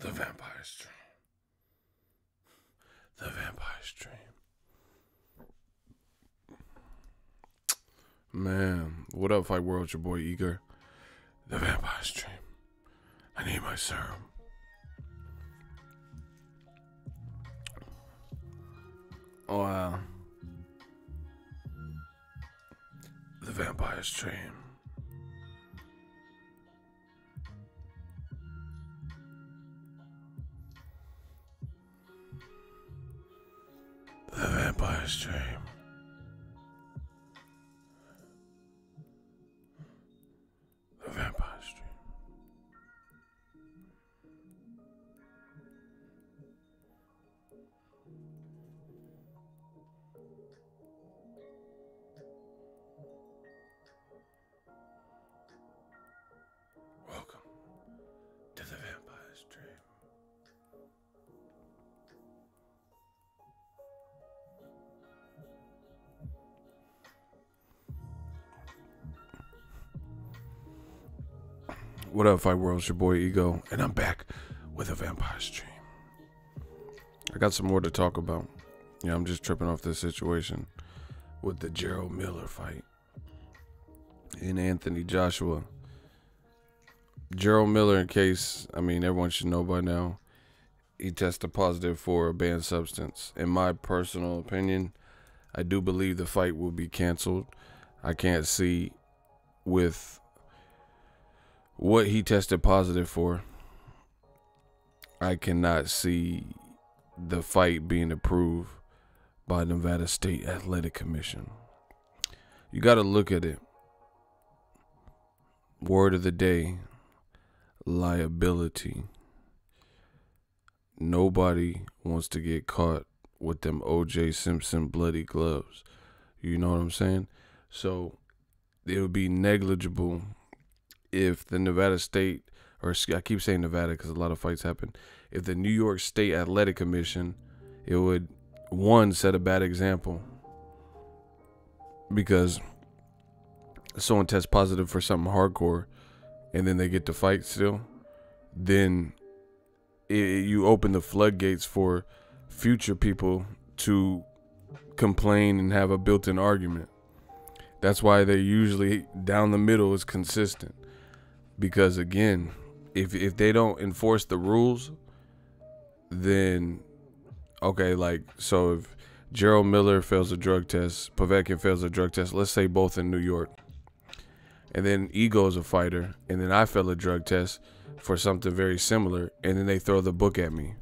The Vampire's Dream. The Vampire's Dream. Man, what up, Fight World? It's your boy Eager. The Vampire's Dream. I need my serum. Oh, wow. The Vampire's Dream. The Vampire's Dream. The Vampire's Dream. Welcome to the Vampire's Dream. What up, Fight World? It's your boy Ego, and I'm back with a Vampire's Dream. I got some more to talk about. Yeah, I'm just tripping off this situation with the Gerald Miller fight and Anthony Joshua. Gerald Miller, in case, everyone should know by now, he tested positive for a banned substance. In my personal opinion, I do believe the fight will be canceled. I can't see with what he tested positive for. I cannot see the fight being approved by Nevada State Athletic Commission. You got to look at it. Word of the day, liability. Nobody wants to get caught with them O.J. Simpson bloody gloves. You know what I'm saying? So it would be negligible if the Nevada State, or I keep saying Nevada because a lot of fights happen, if the New York State Athletic Commission, it would, one, set a bad example. Because someone tests positive for something hardcore and then they get to fight still, then you open the floodgates for future people to complain and have a built-in argument. That's why they usually down the middle is consistent. Because again, if they don't enforce the rules, then okay, so if Gerald Miller fails a drug test, Povetkin fails a drug test, let's say both in New York, and then Ego's a fighter, and then I fail a drug test for something very similar, and then they throw the book at me,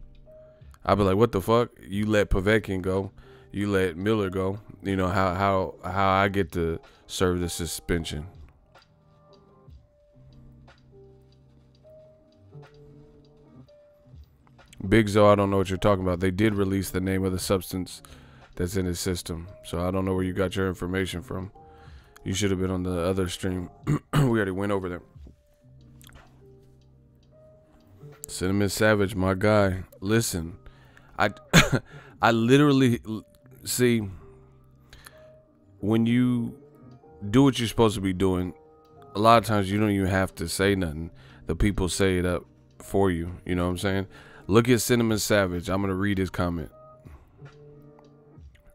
I'll be like, what the fuck? You let Povetkin go, you let Miller go, you know, how I get to serve the suspension? Big Zo, I don't know what you're talking about. They did release the name of the substance that's in his system, so I don't know where you got your information from. You should have been on the other stream. We already went over there. Cinnamon Savage, my guy. Listen, I literally see, when you do what you're supposed to be doing, a lot of times you don't even have to say nothing. The people say it up for you. You know what I'm saying? Look at Cinnamon Savage. I'm going to read his comment.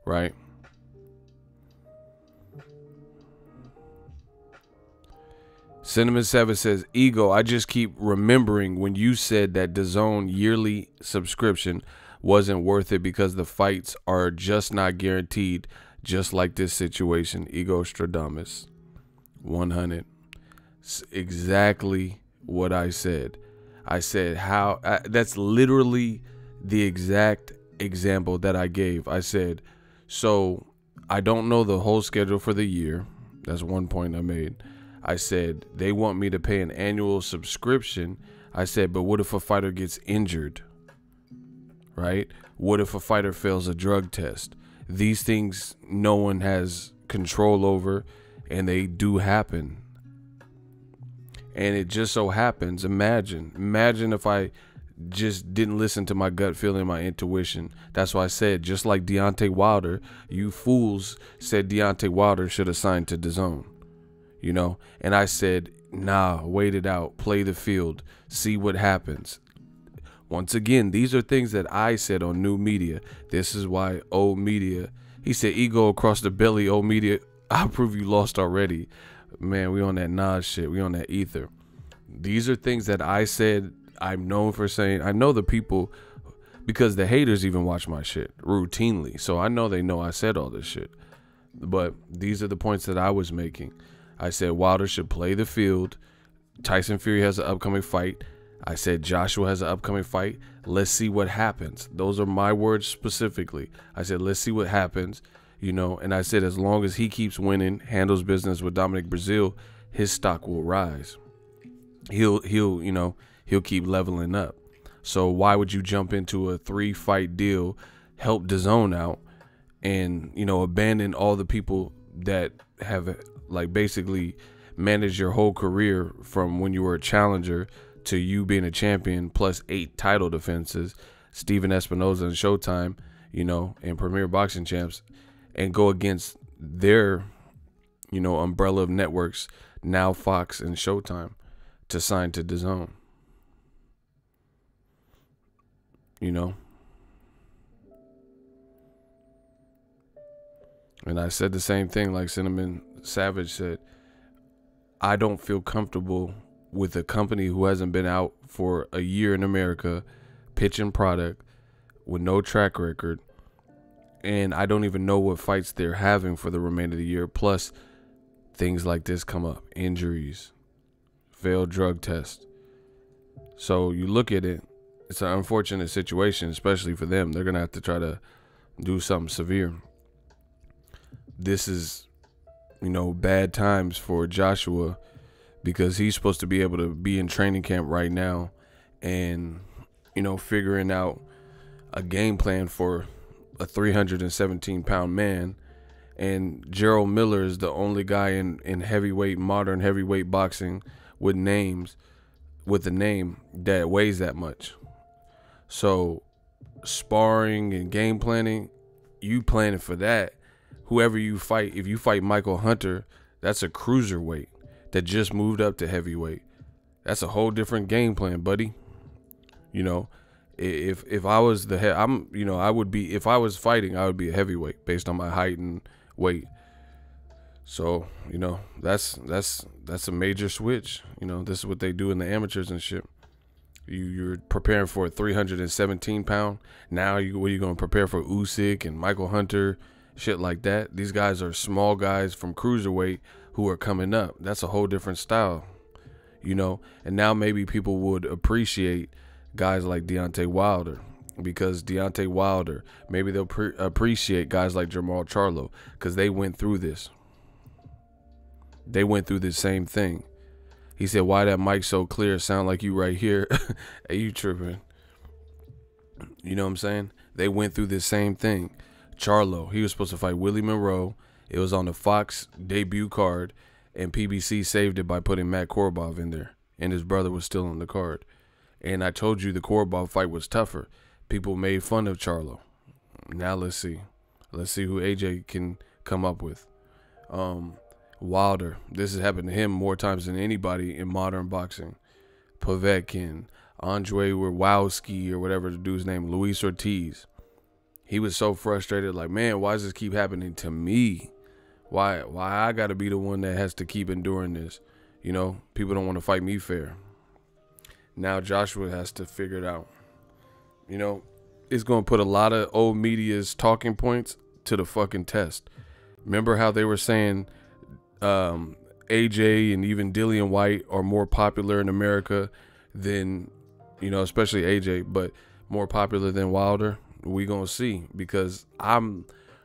Right? Cinnamon Savage says, Ego, I just keep remembering when you said that DAZN yearly subscription wasn't worth it because the fights are just not guaranteed, just like this situation. Ego Stradamus. 100. Exactly what I said. I said that's literally the exact example that I gave. I said, so I don't know the whole schedule for the year. That's one point I made. I said, they want me to pay an annual subscription. I said, but what if a fighter gets injured? Right? What if a fighter fails a drug test? These things no one has control over, and they do happen. And it just so happens, imagine if I just didn't listen to my gut feeling, my intuition. That's why I said, just like Deontay Wilder, you fools said Deontay Wilder should have signed to DAZN, you know? And I said, nah, wait it out, play the field, see what happens. Once again, these are things that I said on new media. This is why old media, he said, ego across the belly, old media, I'll prove you lost already. Man, we on that Nas shit. We on that ether. These are things that I said, I'm known for saying. I know the people, because the haters even watch my shit routinely. So I know they know I said all this shit. But these are the points that I was making. I said Wilder should play the field. Tyson Fury has an upcoming fight. I said Joshua has an upcoming fight. Let's see what happens. Those are my words specifically. I said, let's see what happens, you know. And I said, as long as he keeps winning, handles business with Dominic Brazil, his stock will rise. He'll keep leveling up. So why would you jump into a 3-fight deal, help DAZN out, and, you know, abandon all the people that have, like, basically managed your whole career from when you were a challenger to you being a champion, plus 8 title defenses, Steven Espinoza and Showtime, you know, and Premier Boxing Champs, and go against their, you know, umbrella of networks, now Fox and Showtime, to sign to DAZN. You know? And I said the same thing like Cinnamon Savage said. I don't feel comfortable with a company who hasn't been out for a year in America, pitching product with no track record, and I don't even know what fights they're having for the remainder of the year. Plus, things like this come up: injuries, failed drug test. So you look at it, it's an unfortunate situation, especially for them. They're gonna have to try to do something severe. This is, you know, bad times for Joshua, because he's supposed to be able to be in training camp right now and, you know, figuring out a game plan for a 317-pound man. And Gerald Miller is the only guy in heavyweight, modern heavyweight boxing with a name that weighs that much. So sparring and game planning, you planning for that. Whoever you fight, if you fight Michael Hunter, that's a cruiserweight that just moved up to heavyweight. That's a whole different game plan, buddy. You know, if I was I would be, if I was fighting, I would be a heavyweight based on my height and weight. So, you know, that's a major switch. You know, this is what they do in the amateurs and shit. You're preparing for a 317-pound. Now what are you going to prepare for? Usyk and Michael Hunter, shit like that. These guys are small guys from cruiserweight who are coming up. That's a whole different style, you know. And now maybe people would appreciate guys like Deontay Wilder, because Deontay Wilder, maybe they'll appreciate guys like Jermall Charlo, because they went through this. They went through the same thing. He said, why that mic so clear? Sound like you right here. Hey, you tripping. You know what I'm saying? They went through the same thing. Charlo, he was supposed to fight Willie Monroe. It was on the Fox debut card, and PBC saved it by putting Matt Korobov in there, and his brother was still on the card. And I told you the Korobov fight was tougher. People made fun of Charlo. Now let's see. Let's see who AJ can come up with. Wilder, this has happened to him more times than anybody in modern boxing. Povetkin, Andre Wawowski, or whatever the dude's name, Luis Ortiz. He was so frustrated, like, man, why does this keep happening to me? Why I got to be the one that has to keep enduring this? You know, people don't want to fight me fair. Now Joshua has to figure it out. You know, it's going to put a lot of old media's talking points to the fucking test. Remember how they were saying AJ and even Dillian White are more popular in America than, you know, especially AJ, but more popular than Wilder? We gonna see, because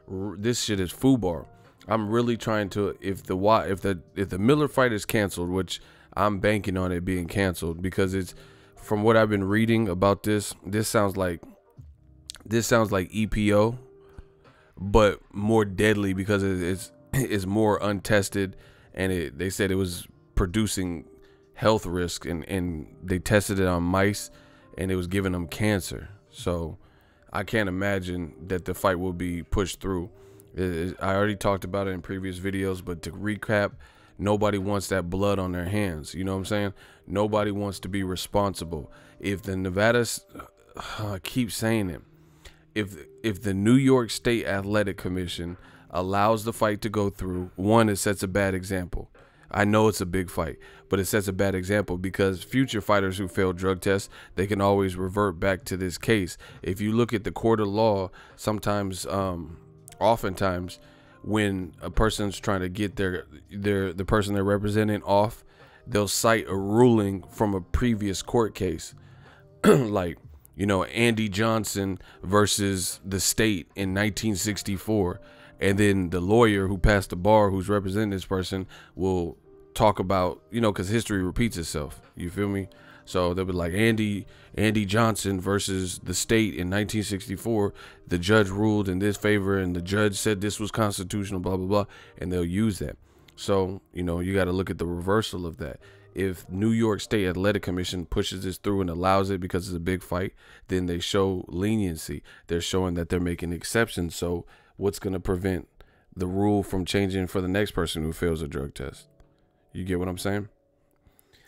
this shit is FUBAR. I'm really trying to, if the Miller fight is canceled, which I'm banking on it being canceled, because it's, from what I've been reading about this sounds like EPO, but more deadly, because it's more untested, and they said it was producing health risk, and they tested it on mice, and it was giving them cancer. So I can't imagine that the fight will be pushed through. I already talked about it in previous videos, but to recap, nobody wants that blood on their hands. You know what I'm saying? Nobody wants to be responsible. If the Nevada I keep saying it. If the New York State Athletic Commission allows the fight to go through, one, it sets a bad example. I know it's a big fight, but it sets a bad example because future fighters who fail drug tests, they can always revert back to this case. If you look at the court of law, sometimes, oftentimes, when a person's trying to get the person they're representing off, they'll cite a ruling from a previous court case. Like, you know, Andy Johnson versus the state in 1964. And then the lawyer who passed the bar who's representing this person will talk about, you know, because history repeats itself. You feel me? So they'll be like Andy Johnson versus the state in 1964. The judge ruled in this favor and the judge said this was constitutional, blah, blah, blah. And they'll use that. So, you know, you got to look at the reversal of that. If New York State Athletic Commission pushes this through and allows it because it's a big fight, then they show leniency. They're showing that they're making exceptions. So what's going to prevent the rule from changing for the next person who fails a drug test? You get what I'm saying?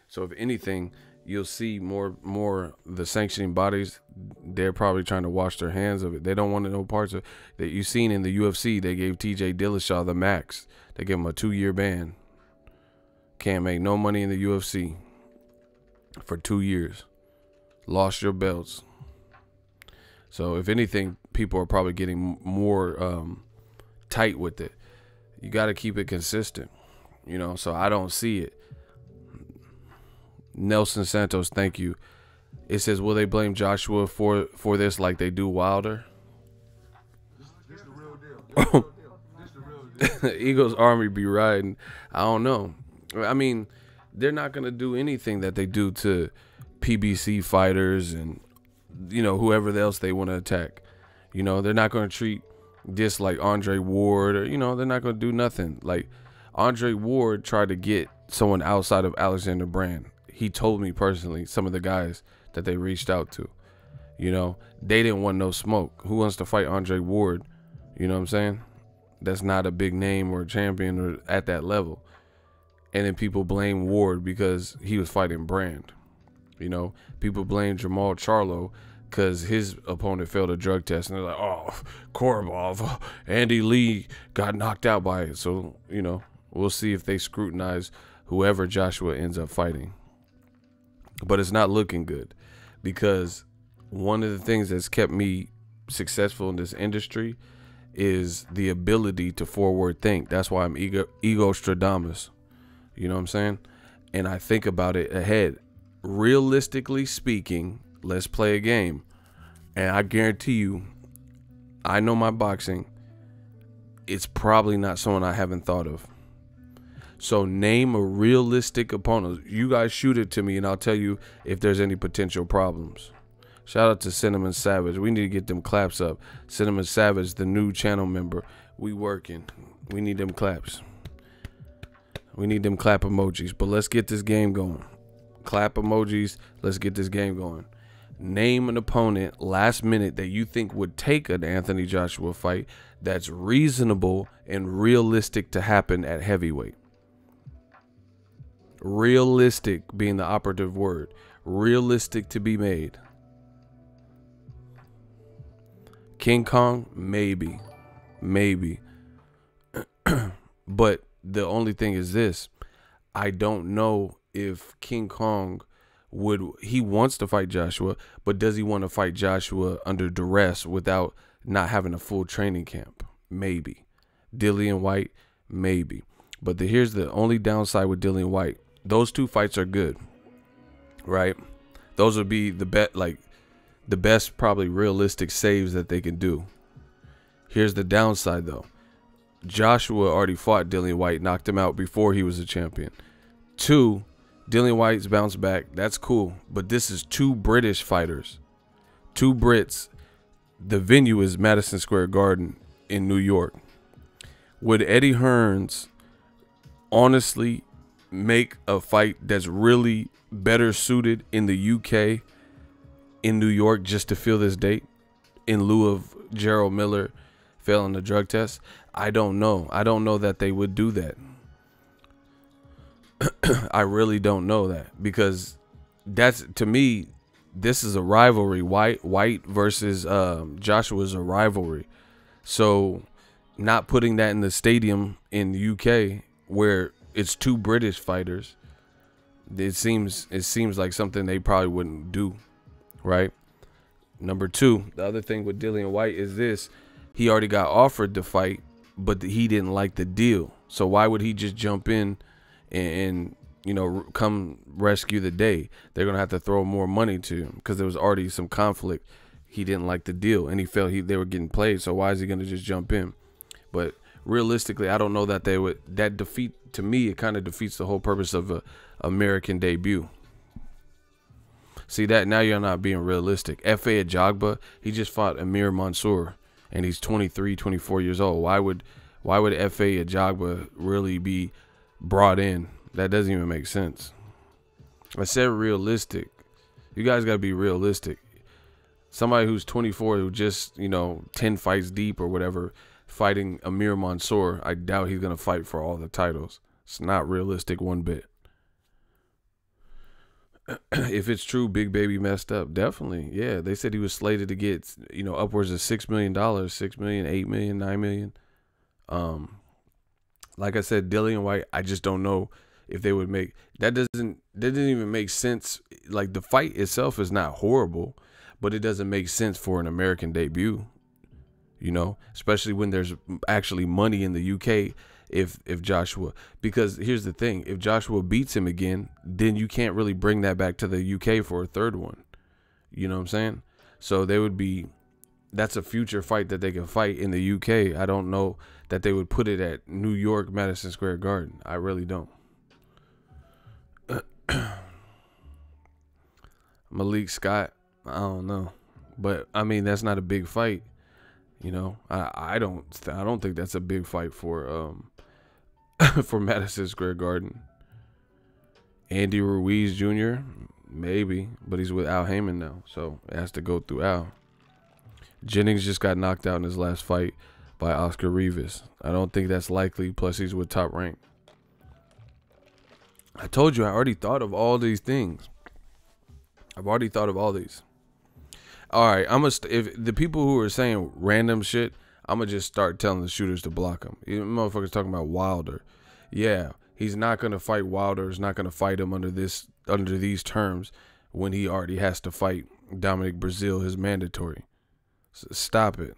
So if anything, you'll see more the sanctioning bodies, they're probably trying to wash their hands of it. They don't want to know parts of it. That you've seen in the UFC, they gave TJ Dillashaw the max. They gave him a 2-year ban. Can't make no money in the UFC for 2 years. Lost your belts. So if anything, people are probably getting more tight with it. You got to keep it consistent, you know. So I don't see it. Nelson Santos, thank you. It says, will they blame Joshua for this like they do Wilder? This the real deal. This the real deal. Eagles Army be riding. I don't know. I mean, they're not going to do anything that they do to PBC fighters and, you know, whoever else they want to attack. You know, they're not going to treat this like Andre Ward, or, you know, they're not going to do nothing. Like, Andre Ward tried to get someone outside of Alexander Brand. He told me personally, some of the guys that they reached out to, you know, they didn't want no smoke. Who wants to fight Andre Ward? You know what I'm saying? That's not a big name or a champion or at that level. And then people blame Ward because he was fighting Brand. You know, people blame Jamal Charlo because his opponent failed a drug test. And they're like, oh, Korobov, Andy Lee got knocked out by it. So, you know, we'll see if they scrutinize whoever Joshua ends up fighting. But it's not looking good because one of the things that's kept me successful in this industry is the ability to forward think. That's why I'm ego-stradamus. You know what I'm saying? And I think about it ahead. Realistically speaking, let's play a game. And I guarantee you, I know my boxing. It's probably not someone I haven't thought of. So name a realistic opponent. You guys shoot it to me and I'll tell you if there's any potential problems. Shout out to Cinnamon Savage. We need to get them claps up. Cinnamon Savage, the new channel member. We working. We need them claps. We need them clap emojis, but let's get this game going. Clap emojis. Let's get this game going. Name an opponent last minute that you think would take an Anthony Joshua fight that's reasonable and realistic to happen at heavyweight. Realistic being the operative word. Realistic to be made. King Kong, maybe. Maybe. But the only thing is this. I don't know if King Kong he wants to fight Joshua, but does he want to fight Joshua under duress without not having a full training camp? Maybe. Dillian White, maybe. But here's the only downside with Dillian White. Those two fights are good, right? Those would be the best probably realistic saves that they can do. Here's the downside though. Joshua already fought Dillian White, knocked him out before he was a champion. 2, Dillian White's bounced back. That's cool. But this is 2 British fighters. 2 Brits. The venue is Madison Square Garden in New York. Would Eddie Hearns honestly make a fight that's really better suited in the UK, in New York, just to fill this date in lieu of Gerald Miller failing the drug test? I don't know. I don't know that they would do that. I really don't know that, because that's, to me, this is a rivalry. White versus Joshua is a rivalry. So not putting that in the stadium in the UK where it's two British fighters, it seems like something they probably wouldn't do, right? Number two, the other thing with Dillian Whyte is this: he already got offered the fight, but he didn't like the deal. So why would he just jump in and come rescue the day? They're gonna have to throw more money to him because there was already some conflict. He didn't like the deal, and he felt they were getting played. So why is he gonna just jump in? But realistically, I don't know that they would. That defeat, to me, it kind of defeats the whole purpose of a American debut. See that now you're not being realistic. F.A. Ajagba, he just fought Amir Mansour, and he's 23, 24 years old. Why would F.A. Ajagba really be brought in? That doesn't even make sense. I said realistic. You guys got to be realistic. Somebody who's 24, who just, 10 fights deep or whatever, fighting Amir Mansour, I doubt he's going to fight for all the titles. It's not realistic one bit. If it's true, Big Baby messed up. Definitely. Yeah. They said he was slated to get, upwards of $6 million, $6 million, $8 million, $9 million. Like I said, Dillian Whyte, I just don't know if they would make that. Doesn't even make sense. Like, the fight itself is not horrible, but it doesn't make sense for an American debut, especially when there's actually money in the UK. If Joshua, because here's the thing, if Joshua beats him again, then you can't really bring that back to the UK for a third one. You know what I'm saying? So that's a future fight that they can fight in the UK. I don't know that they would put it at New York, Madison Square Garden. I really don't. Malik Scott, I don't know, but I mean, that's not a big fight. I don't think that's a big fight for for Madison Square Garden. Andy Ruiz Jr., maybe, but he's with Al Heyman now, so it has to go through Al. Jennings just got knocked out in his last fight by Oscar Rivas. I don't think that's likely, plus he's with Top Rank. I told you I already thought of all these things. I've already thought of all these. All right, if the people who are saying random shit, I'm going to just start telling the shooters to block him. You motherfuckers talking about Wilder. Yeah, he's not going to fight Wilder. He's not going to fight him under these terms when he already has to fight Dominic Breazeale, his mandatory. Stop it.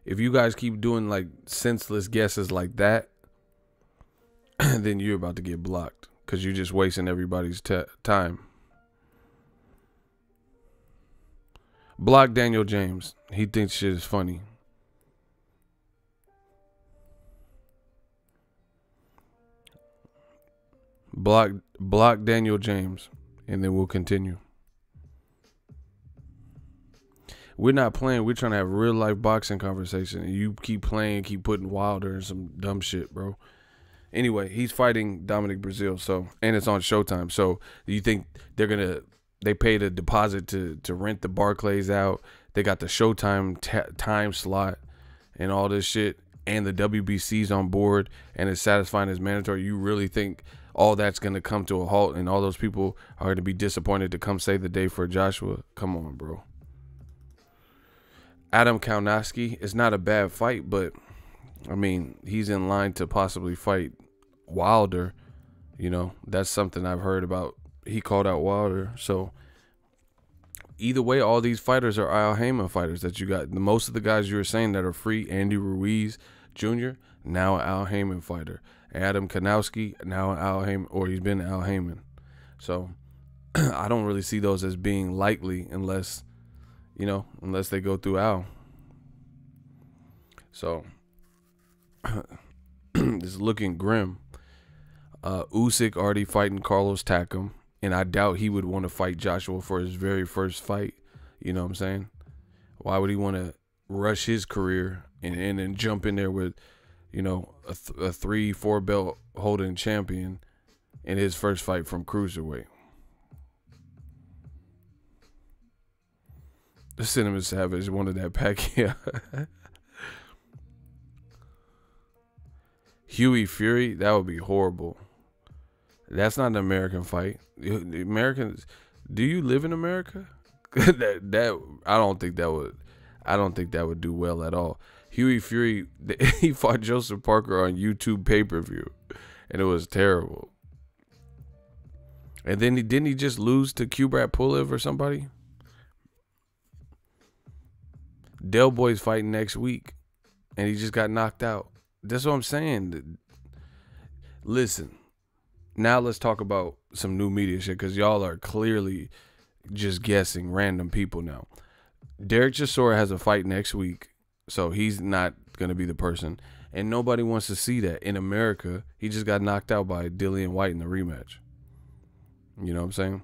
If you guys keep doing like senseless guesses like that, then you're about to get blocked because you're just wasting everybody's time. Block Daniel James. He thinks shit is funny. Block Daniel James, and then we'll continue. We're not playing. We're trying to have real life boxing conversation, and you keep playing, keep putting Wilder and some dumb shit, bro. Anyway, he's fighting Dominic Breazeale, and it's on Showtime. So do you think they paid a deposit to rent the Barclays out? They got the Showtime time slot and all this shit, and the WBC's on board, and it's satisfying as mandatory. You really think all that's going to come to a halt and all those people are going to be disappointed to come save the day for Joshua? Come on, bro. Adam Kaunowski, it's not a bad fight, but I mean, he's in line to possibly fight Wilder. That's something I've heard about. He called out Wilder. So either way, all these fighters are Al Heyman fighters that you got. Most of the guys you were saying that are free, Andy Ruiz Jr., now an Al Heyman fighter. Adam Kaunowski, now an Al Heyman, or he's been Al Heyman. So I don't really see those as being likely unless they go through Al. So it's looking grim. Usyk already fighting Carlos Takam, and I doubt he would want to fight Joshua for his very first fight. You know what I'm saying? Why would he want to rush his career and then jump in there with, a 3-4 belt holding champion in his first fight from cruiserweight? The Cinnamon Savage wanted that pack. Yeah. Huey Fury, that would be horrible. That's not an American fight. The Americans, do you live in America? that I don't think that would do well at all. Huey Fury, he fought Joseph Parker on YouTube pay-per-view, and it was terrible. And then didn't he just lose to Kubrat Pulev or somebody? Del Boy's fighting next week, and he just got knocked out. That's what I'm saying. Listen, now let's talk about some new media shit, because y'all are clearly just guessing random people now. Derek Chisora has a fight next week, so he's not going to be the person. And nobody wants to see that. In America, he just got knocked out by Dillian White in the rematch. You know what I'm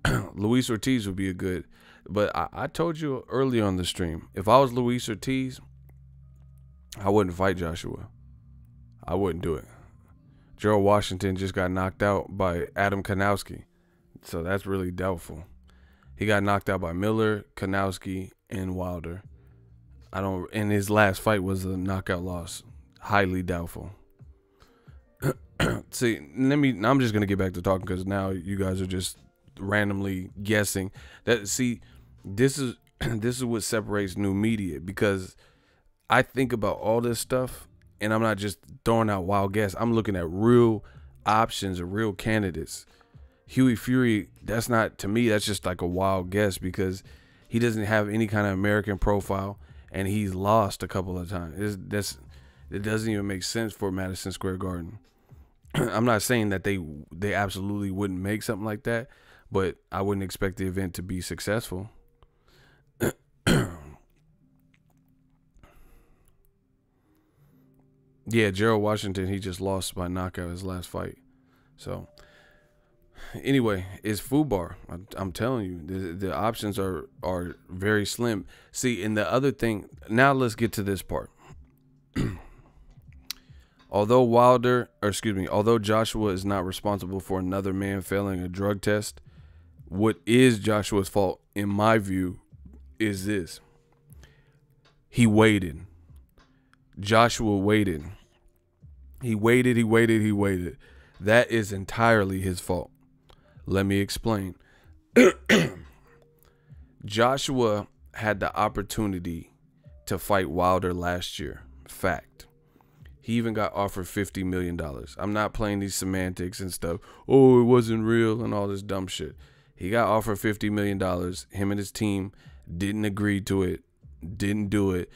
saying? Luis Ortiz would be a good... But I told you earlier on the stream, if I was Luis Ortiz, I wouldn't fight Joshua. I wouldn't do it. Gerald Washington just got knocked out by Adam Kanowski, so that's really doubtful. He got knocked out by Miller, Kanowski, and Wilder. And his last fight was a knockout loss. Highly doubtful. See, I'm just gonna get back to talking, because now you guys are just randomly guessing. This is what separates new media, because I think about all this stuff, and I'm not just throwing out wild guess. I'm looking at real options and real candidates. Huey Fury, that's not, to me, that's just like a wild guess, because he doesn't have any kind of American profile, and he's lost a couple of times. It doesn't even make sense for Madison Square Garden. I'm not saying that they absolutely wouldn't make something like that, but I wouldn't expect the event to be successful. Yeah, Gerald Washington, he just lost by knockout his last fight. So, anyway, it's FUBAR. I'm telling you, the options are very slim. See, and the other thing, now let's get to this part. Although Joshua is not responsible for another man failing a drug test, what is Joshua's fault, in my view, is this. He waited. Joshua waited. He waited. That is entirely his fault. Let me explain. Joshua had the opportunity to fight Wilder last year. Fact. He even got offered $50 million. I'm not playing these semantics and stuff. Oh, it wasn't real and all this dumb shit. He got offered $50 million. Him and his team didn't agree to it. Didn't do it.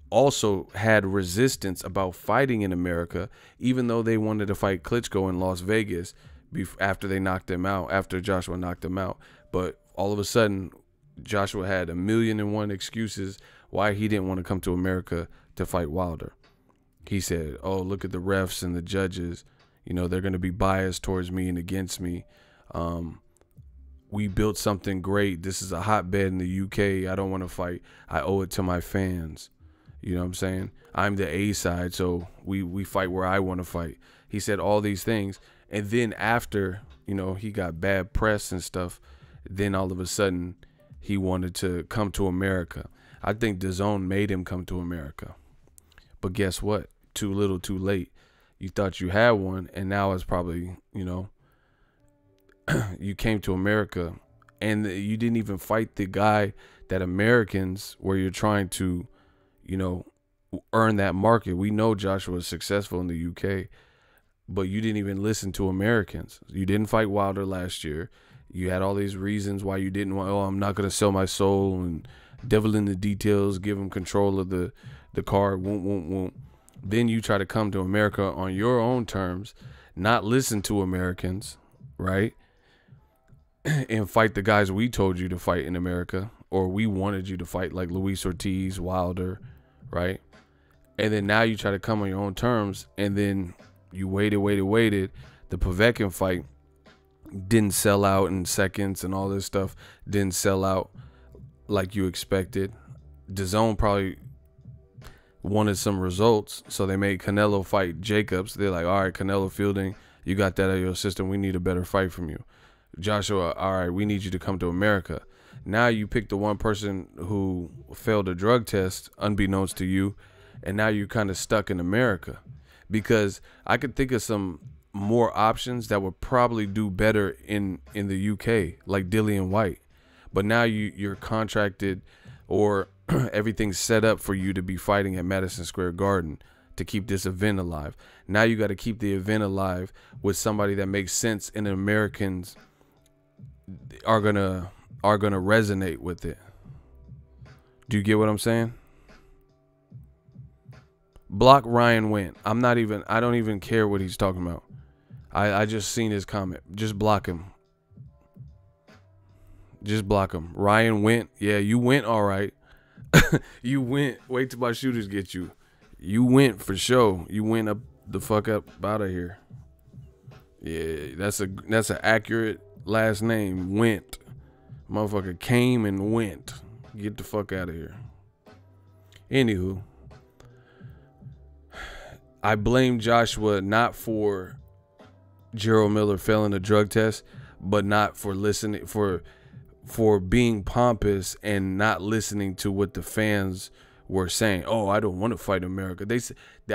Also had resistance about fighting in America, even though they wanted to fight Klitschko in Las Vegas after Joshua knocked him out. But all of a sudden, Joshua had 1,000,001 excuses why he didn't want to come to America to fight Wilder. He said, oh, look at the refs and the judges. You know, they're going to be biased towards me and against me. We built something great. This is a hotbed in the UK. I don't want to fight. I owe it to my fans. You know what I'm saying? I'm the A side, so we fight where I want to fight. He said all these things. And then after, you know, he got bad press and stuff, then all of a sudden he wanted to come to America. I think DAZN made him come to America. But guess what? Too little, too late. You thought you had one, and now it's probably, you know, you came to America, and you didn't even fight the guy that Americans, where you're trying to, you know, earn that market. We know Joshua is successful in the UK, but you didn't even listen to Americans. You didn't fight Wilder last year. You had all these reasons why you didn't want, oh, I'm not going to sell my soul, and devil in the details, give him control of the card, won't. Then you try to come to America on your own terms, not listen to Americans, right? And fight the guys we told you to fight in America, or we wanted you to fight, like Luis Ortiz, Wilder, right? And then now you try to come on your own terms, and then you waited. The Povetkin fight didn't sell out in seconds, and all this stuff didn't sell out like you expected. DAZN probably wanted some results, so they made Canelo fight Jacobs. They're like, all right, Canelo Fielding, you got that out of your system. We need a better fight from you. Joshua, all right, we need you to come to America. Now you pick the one person who failed a drug test, unbeknownst to you, and now you're kind of stuck in America. Because I could think of some more options that would probably do better in the UK, like Dillian White. but now you're contracted, or everything's set up for you to be fighting at Madison Square Garden to keep this event alive. Now you got to keep the event alive with somebody that makes sense and Americans are gonna resonate with it. Do you get what I'm saying? Block Ryan Went. I don't even care what he's talking about. I just seen his comment. Just block him. Just block him. Ryan Went. Yeah, you went all right. You went. Wait till my shooters get you. You went for sure. You went up the fuck up out of here. Yeah, that's an accurate last name. Went. Motherfucker came and went. Get the fuck out of here. Anywho, I blame Joshua not for Gerald Miller failing a drug test, but not for listening, for being pompous and not listening to what the fans were saying. Oh, I don't want to fight America.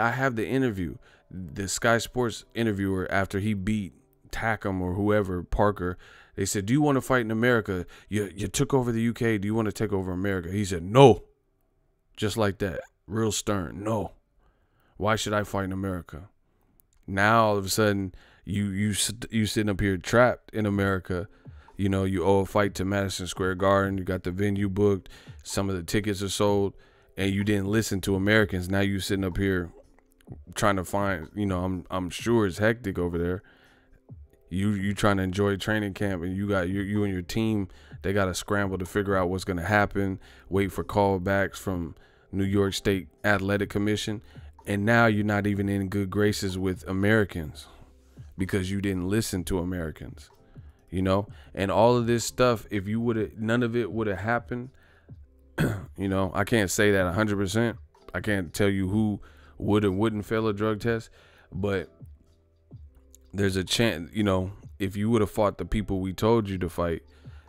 I have the interview, the Sky Sports interviewer after he beat Tackham or whoever, Parker. They said, do you want to fight in America? You took over the UK. Do you want to take over America? He said, no. Just like that. Real stern. No. Why should I fight in America? Now, all of a sudden, you sitting up here trapped in America. You know, you owe a fight to Madison Square Garden. You got the venue booked. Some of the tickets are sold. And you didn't listen to Americans. Now you sitting up here trying to find, you know, I'm sure it's hectic over there. You trying to enjoy training camp, and you and your team, they got to scramble to figure out what's going to happen, wait for callbacks from New York State Athletic Commission, and now you're not even in good graces with Americans because you didn't listen to Americans, you know? And all of this stuff, if you would have, none of it would have happened, you know, I can't say that 100%. I can't tell you who would or wouldn't fail a drug test, but there's a chance, you know, if you would have fought the people we told you to fight,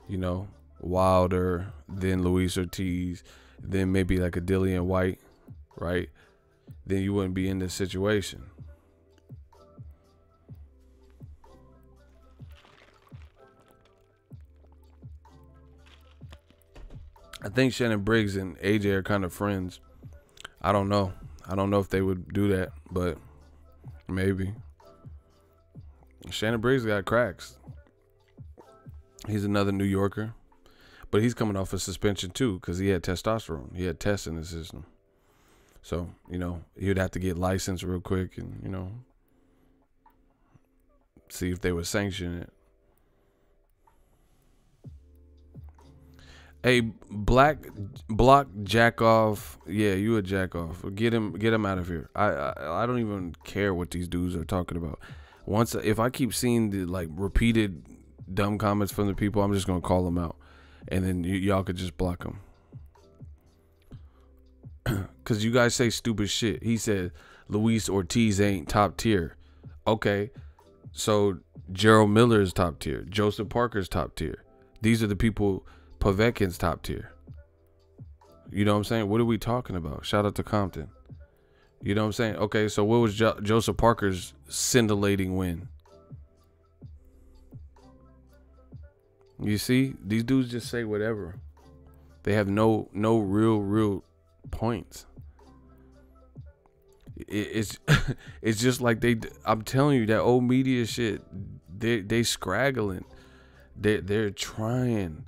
you know, Wilder, then Luis Ortiz, then maybe like a Dillian White, right? Then you wouldn't be in this situation. I think Shannon Briggs and AJ are kind of friends. I don't know. I don't know if they would do that, but maybe. Shannon Briggs got cracks. He's another New Yorker, but he's coming off a suspension too because he had testosterone. He had tests in his system. So, you know, he would have to get licensed real quick and, you know, see if they would sanction it. Hey, block jack off. Yeah, you a jack off. Get him out of here. I don't even care what these dudes are talking about. If I keep seeing the like repeated dumb comments from the people, I'm just gonna call them out, and then y'all could just block them. Cause you guys say stupid shit. He said Luis Ortiz ain't top tier. Okay, so Gerald Miller is top tier. Joseph Parker's top tier. These are the people. Povetkin's top tier. You know what I'm saying? What are we talking about? Shout out to Compton. You know what I'm saying? Okay, so what was Joseph Parker's scintillating win? You see, these dudes just say whatever. They have no real points. It's it's just like I'm telling you, that old media shit. They scraggling. They're trying.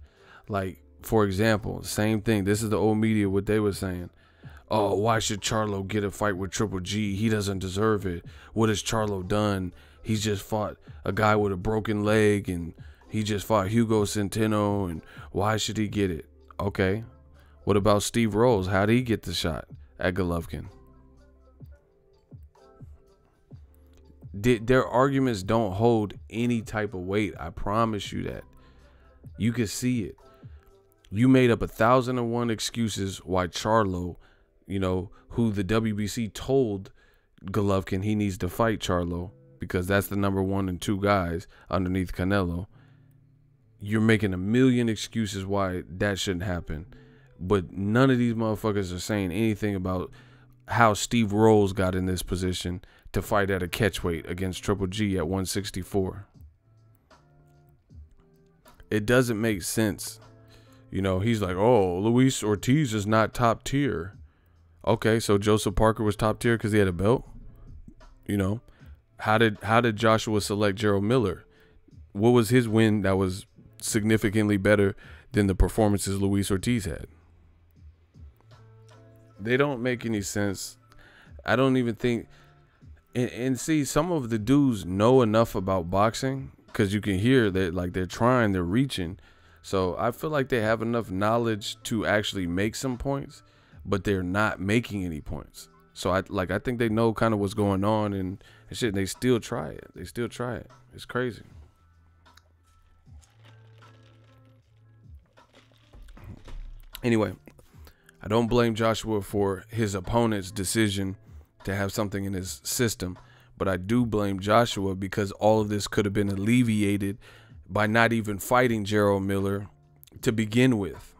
Like, for example, same thing. This is the old media, what they were saying. Oh, why should Charlo get a fight with Triple G? He doesn't deserve it. What has Charlo done? He's just fought a guy with a broken leg, and he just fought Hugo Centeno, and why should he get it? Okay. What about Steve Rolls? How did he get the shot at Golovkin? Their arguments don't hold any type of weight. I promise you that. You can see it. You made up 1,001 excuses why Charlo, you know, who the WBC told Golovkin he needs to fight Charlo because that's the number 1 and 2 guys underneath Canelo. You're making a million excuses why that shouldn't happen. But none of these motherfuckers are saying anything about how Steve Rolls got in this position to fight at a catchweight against Triple G at 164. It doesn't make sense. You know, he's like, oh, Luis Ortiz is not top tier. Okay, so Joseph Parker was top tier because he had a belt. You know, how did Joshua select Gerald Miller? What was his win that was significantly better than the performances Luis Ortiz had? They don't make any sense. I don't even think. And see, some of the dudes know enough about boxing because you can hear that, like, they're trying, they're reaching. So I feel like they have enough knowledge to actually make some points, but they're not making any points. So I think they know kind of what's going on and shit. And they still try it. It's crazy. Anyway, I don't blame Joshua for his opponent's decision to have something in his system, but I do blame Joshua because all of this could have been alleviated by not even fighting Gerald Miller to begin with.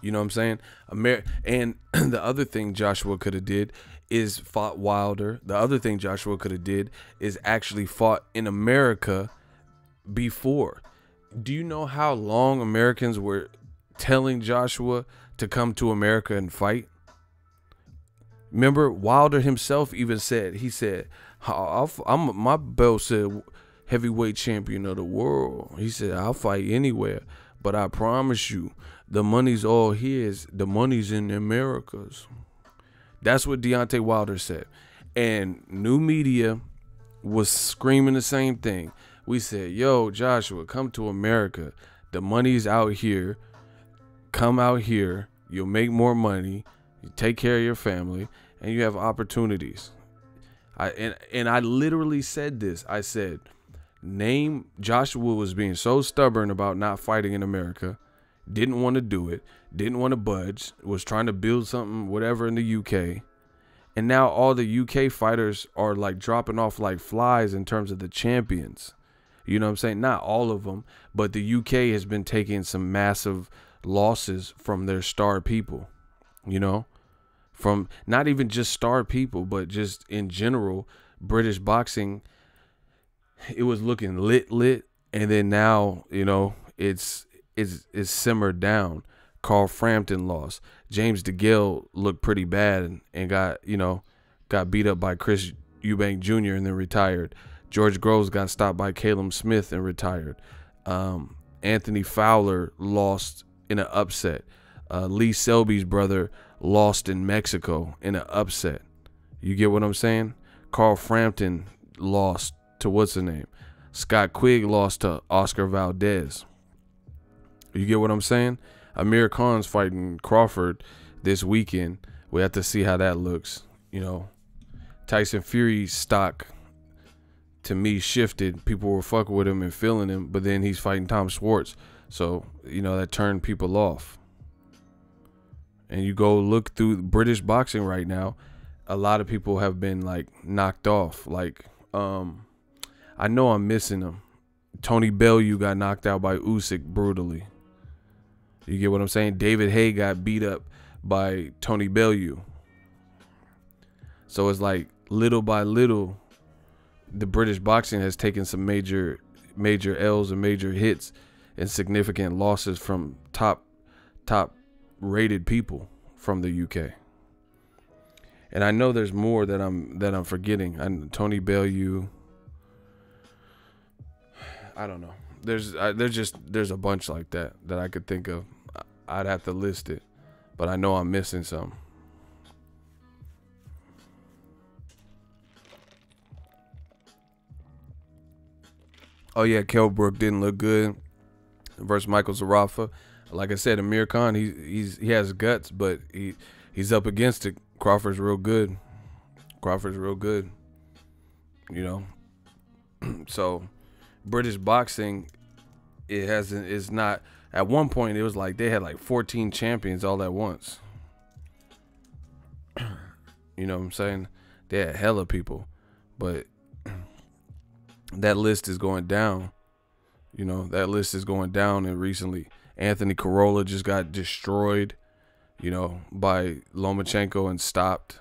You know what I'm saying? And the other thing Joshua could have did is fought Wilder. The other thing Joshua could have did is actually fought in America before. Do you know how long Americans were telling Joshua to come to America and fight? Remember, Wilder himself even said, he said, my belt said heavyweight champion of the world. He said, I'll fight anywhere, but I promise you, the money's all his. The money's in the Americas. That's what Deontay Wilder said. And new media was screaming the same thing. We said, yo, Joshua, come to America. The money's out here. Come out here. You'll make more money. You take care of your family. And you have opportunities. I literally said this. I said, Joshua was being so stubborn about not fighting in America. Didn't want to do it. Didn't want to budge. Was trying to build something, whatever, in the UK. And now all the UK fighters are like dropping off like flies in terms of the champions. You know what I'm saying? Not all of them, but the UK has been taking some massive losses from their star people, you know? From not even just star people, but just in general, British boxing, it was looking lit. And then now, you know, it's simmered down. Carl Frampton lost. James DeGale looked pretty bad and got beat up by Chris Eubank Jr. and then retired. George Groves got stopped by Caleb Smith and retired. Anthony Fowler lost in an upset. Lee Selby's brother lost in Mexico in an upset. You get what I'm saying? Carl Frampton lost to what's his name? Scott Quigg lost to Oscar Valdez. You get what I'm saying? Amir Khan's fighting Crawford this weekend. We have to see how that looks. You know, Tyson Fury's stock, to me, shifted. People were fucking with him and feeling him, but then he's fighting Tom Schwartz. So, you know, that turned people off. And you go look through British boxing right now, a lot of people have been like knocked off. Like, I know I'm missing them. Tony Bellew got knocked out by Usyk brutally. You get what I'm saying? David Haye got beat up by Tony Bellew. So it's like little by little, the British boxing has taken some major L's and major hits and significant losses from top rated people from the UK. And I know there's more that I'm forgetting. Tony Bellew. I don't know. There's a bunch like that I could think of. I'd have to list it, but I know I'm missing some. Oh yeah, Kell Brook didn't look good versus Michael Zarafa. Like I said, Amir Khan, he has guts, but he's up against it. Crawford's real good. You know. So British boxing, it's not. At one point, it was like they had like 14 champions all at once. You know what I'm saying? They had hella people, but that list is going down. You know, that list is going down. And recently, Anthony Corolla just got destroyed, you know, by Lomachenko and stopped.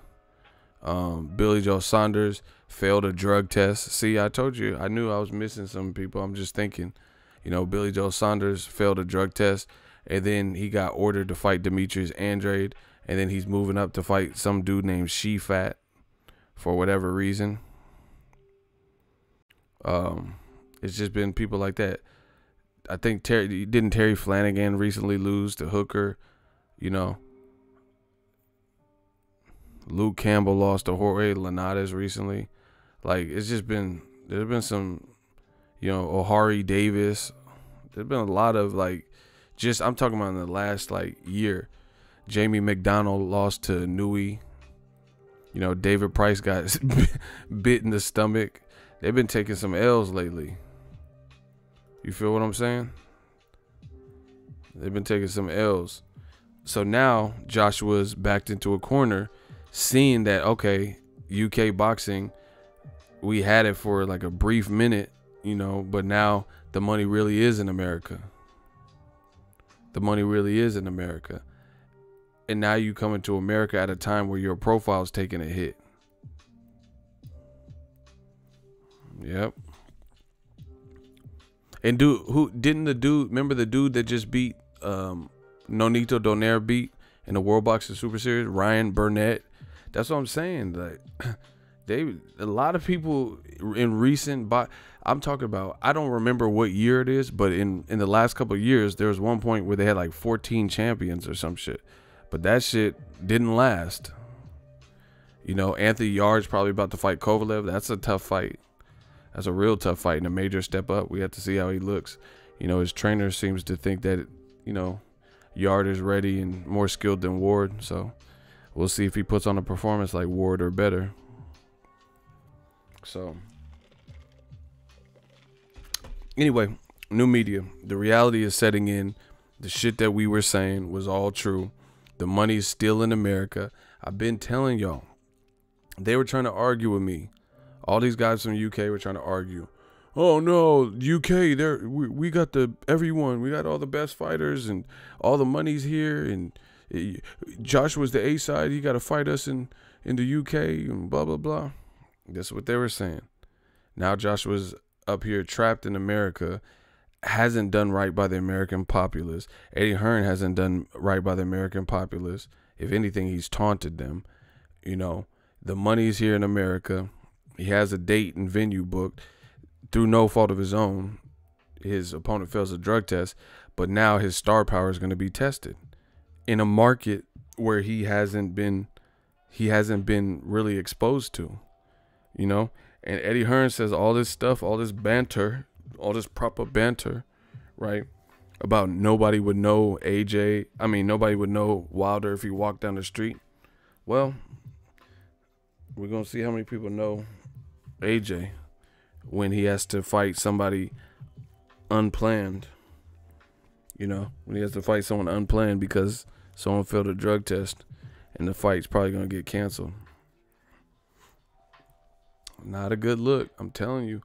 Billy Joe Saunders failed a drug test. See, I told you, I knew I was missing some people. I'm just thinking, you know, Billy Joe Saunders failed a drug test. and then he got ordered to fight Demetrius Andrade, and then he's moving up to fight some dude named She-Fat for whatever reason. It's just been people like that. I think Terry Flanagan recently lose to Hooker, you know. Luke Campbell lost to Jorge Linares recently. Like, it's just been, there's been some, you know, Ohari Davis. There's been a lot of, like, just, I'm talking about in the last, like, year. Jamie McDonald lost to Nui. You know, David Price got bit in the stomach. They've been taking some L's lately. You feel what I'm saying? They've been taking some L's. So now Joshua's backed into a corner, seeing that, okay, UK boxing, we had it for like a brief minute, you know, but now the money really is in America. The money really is in America. And now you come into America at a time where your profile's taking a hit. Yep. And remember the dude that just beat Nonito Donaire beat in the World Boxing Super Series, Ryan Burnett? That's what I'm saying. Like, a lot of people in recent, I'm talking about, I don't remember what year it is, but in the last couple of years, there was one point where they had like 14 champions or some shit. But that shit didn't last. You know, Anthony Yard's probably about to fight Kovalev. That's a tough fight. That's a real tough fight and a major step up. We have to see how he looks. You know, his trainer seems to think that, you know, Yard is ready and more skilled than Ward. So we'll see if he puts on a performance like Ward or better. So anyway, new media. The reality is setting in. The shit that we were saying was all true. The money's still in America. I've been telling y'all. They were trying to argue with me. All these guys from the UK were trying to argue. Oh no, UK, we got everyone. We got all the best fighters and all the money's here. And Joshua's the A side. He got to fight us in the UK and blah blah blah. That's what they were saying. Now Joshua's up here trapped in America. Hasn't done right by the American populace. Eddie Hearn hasn't done right by the American populace. If anything, he's taunted them. You know, the money's here in America. He has a date and venue booked through no fault of his own. His opponent fails a drug test, but now his star power is going to be tested in a market where he hasn't been really exposed to, you know. And Eddie Hearn says all this stuff, all this banter, all this proper banter, right, about nobody would know AJ. I mean, nobody would know Wilder if he walked down the street. Well, we're going to see how many people know AJ when he has to fight somebody unplanned. You know, when he has to fight someone unplanned because someone failed a drug test and the fight's probably going to get canceled. Not a good look, I'm telling you.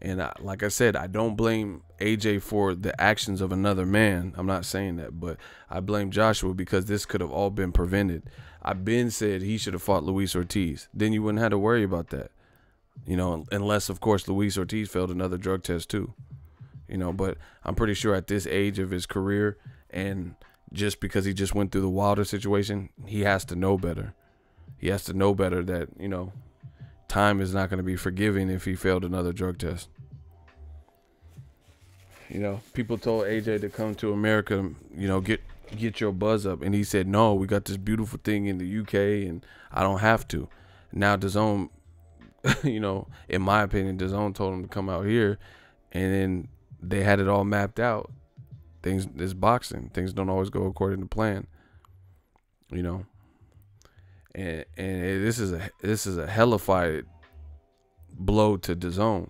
And like I said, I don't blame AJ for the actions of another man. I'm not saying that, but I blame Joshua because this could have all been prevented. I've been said he should have fought Luis Ortiz. Then you wouldn't have to worry about that. You know, unless, of course, Luis Ortiz failed another drug test too. You know, but I'm pretty sure at this age of his career and just because he just went through the Wilder situation, he has to know better. He has to know better that, you know, time is not going to be forgiving if he failed another drug test. You know, people told AJ to come to America, you know, get your buzz up. And he said, no, we got this beautiful thing in the UK and I don't have to. Now DAZN, you know, in my opinion, DAZN told him to come out here and then they had it all mapped out. Things is boxing. Things don't always go according to plan, you know. And this is a hellified blow to DAZN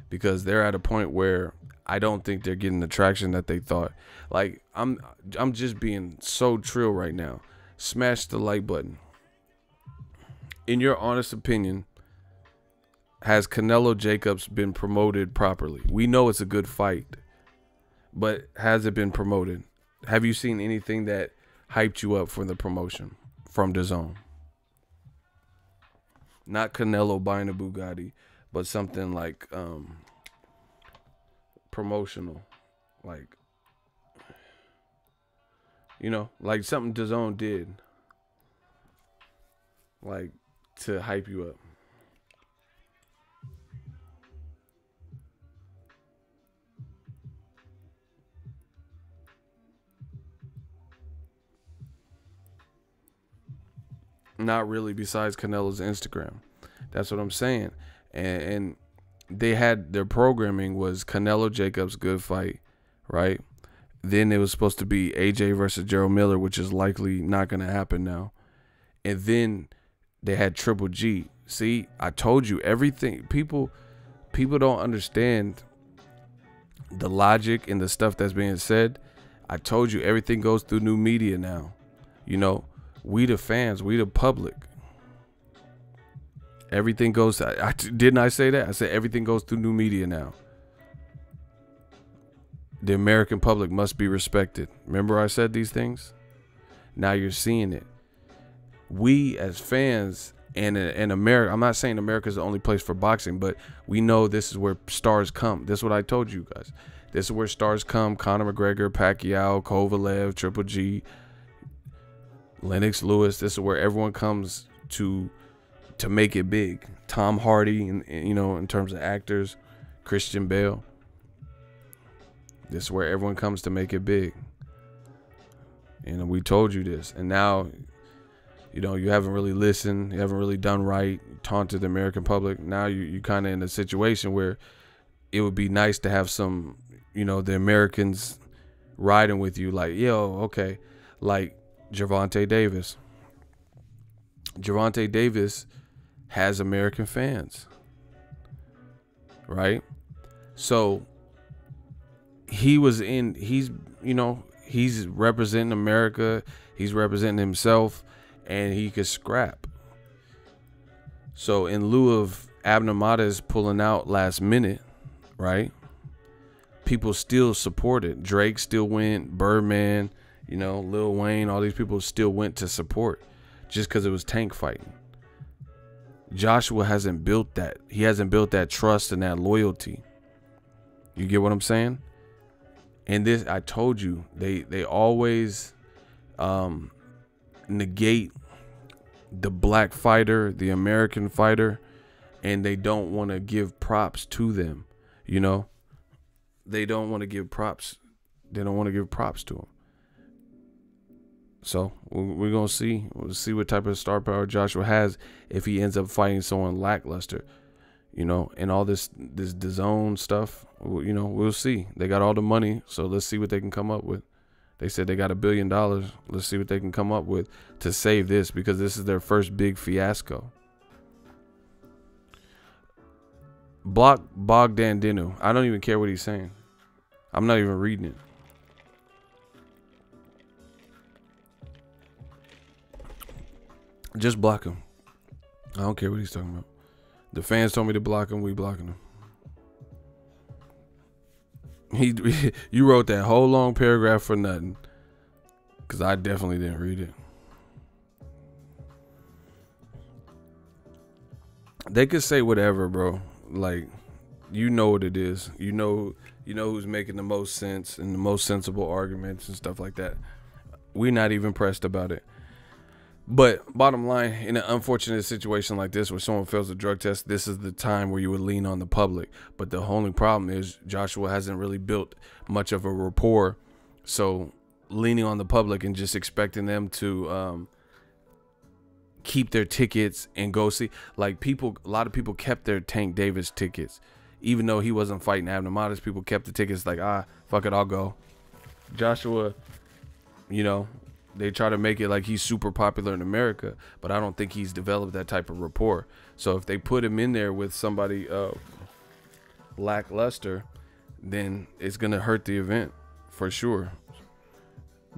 because they're at a point where I don't think they're getting the traction that they thought. Like, I'm just being so trill right now. Smash the like button. In your honest opinion, has Canelo Jacobs been promoted properly? We know it's a good fight, but has it been promoted? Have you seen anything that hyped you up for the promotion from DAZN? Not Canelo buying a Bugatti, but something like promotional. Like, You know, like something DAZN did, like to hype you up. Not really, besides Canelo's Instagram. That's what I'm saying. And they had their programming was Canelo Jacobs, good fight, right? Then it was supposed to be AJ versus Gerald Miller, which is likely not going to happen now. And then they had Triple G. See, I told you everything. People don't understand the logic and the stuff that's being said. I told you everything goes through new media now. You know, we the fans, we the public. Everything goes. Didn't I say that? I said everything goes through new media now. The American public must be respected. Remember I said these things? Now you're seeing it. We as fans and in America, I'm not saying America is the only place for boxing, but we know this is where stars come. This is what I told you guys. This is where stars come. Conor McGregor, Pacquiao, Kovalev, Triple G, Lennox Lewis. This is where everyone comes to make it big. Tom Hardy, and you know, in terms of actors, Christian Bale. This is where everyone comes to make it big. And we told you this. And now, you know, you haven't really listened. You haven't really done right. You taunted the American public. Now you kind of in a situation where it would be nice to have some, you know, the Americans riding with you. Like, yo, okay. Like Gervonta Davis. Gervonta Davis has American fans. Right? So he's representing America, he's representing himself, and he could scrap. So in lieu of Abner Mares pulling out last minute, right, people still supported. Drake still went, Birdman, you know, Lil Wayne, all these people still went to support just because it was tank fighting. Joshua hasn't built that. He hasn't built that trust and that loyalty. You get what I'm saying? And this, I told you, they always negate the black fighter, the American fighter, and they don't want to give props to them. You know, they don't want to give props. They don't want to give props to them. So we're gonna see. We'll see what type of star power Joshua has if he ends up fighting someone lackluster. You know, and all this DAZN stuff, you know, we'll see. They got all the money, so let's see what they can come up with. They said they got $1 billion. Let's see what they can come up with to save this, because this is their first big fiasco. Block Bogdan Dinu. I don't even care what he's saying. I'm not even reading it. Just block him. I don't care what he's talking about. The fans told me to block him. We blocking him. You wrote that whole long paragraph for nothing, because I definitely didn't read it. They could say whatever, bro. Like, you know what it is. You know who's making the most sense and the most sensible arguments and stuff like that. We're not even pressed about it. But bottom line, in an unfortunate situation like this where someone fails a drug test, this is the time where you would lean on the public. But the only problem is Joshua hasn't really built much of a rapport. So leaning on the public and just expecting them to keep their tickets and go see, like, a lot of people kept their Tank Davis tickets. Even though he wasn't fighting Abner Mares, people kept the tickets like, fuck it, I'll go. Joshua, you know, they try to make it like he's super popular in America, but I don't think he's developed that type of rapport. So if they put him in there with somebody lackluster, then it's going to hurt the event for sure.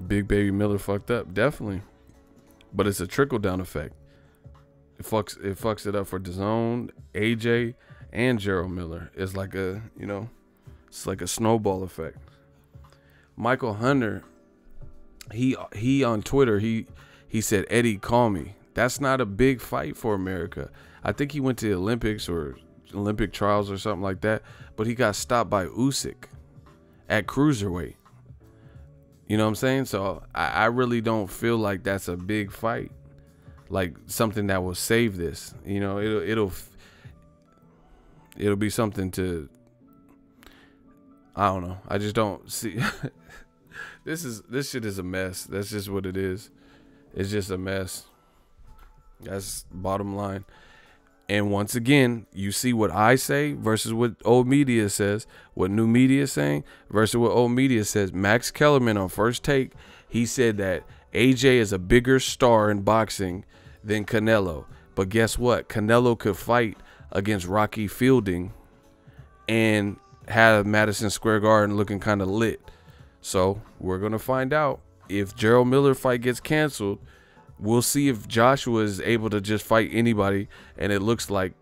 Big Baby Miller fucked up, definitely. But it's a trickle-down effect. It fucks it up for DAZN, AJ, and Gerald Miller. It's like a, you know, it's like a snowball effect. Michael Hunter, he on Twitter, he said, Eddie, call me. That's not a big fight for America. I think he went to the Olympics or Olympic trials or something like that, but he got stopped by Usyk at cruiserweight. You know what I'm saying? So I really don't feel like that's a big fight, like something that will save this. You know, it'll be something to, I don't know. I just don't see. This shit is a mess. That's just what it is. It's just a mess. That's bottom line. And once again, you see what I say versus what old media says, what new media is saying versus what old media says. Max Kellerman on First Take, he said that AJ is a bigger star in boxing than Canelo. But guess what? Canelo could fight against Rocky Fielding and have Madison Square Garden looking kind of lit. So we're going to find out if Gerald Miller fight gets canceled. We'll see if Joshua is able to just fight anybody and it looks like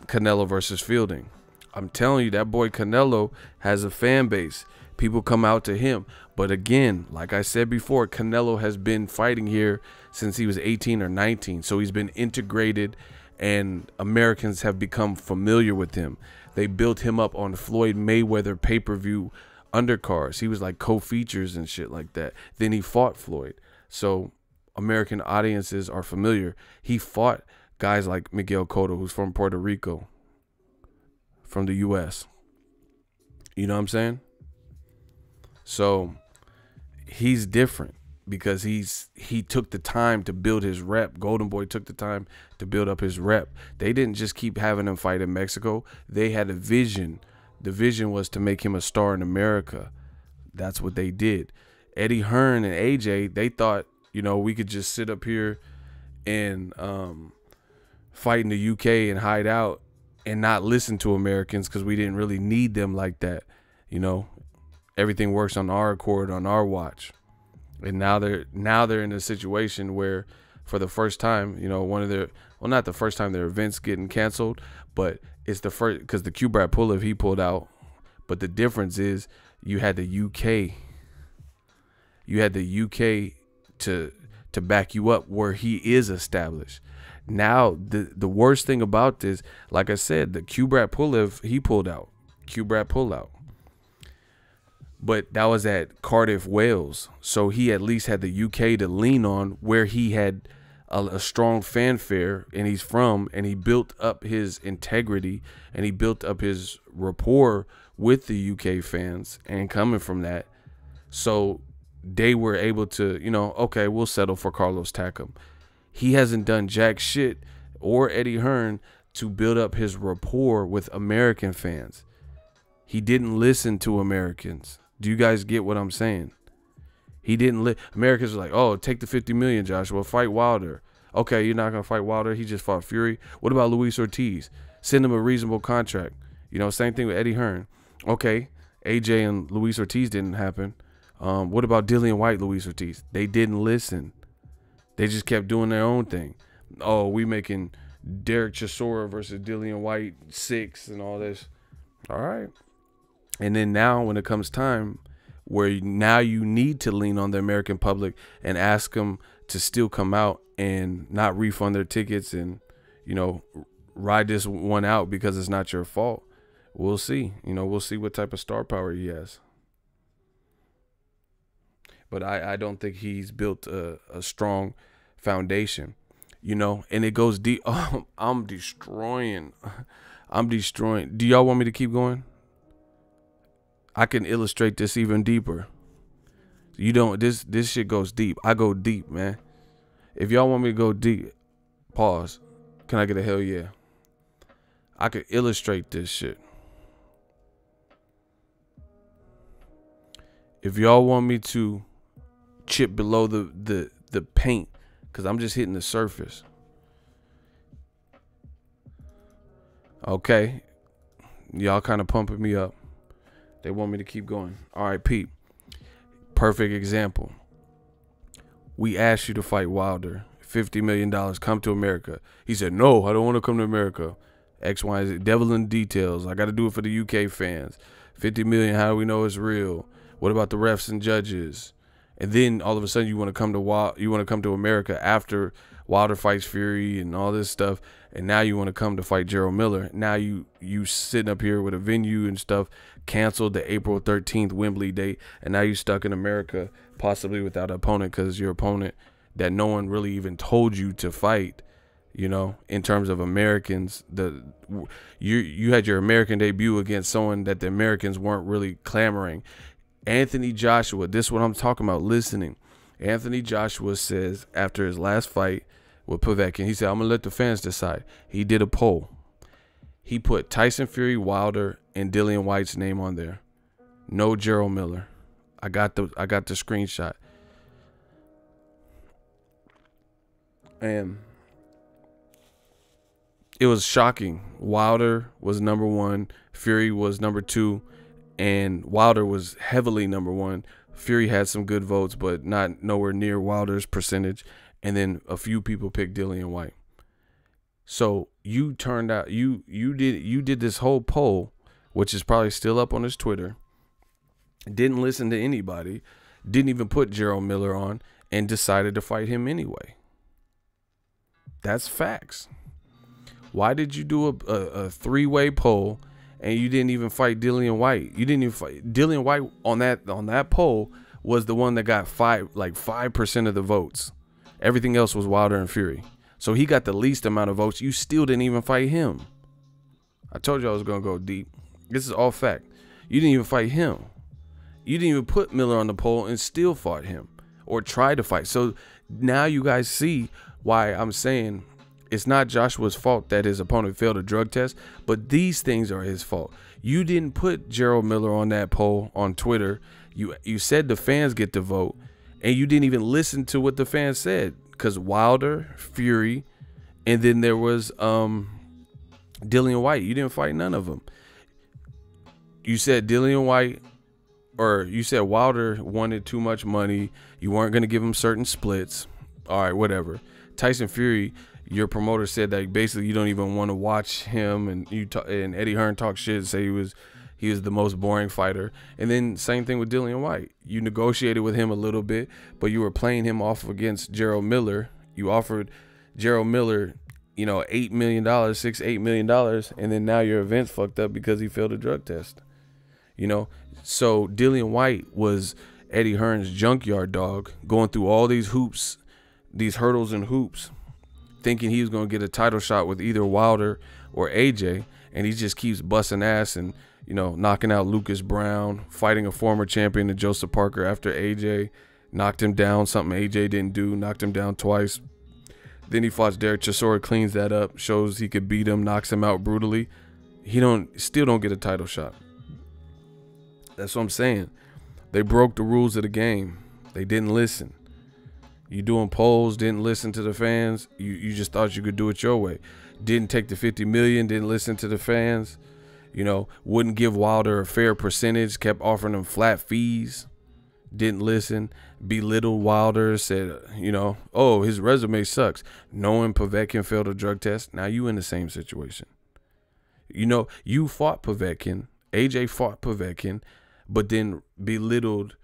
Canelo versus Fielding. I'm telling you, that boy Canelo has a fan base. People come out to him. But again, like I said before, Canelo has been fighting here since he was 18 or 19. So he's been integrated and Americans have become familiar with him. They built him up on Floyd Mayweather pay-per-view undercards. He was like co-features and shit like that. Then he fought Floyd. So American audiences are familiar. He fought guys like Miguel Cotto, who's from Puerto Rico, from the U.S. You know what I'm saying? So he's different because he took the time to build his rep. Golden Boy took the time to build up his rep. They didn't just keep having him fight in Mexico. They had a vision. The vision was to make him a star in America. That's what they did. Eddie Hearn and AJ, they thought, you know, we could just sit up here and fight in the UK and hide out and not listen to Americans because we didn't really need them like that. You know, everything works on our accord, on our watch. And now they're in a situation where for the first time, you know, one of their, well, not the first time their events getting canceled, but it's the first, because the Q-Brad Pulev, he pulled out. But the difference is you had the UK. You had the UK to back you up where he is established. Now the worst thing about this, like I said, the Q-Brad Pulev, he pulled out. Q-Brad pulled out. But that was at Cardiff, Wales. So he at least had the UK to lean on where he had a strong fanfare and he's from, and he built up his integrity and he built up his rapport with the UK fans and coming from that. So they were able to, you know, okay, we'll settle for Carlos Takam. He hasn't done jack shit, or Eddie Hearn, to build up his rapport with American fans. He didn't listen to Americans. Do you guys get what I'm saying? He didn't Americans were like, oh, take the 50 million, Joshua, fight Wilder. Okay, you're not going to fight Wilder. He just fought Fury. What about Luis Ortiz? Send him a reasonable contract. You know, same thing with Eddie Hearn. Okay, AJ and Luis Ortiz didn't happen. What about Dillian White, Luis Ortiz? They didn't listen. They just kept doing their own thing. Oh, we making Derek Chisora versus Dillian White 6 and all this. All right. And then now when it comes time where now you need to lean on the American public and ask them to still come out and not refund their tickets and, you know, ride this one out because it's not your fault. We'll see. You know, we'll see what type of star power he has. But I don't think he's built a strong foundation, you know, and it goes deep. Oh, I'm destroying. Do y'all want me to keep going? I can illustrate this even deeper. You don't, this shit goes deep. I go deep, man. If y'all want me to go deep, pause. Can I get a hell yeah? I could illustrate this shit. If y'all want me to chip below the paint, because I'm just hitting the surface. Okay. Y'all kind of pumping me up. They want me to keep going. All right, Pete. Perfect example. We asked you to fight Wilder. $50 million. Come to America. He said, no, I don't want to come to America. X, Y, Z. Devil in the details. I got to do it for the UK fans. 50 million. How do we know it's real? What about the refs and judges? And then all of a sudden you want to come to America after Wilder fights Fury and all this stuff, and now you want to come to fight Gerald Miller. Now you sitting up here with a venue and stuff, canceled the April 13th Wembley date, and now you stuck in America, possibly without an opponent, because your opponent that no one really even told you to fight, you know, in terms of Americans, you had your American debut against someone that the Americans weren't really clamoring. Anthony Joshua, this is what I'm talking about, listening. Anthony Joshua says after his last fight with Povetkin, he said, I'm going to let the fans decide. He did a poll. He put Tyson Fury, Wilder, and Dillian White's name on there. No Gerald Miller. I got the screenshot. And it was shocking. Wilder was number 1, Fury was number 2, and Wilder was heavily number 1. Fury had some good votes, but not nowhere near Wilder's percentage. And then a few people picked Dillian White. So you turned out you did this whole poll, which is probably still up on his Twitter. Didn't listen to anybody, didn't even put Gerald Miller on, and decided to fight him anyway. That's facts. Why did you do a 3-way poll and you didn't even fight Dillian White? You didn't even fight Dillian White on that poll. Was the one that got 5% of the votes. Everything else was Wilder and Fury. So he got the least amount of votes. You still didn't even fight him. I told you I was gonna go deep. This is all fact. You didn't even fight him. You didn't even put Miller on the poll and still fought him or tried to fight. So now you guys see why I'm saying it's not Joshua's fault that his opponent failed a drug test, but these things are his fault. You didn't put Gerald Miller on that poll on Twitter. You said the fans get to vote, and you didn't even listen to what the fans said, because Wilder, Fury, and then there was Dillian White. You didn't fight none of them. You said Dillian White, or you said Wilder wanted too much money. You weren't going to give him certain splits. All right, whatever. Tyson Fury, your promoter said that basically you don't even want to watch him, and and Eddie Hearn talked shit, say he was the most boring fighter. And then same thing with Dillian White. You negotiated with him a little bit, but you were playing him off against Gerald Miller. You offered Gerald Miller, you know, $8 million, $8 million, and then now your event's fucked up because he failed a drug test. You know, so Dillian White was Eddie Hearn's junkyard dog, going through all these hoops, these hurdles and hoops, thinking he was going to get a title shot with either Wilder or AJ, and he just keeps busting ass and, you know, knocking out Lucas Brown, fighting a former champion in Joseph Parker after AJ knocked him down, something AJ didn't do, knocked him down twice. Then he fought Derek Chisora, cleans that up, shows he could beat him, knocks him out brutally. He still don't get a title shot. That's what I'm saying. They broke the rules of the game. They didn't listen. You doing polls, didn't listen to the fans. You just thought you could do it your way. Didn't take the $50 million, didn't listen to the fans. You know, wouldn't give Wilder a fair percentage, kept offering him flat fees. Didn't listen, belittled Wilder, said, you know, oh, his resume sucks. Knowing Povetkin failed a drug test, now you in the same situation. You know, you fought Povetkin, AJ fought Povetkin, but then belittled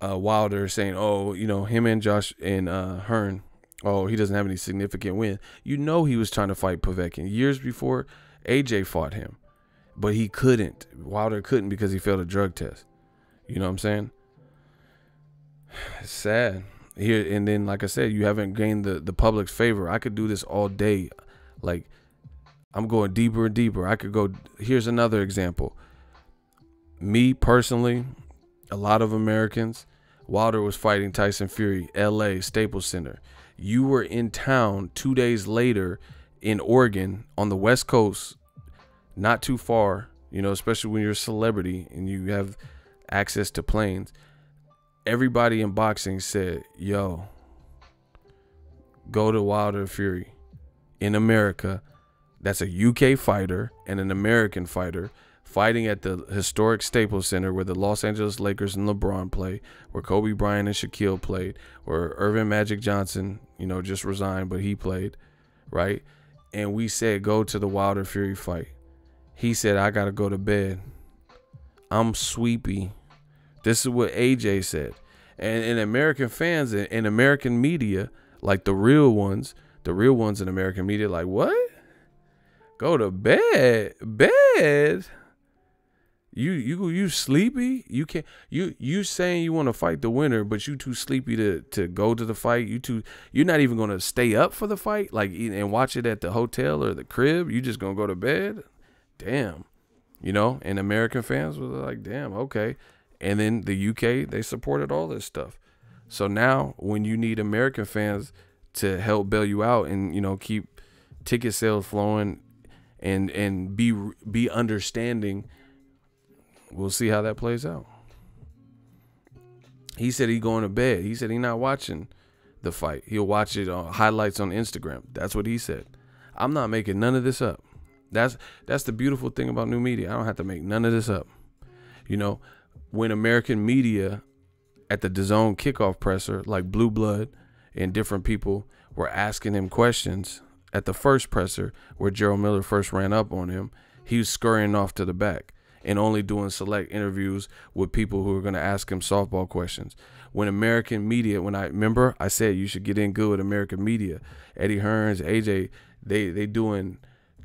Wilder, saying, oh, you know, him and Josh and Hearn, oh, he doesn't have any significant win. You know he was trying to fight Povetkin years before AJ fought him, but he couldn't. Wilder couldn't because he failed a drug test. You know what I'm saying? It's sad. Here, and then, like I said, you haven't gained the public's favor. I could do this all day. Like, I'm going deeper and deeper. I could go. Here's another example. Me personally, a lot of Americans, Wilder was fighting Tyson Fury, LA, Staples Center. You were in town 2 days later in Oregon on the West Coast, not too far, you know, especially when you're a celebrity and you have access to planes. Everybody in boxing said, yo, go to Wilder Fury in America. That's a UK fighter and an American fighter fighting at the historic Staples Center where the Los Angeles Lakers and LeBron play, where Kobe Bryant and Shaquille played, where Irvin Magic Johnson, you know, just resigned, but he played, right? And we said, go to the Wilder Fury fight. He said, I got to go to bed. I'm sleepy. This is what AJ said. And American fans and American media, like the real ones, The real ones in American media like, what? Go to bed? Bed? You sleepy? You can't. You saying you want to fight the winner, but you too sleepy to go to the fight. You're not even gonna stay up for the fight, like, and watch it at the hotel or the crib. You just gonna go to bed? Damn. You know. And American fans were like, damn, okay. And then the UK, they supported all this stuff. So now when you need American fans to help bail you out and, you know, keep ticket sales flowing and be understanding, we'll see how that plays out. He said he going to bed. He said he not watching the fight. He'll watch it on highlights on Instagram. That's what he said. I'm not making none of this up. That's the beautiful thing about new media. I don't have to make none of this up. You know, when American media at the DAZN kickoff presser, like Blue Blood and different people were asking him questions at the first presser where Gerald Miller first ran up on him, he was scurrying off to the back and only doing select interviews with people who are going to ask him softball questions. When American media, I said you should get in good with American media. Eddie Hearns, AJ, they doing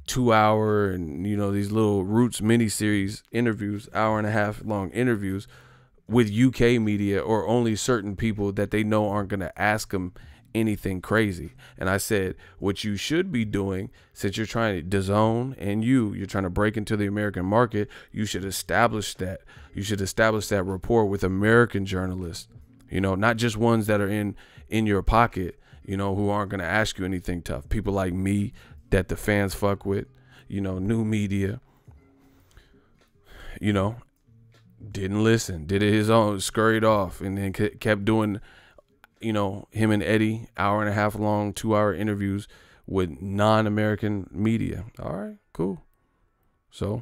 2-hour and, you know, these little Roots miniseries interviews, 1.5 hour long interviews with UK media or only certain people that they know aren't going to ask them anything crazy. And I said, what you should be doing, since you're trying to DAZN and you're trying to break into the American market, you should establish that. You should establish that rapport with American journalists, you know, not just ones that are in your pocket, you know, who aren't going to ask you anything tough. People like me that the fans fuck with, you know, new media, you know, didn't listen, did it his own, scurried off, and then kept doing, you know, him and Eddie 1.5 hour long, 2-hour interviews with non-American media. All right, cool. So,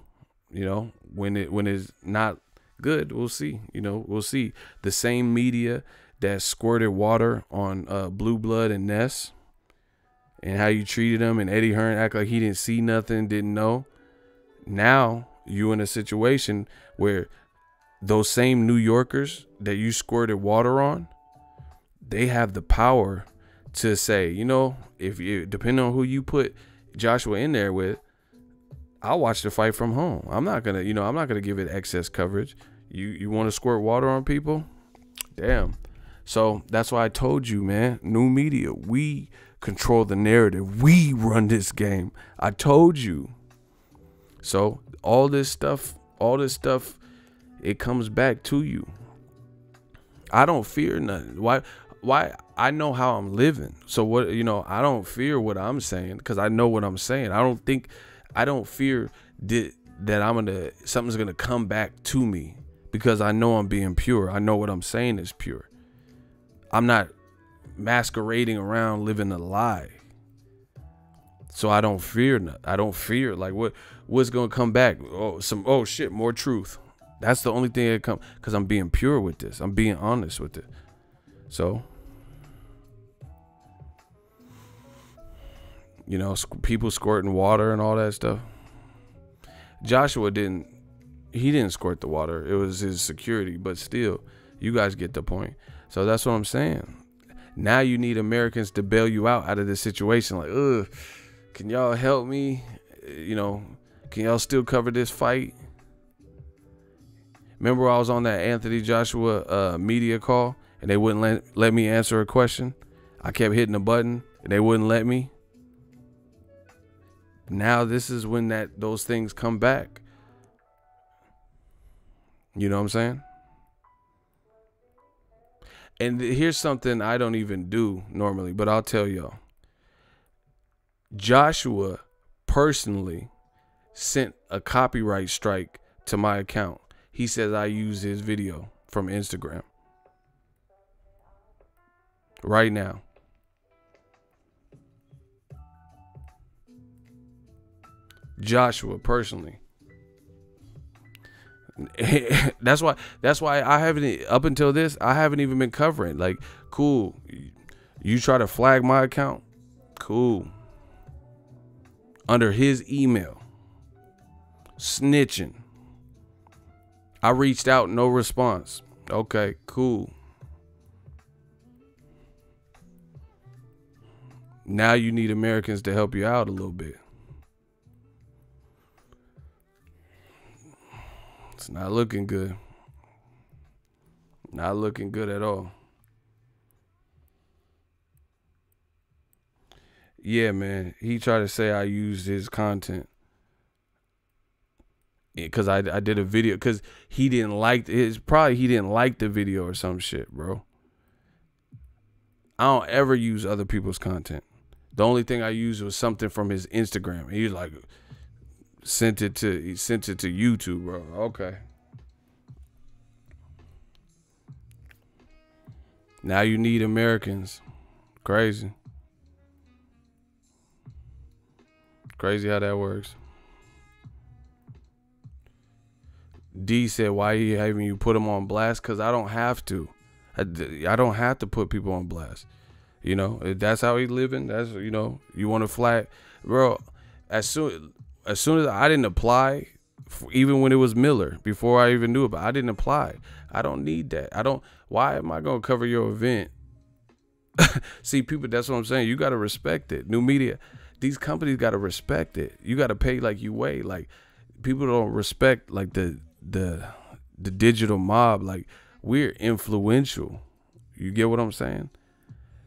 you know, when it's not good, we'll see. You know, we'll see. The same media that squirted water on Blue Blood and Ness and how you treated him, and Eddie Hearn act like he didn't see nothing, didn't know. Now you in a situation where those same New Yorkers that you squirted water on, they have the power to say, you know, if you, depending on who you put Joshua in there with, I'll watch the fight from home. I'm not gonna give it excess coverage. You want to squirt water on people? Damn. So that's why I told you, man, new media, we control the narrative. We run this game. I told you. So all this stuff, it comes back to you. I don't fear nothing. Why? I know how I'm living. So what, you know, I don't fear what I'm saying because I know what I'm saying. I don't fear that something's gonna come back to me because I know I'm being pure. I know what I'm saying is pure. I'm not masquerading around living a lie. So I don't fear nothing. I don't fear like what's gonna come back. Oh shit, more truth. That's the only thing that come because I'm being pure with this. I'm being honest with it. So, you know, people squirting water and all that stuff. Joshua didn't squirt the water. It was his security, but still, you guys get the point. So that's what I'm saying. Now you need Americans to bail you out of this situation. Like, can y'all help me? You know, can y'all still cover this fight? Remember I was on that Anthony Joshua media call and they wouldn't let me answer a question? I kept hitting the button and they wouldn't let me. Now this is when those things come back. You know what I'm saying? And here's something I don't even do normally, but I'll tell y'all. Joshua personally sent a copyright strike to my account. He says I use his video from Instagram right now. Joshua personally. That's why I haven't, up until this, I haven't even been covering. Like, cool, you try to flag my account, cool, under his email, snitching. I reached out, no response. Okay, cool. Now you need Americans to help you out a little bit. It's not looking good. Not looking good at all. Yeah, man. He tried to say I used his content because I did a video because he didn't like it. Probably he didn't like the video or some shit, bro. I don't ever use other people's content. The only thing I used was something from his Instagram. He was like, sent it to YouTube, bro. Okay. Now you need Americans. Crazy. Crazy how that works. D said, why are you having you put them on blast? Because I don't have to. I don't have to put people on blast. You know, if that's how he's living. That's, you know, you want to flag. Bro, as soon as I didn't apply, even when it was Miller, before I even knew about it, I didn't apply. I don't need that. Why am I going to cover your event? See, people, that's what I'm saying. You got to respect it. New media, these companies got to respect it. You got to pay like you weigh. Like, people don't respect like the digital mob. Like, we're influential. You get what I'm saying?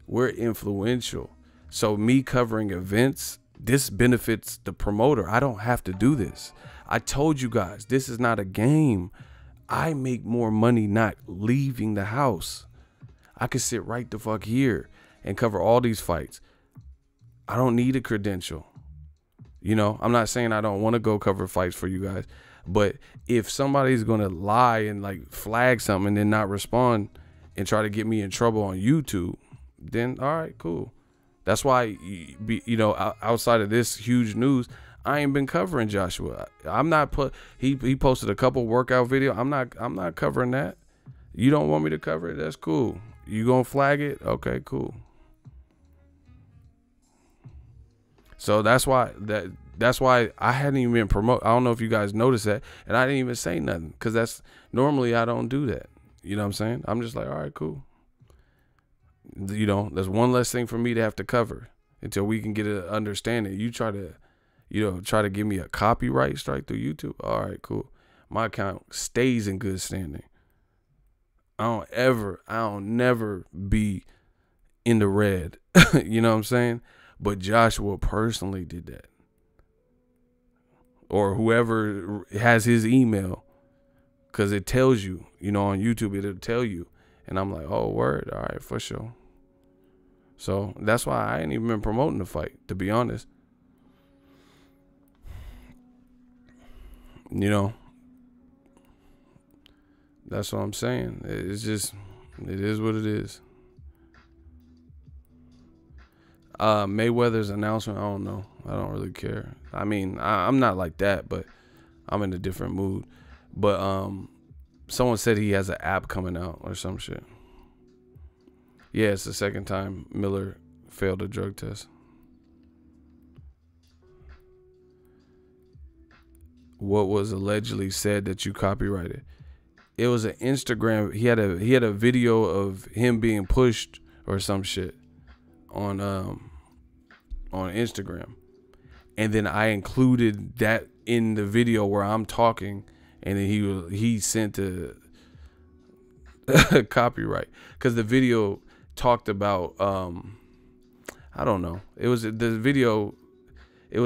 We're influential. So me covering events, this benefits the promoter. I don't have to do this. I told you guys, this is not a game. I make more money not leaving the house. I could sit right the fuck here and cover all these fights. I don't need a credential. You know, I'm not saying I don't want to go cover fights for you guys, but if somebody's going to lie and like flag something and then not respond and try to get me in trouble on YouTube, then all right, cool. That's why, you know, outside of this huge news, I ain't been covering Joshua. I'm not he posted a couple workout video. I'm not covering that. You don't want me to cover it? That's cool. You gonna flag it? Okay, cool. So that's why I hadn't even been promote. I don't know if you guys noticed that, and I didn't even say nothing because that's normally I don't do that. You know what I'm saying? I'm just like, all right, cool. You know, there's one less thing for me to have to cover until we can get an understanding. You try to give me a copyright strike through YouTube. All right, cool. My account stays in good standing. I'll never be in the red. You know what I'm saying? But Joshua personally did that. Or whoever has his email. Because it tells you, you know, on YouTube, it'll tell you. And I'm like, oh, word. All right, for sure. So that's why I ain't even been promoting the fight, to be honest. You know, that's what I'm saying. It's just, it is what it is. Mayweather's announcement, I don't know. I don't really care. I mean, I'm not like that, but I'm in a different mood. But someone said he has an app coming out or some shit. Yeah, it's the second time Miller failed a drug test. What was allegedly said that you copyrighted? It was an Instagram. He had a video of him being pushed or some shit on Instagram, and then I included that in the video where I'm talking, and then he sent a copyright because the video talked about I don't know. It was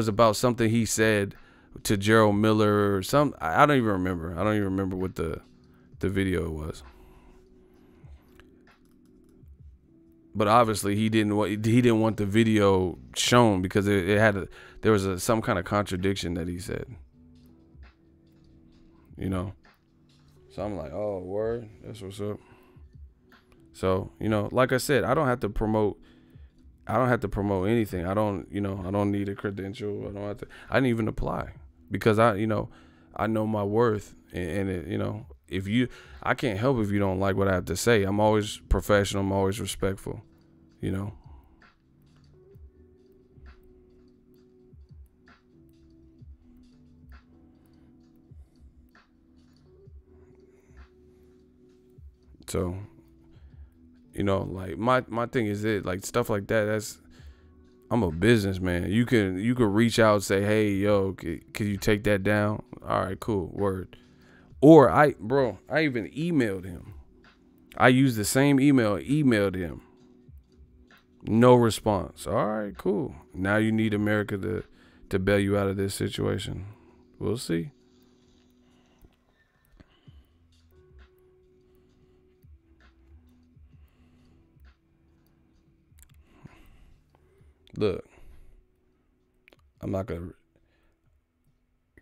about something he said to Gerald Miller or some. I don't even remember. I don't even remember what the video was. But obviously he didn't want the video shown because there was some kind of contradiction that he said. You know. So I'm like, oh, word, that's what's up. So, you know, like I said, I don't have to promote anything. I don't need a credential. I didn't even apply because I know my worth, and it, you know, I can't help if you don't like what I have to say. I'm always professional. I'm always respectful, you know. So, you know, like my thing is like stuff like that. I'm a businessman. You can reach out and say, hey, yo, can you take that down? All right, cool, word. Or I even emailed him. I used the same emailed him. No response. All right, cool. Now you need America to bail you out of this situation. We'll see. Look, I'm not going to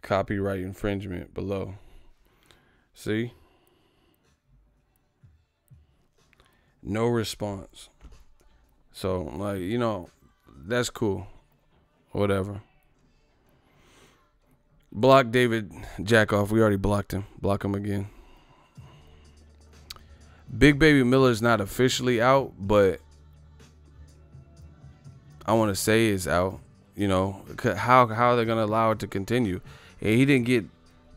copyright infringement below. See? No response. So, like, you know, that's cool. Whatever. Block David Jackoff. We already blocked him. Block him again. Big Baby Miller's not officially out, but I want to say it's out. You know, how are they going to allow it to continue? And he didn't get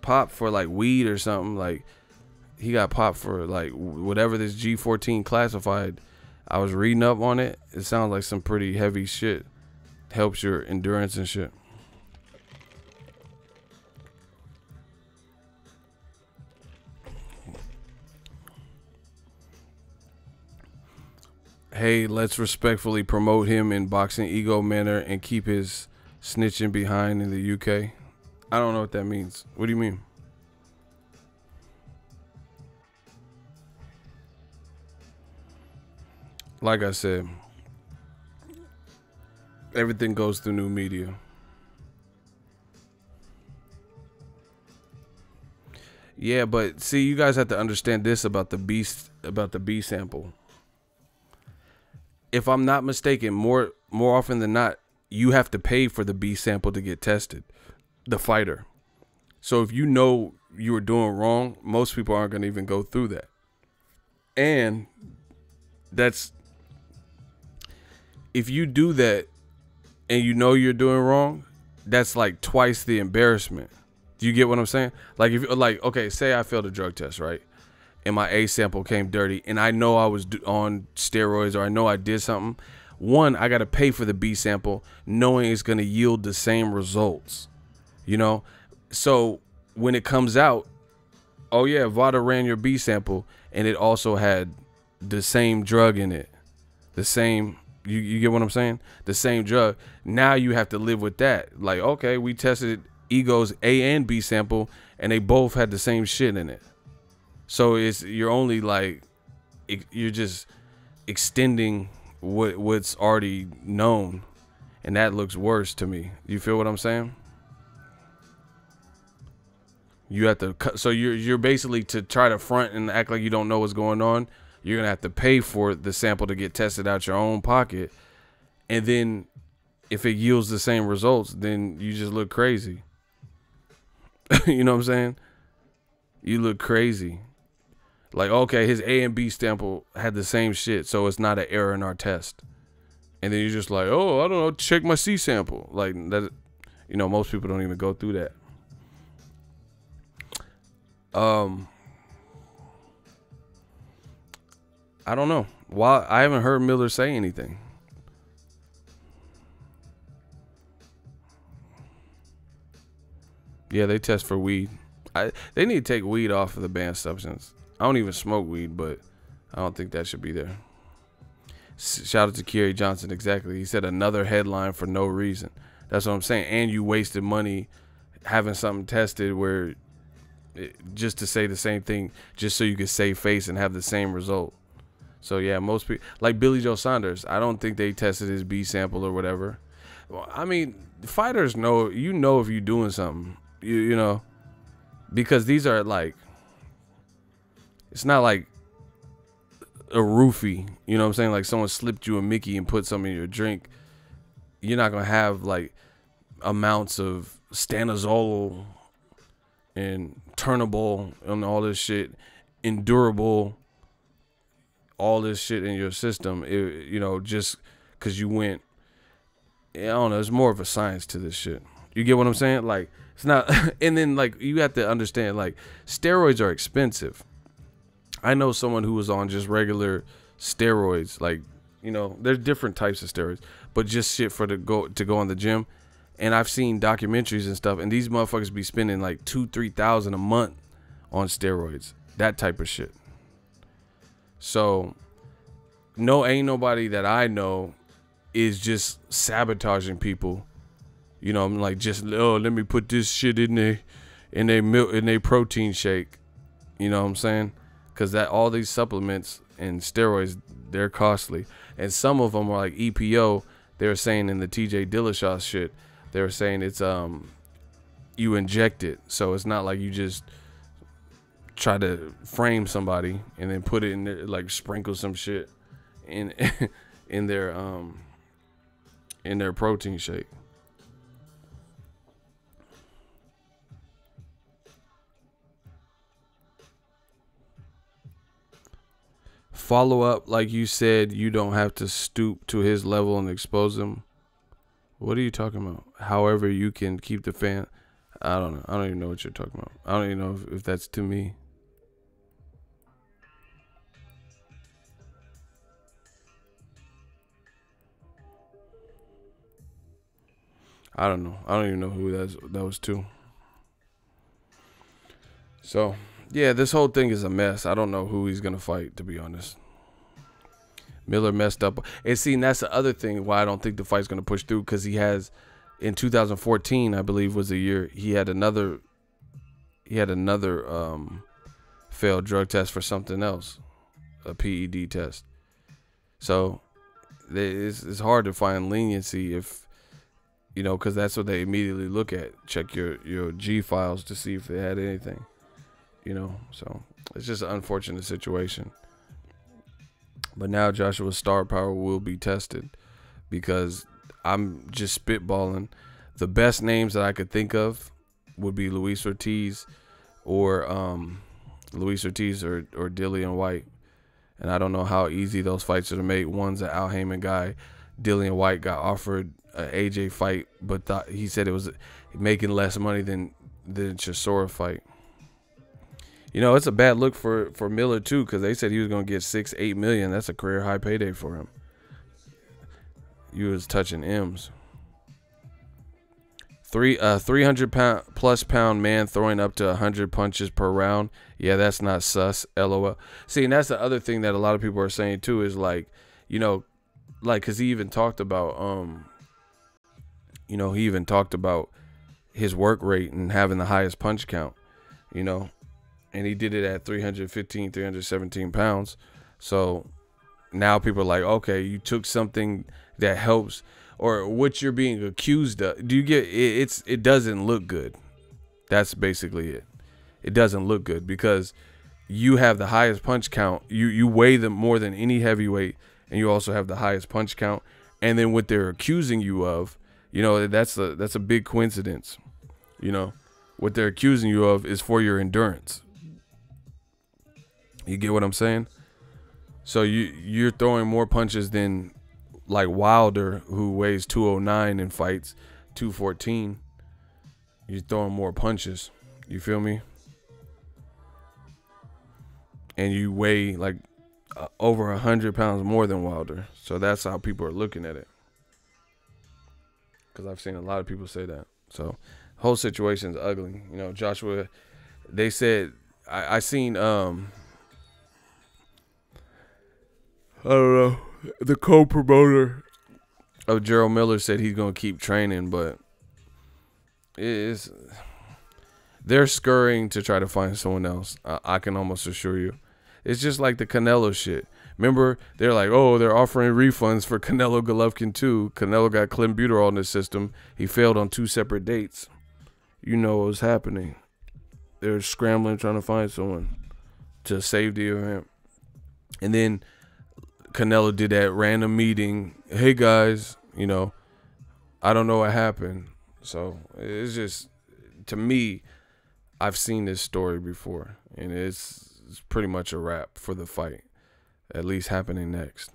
popped for like weed or something. Like, he got popped for like whatever this G14 classified. I was reading up on it. It sounds like some pretty heavy shit. Helps your endurance and shit. Hey, let's respectfully promote him in Boxingego manner and keep his snitching behind in the UK. I don't know what that means. What do you mean? Like I said, everything goes through new media. Yeah, but see, you guys have to understand this about the B sample. If I'm not mistaken, more often than not, you have to pay for the B sample to get tested, the fighter. So if you know you were doing wrong, most people aren't going to even go through that. And that's, if you do that and you know you're doing wrong, that's like twice the embarrassment. Do you get what I'm saying? Like, if like, okay, say I failed a drug test, right? And my A sample came dirty, and I know I was on steroids, or I know I did something. One, I got to pay for the B sample, knowing it's going to yield the same results, you know? So when it comes out, oh yeah, VADA ran your B sample, and it also had the same drug in it. The same, you get what I'm saying? The same drug. Now you have to live with that. Like, okay, we tested Ego's A and B sample, and they both had the same shit in it. So you're only like, you're just extending what's already known, and that looks worse to me. You feel what I'm saying? You have to, so you're basically, to try to front and act like you don't know what's going on, you're gonna have to pay for the sample to get tested out your own pocket, and then if it yields the same results, then you just look crazy. You know what I'm saying? You look crazy. Like, okay, his A and B sample had the same shit, so it's not an error in our test. And then you're just like, oh, I don't know, check my C sample. Like, that, you know, most people don't even go through that. I don't know. Why I haven't heard Miller say anything. Yeah, they test for weed. They need to take weed off of the banned substance. I don't even smoke weed, but I don't think that should be there. Shout out to Kerry Johnson. Exactly. He said another headline for no reason. That's what I'm saying. And you wasted money having something tested where just to say the same thing, just so you could save face and have the same result. So yeah, most people, like Billy Joe Saunders, I don't think they tested his B sample or whatever. Well, I mean, fighters know, you know, if you're doing something, you know, because these are like, it's not like a roofie, you know what I'm saying? Like someone slipped you a Mickey and put some in your drink. You're not going to have like amounts of stanozol and turnable and all this shit, endurable, all this shit in your system, you know, just because you went, I don't know, there's more of a science to this shit. You get what I'm saying? Like, it's not, and then like, you have to understand, like, steroids are expensive. I know someone who was on just regular steroids, like You know, there's different types of steroids, but just shit for to go in the gym. And I've seen documentaries and stuff, and these motherfuckers be spending like $2,000-3,000 a month on steroids, that type of shit. So, no, ain't nobody that I know is just sabotaging people. You know, I'm like, just let me put this shit in their milk, in their protein shake. You know what I'm saying? Because that all these supplements and steroids, they're costly, and some of them are like EPO. They were saying in the TJ Dillashaw shit, they were saying it's you inject it, so it's not like you just try to frame somebody and then put it in there, like sprinkle some shit in in their protein shake. Follow up, like you said, you don't have to stoop to his level and expose him. What are you talking about? However, you can keep the fan. I don't know. I don't even know what you're talking about. I don't even know if that's to me. I don't know. I don't even know who that was to. So, yeah, this whole thing is a mess. I don't know who he's going to fight, to be honest. Miller messed up. And see, and that's the other thing why I don't think the fight's going to push through, because he has, in 2014, I believe was the year, he had another failed drug test for something else, a PED test. So it's hard to find leniency if, you know, because that's what they immediately look at. Check your G files to see if they had anything, you know. So it's just an unfortunate situation. But now Joshua's star power will be tested, because I'm just spitballing. The best names that I could think of would be Luis Ortiz or Dillian White. And I don't know how easy those fights are to make. One's an Al Haymon guy. Dillian White got offered an AJ fight, but he said it was making less money than Chisora fight. You know, it's a bad look for Miller too, because they said he was going to get $6-8 million. That's a career high payday for him. You was touching M's. 300+ pound man throwing up to 100 punches per round. Yeah, that's not sus. LOL. See, and that's the other thing that a lot of people are saying too, is like, you know, like, because he even talked about his work rate and having the highest punch count, you know. And he did it at 315, 317 pounds. So now people are like, okay, you took something that helps, or what you're being accused of. Do you get it? It doesn't look good. That's basically it. It doesn't look good because you have the highest punch count. You weigh them more than any heavyweight, and you also have the highest punch count. And then what they're accusing you of, you know, that's a big coincidence. You know, what they're accusing you of is for your endurance. You get what I'm saying? So you're throwing more punches than like Wilder, who weighs 209 and fights 214. You're throwing more punches. You feel me? And you weigh like over 100 pounds more than Wilder. So that's how people are looking at it. Because I've seen a lot of people say that. So whole situation's ugly. You know, Joshua, they said, I seen I don't know, the co-promoter of Gerald Miller said he's going to keep training, but they're scurrying to try to find someone else. I can almost assure you. It's just like the Canelo shit. Remember, they're like, oh, they're offering refunds for Canelo Golovkin too. Canelo got clenbuterol in his system. He failed on 2 separate dates. You know what was happening. They're scrambling, trying to find someone to save the event. And then Canelo did that random meeting. Hey, guys, you know, I don't know what happened. So it's just, to me, I've seen this story before, and it's pretty much a wrap for the fight, at least happening next.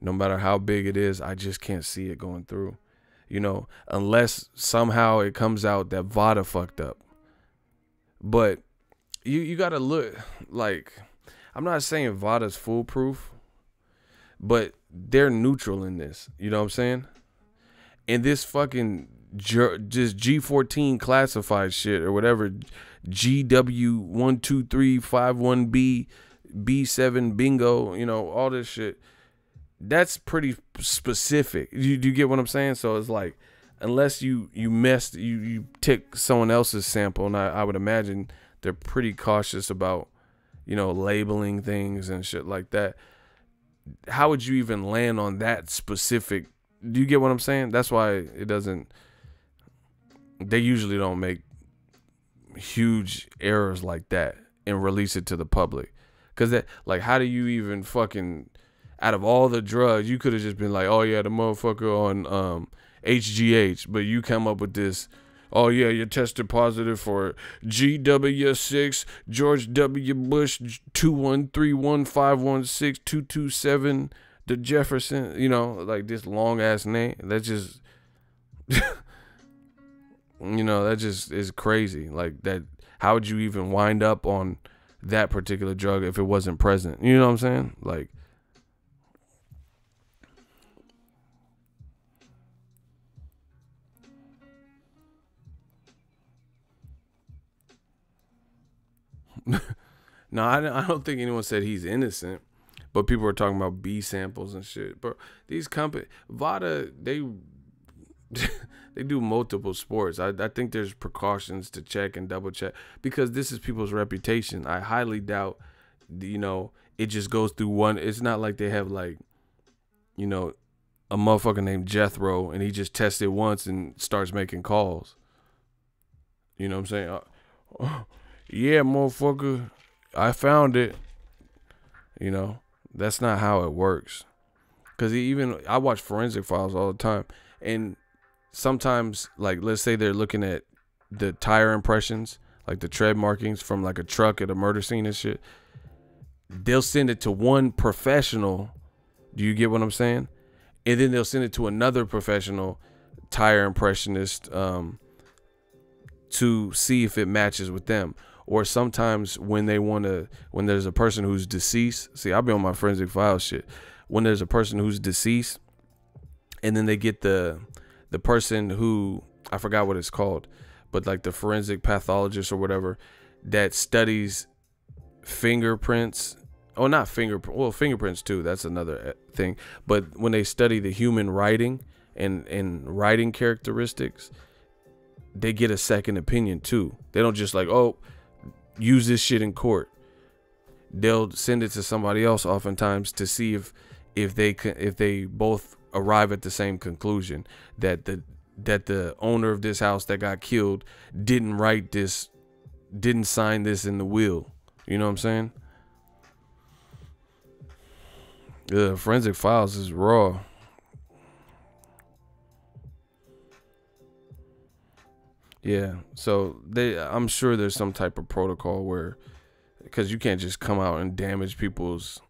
No matter how big it is, I just can't see it going through, you know, unless somehow it comes out that VADA fucked up. But you got to look, like, I'm not saying VADA's foolproof, but they're neutral in this. You know what I'm saying? And this fucking just G14 classified shit or whatever, GW12351B, B7 bingo, you know, all this shit. That's pretty specific. You get what I'm saying? So it's like, unless you take someone else's sample, and I would imagine they're pretty cautious about, you know, labeling things and shit like that. How would you even land on that specific? Do you get what I'm saying? That's why it doesn't. They usually don't make huge errors like that and release it to the public. Cause that, like, how do you even fucking, out of all the drugs, you could have just been like, oh yeah, the motherfucker on HGH, but you come up with this, oh yeah, you tested positive for GW6, George W. Bush 21315162227, the Jefferson, you know, like this long ass name. That just, you know, that just is crazy. Like that, how would you even wind up on that particular drug if it wasn't present? You know what I'm saying? Like, no, I don't think anyone said he's innocent, but people are talking about B samples and shit. But these companies, VADA, they they do multiple sports. I think there's precautions to check and double check because this is people's reputation. I highly doubt, you know, it just goes through one. It's not like they have like, you know, a motherfucker named Jethro and he just tests it once and starts making calls. You know what I'm saying? Yeah, motherfucker, I found it. You know, that's not how it works. Because even I watch forensic files all the time, and sometimes, like, let's say they're looking at the tire impressions, like the tread markings from like a truck at a murder scene and shit. They'll send it to one professional. Do you get what I'm saying? And then they'll send it to another professional tire impressionist to see if it matches with them. Or sometimes when they want to, when there's a person who's deceased, see, I'll be on my forensic file shit. When there's a person who's deceased, and then they get the person who, I forgot what it's called, but like the forensic pathologist or whatever that studies fingerprints. Oh, not fingerprint. Well, fingerprints too. That's another thing. But when they study the human writing and writing characteristics, they get a second opinion too. They don't just like, oh, use this shit in court. They'll send it to somebody else oftentimes to see if they both arrive at the same conclusion that the owner of this house that got killed didn't sign this in the will. You know what I'm saying? Forensic files is raw. Yeah, so I'm sure there's some type of protocol where, because you can't just come out and damage people's,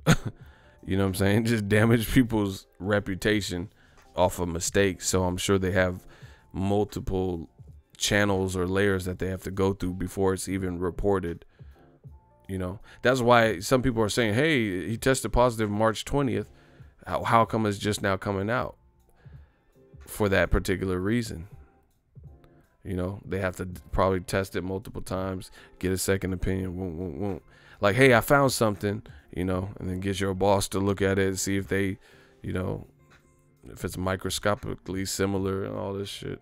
you know what I'm saying, just damage people's reputation off of mistakes. So I'm sure they have multiple channels or layers that they have to go through before it's even reported. You know, that's why some people are saying, hey, he tested positive March 20th. How come it's just now coming out? For that particular reason. You know, they have to probably test it multiple times, get a second opinion. Like, hey, I found something, you know, and then get your boss to look at it and see if they, you know, if it's microscopically similar and all this shit.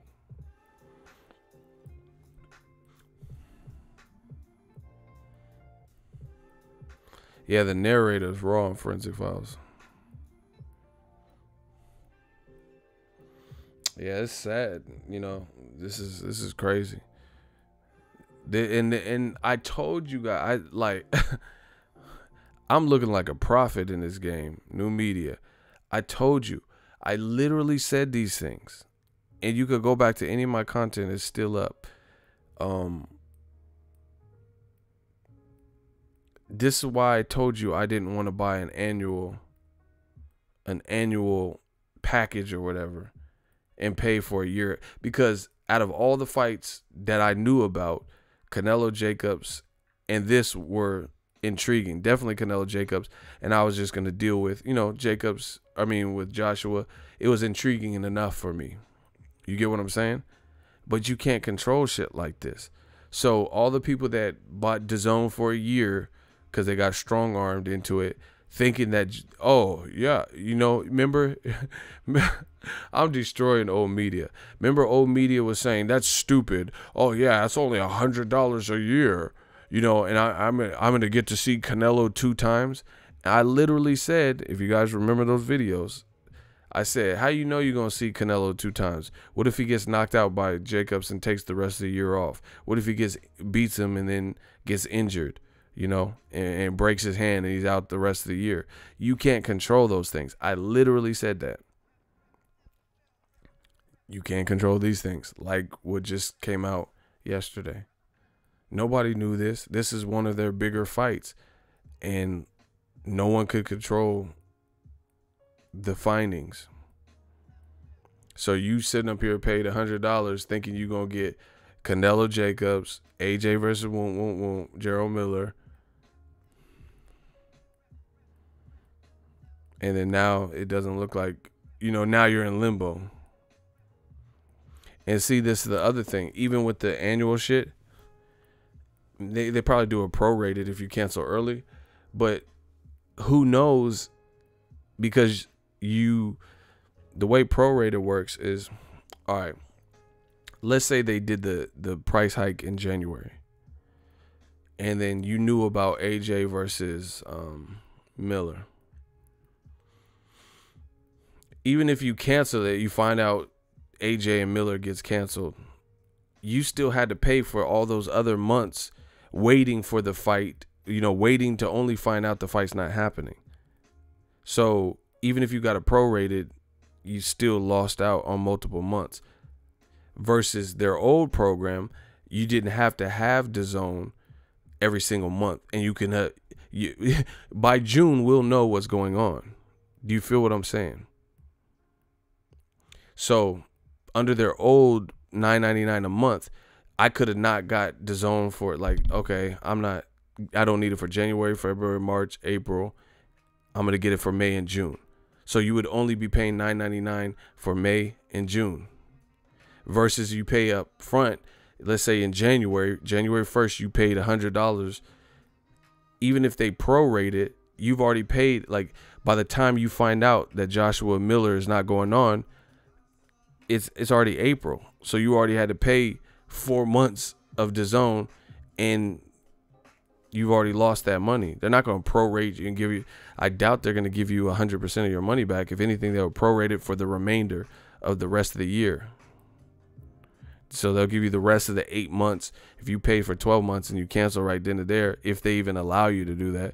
Yeah, the narrator is raw in Forensic Files. Yeah, it's sad. You know, this is crazy. And I told you guys, I'm looking like a prophet in this game. New media. I told you. I literally said these things, and you could go back to any of my content. It's still up. This is why I told you I didn't want to buy an annual package or whatever and pay for a year, because out of all the fights that I knew about, Canelo Jacobs and this were intriguing. Definitely Canelo Jacobs. And I was just going to deal with, with Joshua. It was intriguing enough for me. You get what I'm saying? But you can't control shit like this. So all the people that bought DAZN for a year because they got strong-armed into it, thinking that, oh, yeah, remember, I'm destroying old media. Remember old media was saying, that's stupid. Oh, yeah, that's only $100 a year. And I'm going to get to see Canelo 2 times. I literally said, if you guys remember those videos, I said, how you know you're going to see Canelo 2 times? What if he gets knocked out by Jacobs and takes the rest of the year off? What if he beats him and then gets injured, and breaks his hand and he's out the rest of the year? You can't control those things. I literally said that. You can't control these things, like what just came out yesterday. Nobody knew this. This is one of their bigger fights, and no one could control the findings. So you sitting up here paid $100 thinking you're going to get Canelo Jacobs, AJ versus Gerald Miller. And then now it doesn't look like, now you're in limbo. And see, this is the other thing. Even with the annual shit, they probably do a prorated if you cancel early. But who knows? Because the way prorated works is, all right, let's say they did the price hike in January, and then you knew about AJ versus Miller. Even if you cancel it, you find out AJ and Miller gets canceled, you still had to pay for all those other months waiting for the fight, waiting to only find out the fight's not happening. So even if you got a prorated, you still lost out on multiple months. Versus their old program, you didn't have to have DAZN every single month, and you can by June we'll know what's going on. Do you feel what I'm saying? So under their old $9.99 a month, I could have not got DAZN for it. Like, okay, I don't need it for January, February, March, April. I'm gonna get it for May and June. So you would only be paying $9.99 for May and June, versus you pay up front. Let's say in January 1st, you paid $100. Even if they prorate it, you've already paid. Like, by the time you find out that Joshua Miller is not going on, it's already April. So you already had to pay 4 months of DAZN, and you've already lost that money. They're not going to prorate you and give you, I doubt they're going to give you 100% of your money back. If anything, they'll prorate it for the remainder of the rest of the year. So they'll give you the rest of the 8 months. If you paid for 12 months and you cancel right then and there, if they even allow you to do that,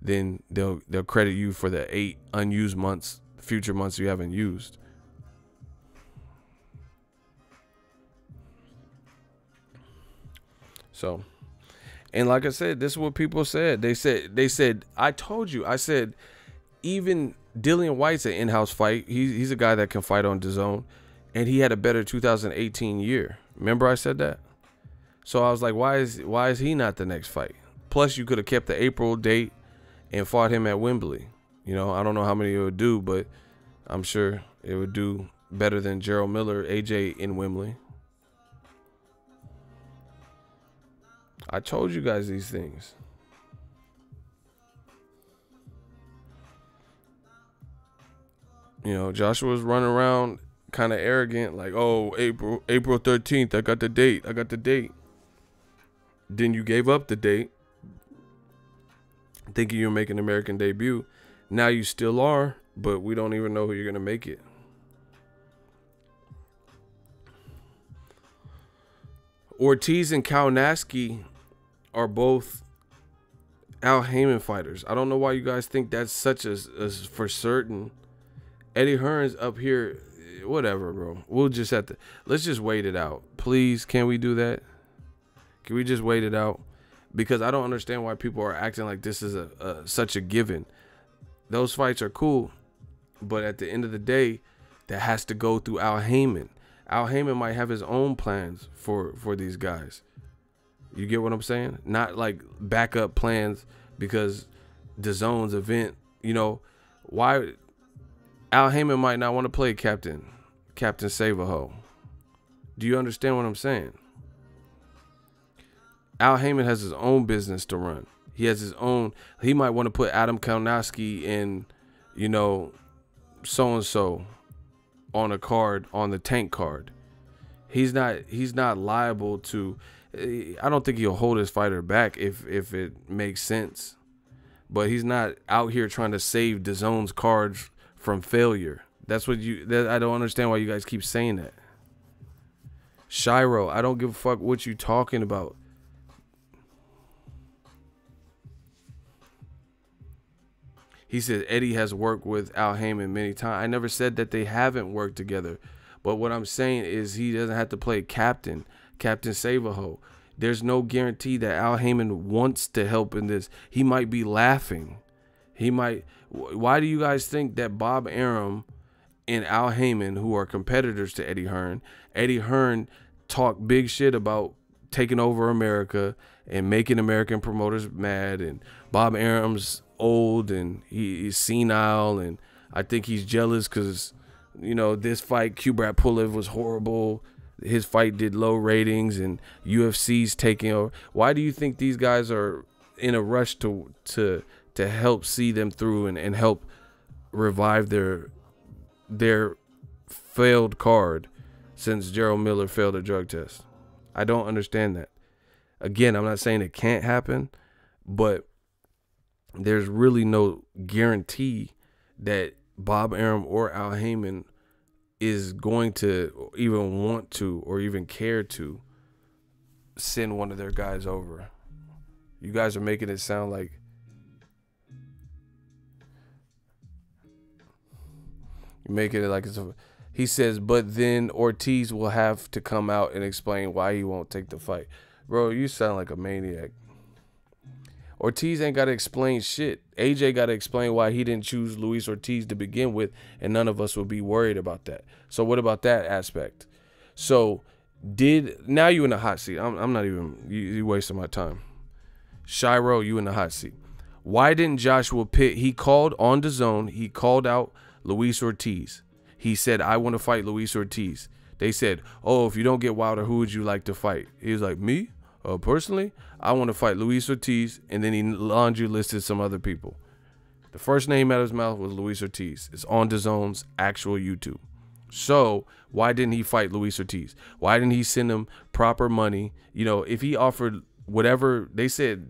then they'll credit you for the 8 unused months, future months you haven't used. So, and like I said, this is what people said. They said, I told you, I said, even Dillian White's an in-house fight. He's a guy that can fight on DAZN, and he had a better 2018 year. Remember I said that? So I was like, why is he not the next fight? Plus, you could have kept the April date and fought him at Wembley. I don't know how many it would do, but I'm sure it would do better than Gerald Miller, AJ in Wembley. I told you guys these things. Joshua's running around kind of arrogant, like, oh, April 13th, I got the date. Then you gave up the date, thinking you're making an American debut. Now you still are, but we don't even know who you're going to make it. Ortiz and Kalinowski are both Al Heyman fighters. I don't know why you guys think that's such as for certain. Eddie Hearn's up here, whatever, bro. We'll just have to, let's just wait it out. Please, can we do that? Can we just wait it out? Because I don't understand why people are acting like this is such a given. Those fights are cool, but at the end of the day, that has to go through Al Heyman. Al Heyman might have his own plans for these guys. You get what I'm saying? Not like backup plans because DAZN's event, you know, why Al Heyman might not want to play Captain Save-A-Ho. Do you understand what I'm saying? Al Heyman has his own business to run. He has his own. He might want to put Adam Kaunowski in, you know, so-and-so on a card, on the tank card. He's not liable to. I don't think he'll hold his fighter back if it makes sense. But he's not out here trying to save DAZN's cards from failure. That's what I don't understand why you guys keep saying that. Shiro, I don't give a fuck what you talking about. He said Eddie has worked with Al Heyman many times. I never said that they haven't worked together. But what I'm saying is he doesn't have to play Captain Save-A-Ho. There's no guarantee that Al Heyman wants to help in this. He might be laughing. He might. Why do you guys think that Bob Arum and Al Heyman, who are competitors to Eddie Hearn talk big shit about taking over America and making American promoters mad, and Bob Arum's old and he's senile, and I think he's jealous because, you know, this fight, Kubrat Pulev, was horrible. His fight did low ratings, and UFC's taking over. Why do you think these guys are in a rush to help see them through and help revive their failed card since Gerald Miller failed a drug test? I don't understand that. Again, I'm not saying it can't happen, but there's really no guarantee that Bob Arum or Al Heyman is going to even want to or even care to send one of their guys over. You guys are making it sound like you're making it like it's a, he says, but then Ortiz will have to come out and explain why he won't take the fight. Bro, you sound like a maniac. Ortiz ain't got to explain shit. AJ got to explain why he didn't choose Luis Ortiz to begin with, and none of us would be worried about that. So what about that aspect? So now you in the hot seat. I'm not even, you wasting my time. Shiro, you in the hot seat. Why didn't Joshua Pitt, he called on DAZN, he called out Luis Ortiz. He said, I want to fight Luis Ortiz. They said, oh, if you don't get Wilder, who would you like to fight? He was like, me? Personally, I want to fight Luis Ortiz, and then he laundry listed some other people. The first name out of his mouth was Luis Ortiz. It's on DAZN's actual YouTube. So why didn't he fight Luis Ortiz? Why didn't he send him proper money? You know, if he offered whatever they said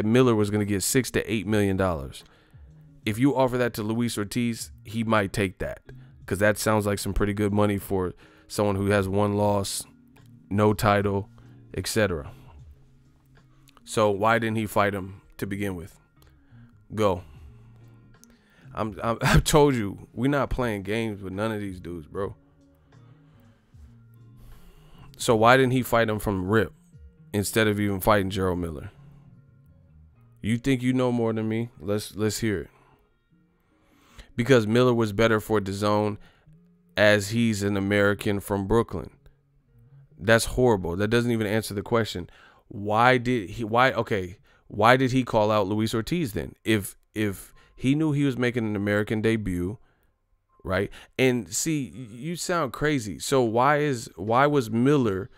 Miller was going to get $6 to $8 million. If you offer that to Luis Ortiz, he might take that, because that sounds like some pretty good money for someone who has one loss, no title, etc. So why didn't he fight him to begin with? Go. I've told you, we're not playing games with none of these dudes, bro. So why didn't he fight him from rip instead of even fighting Gerald Miller? You think you know more than me? Let's hear it. Because Miller was better for DAZN, as he's an American from Brooklyn. That's horrible. That doesn't even answer the question. Why did he call out Luis Ortiz then? If he knew he was making an American debut, right? And see, you sound crazy. So why was Miller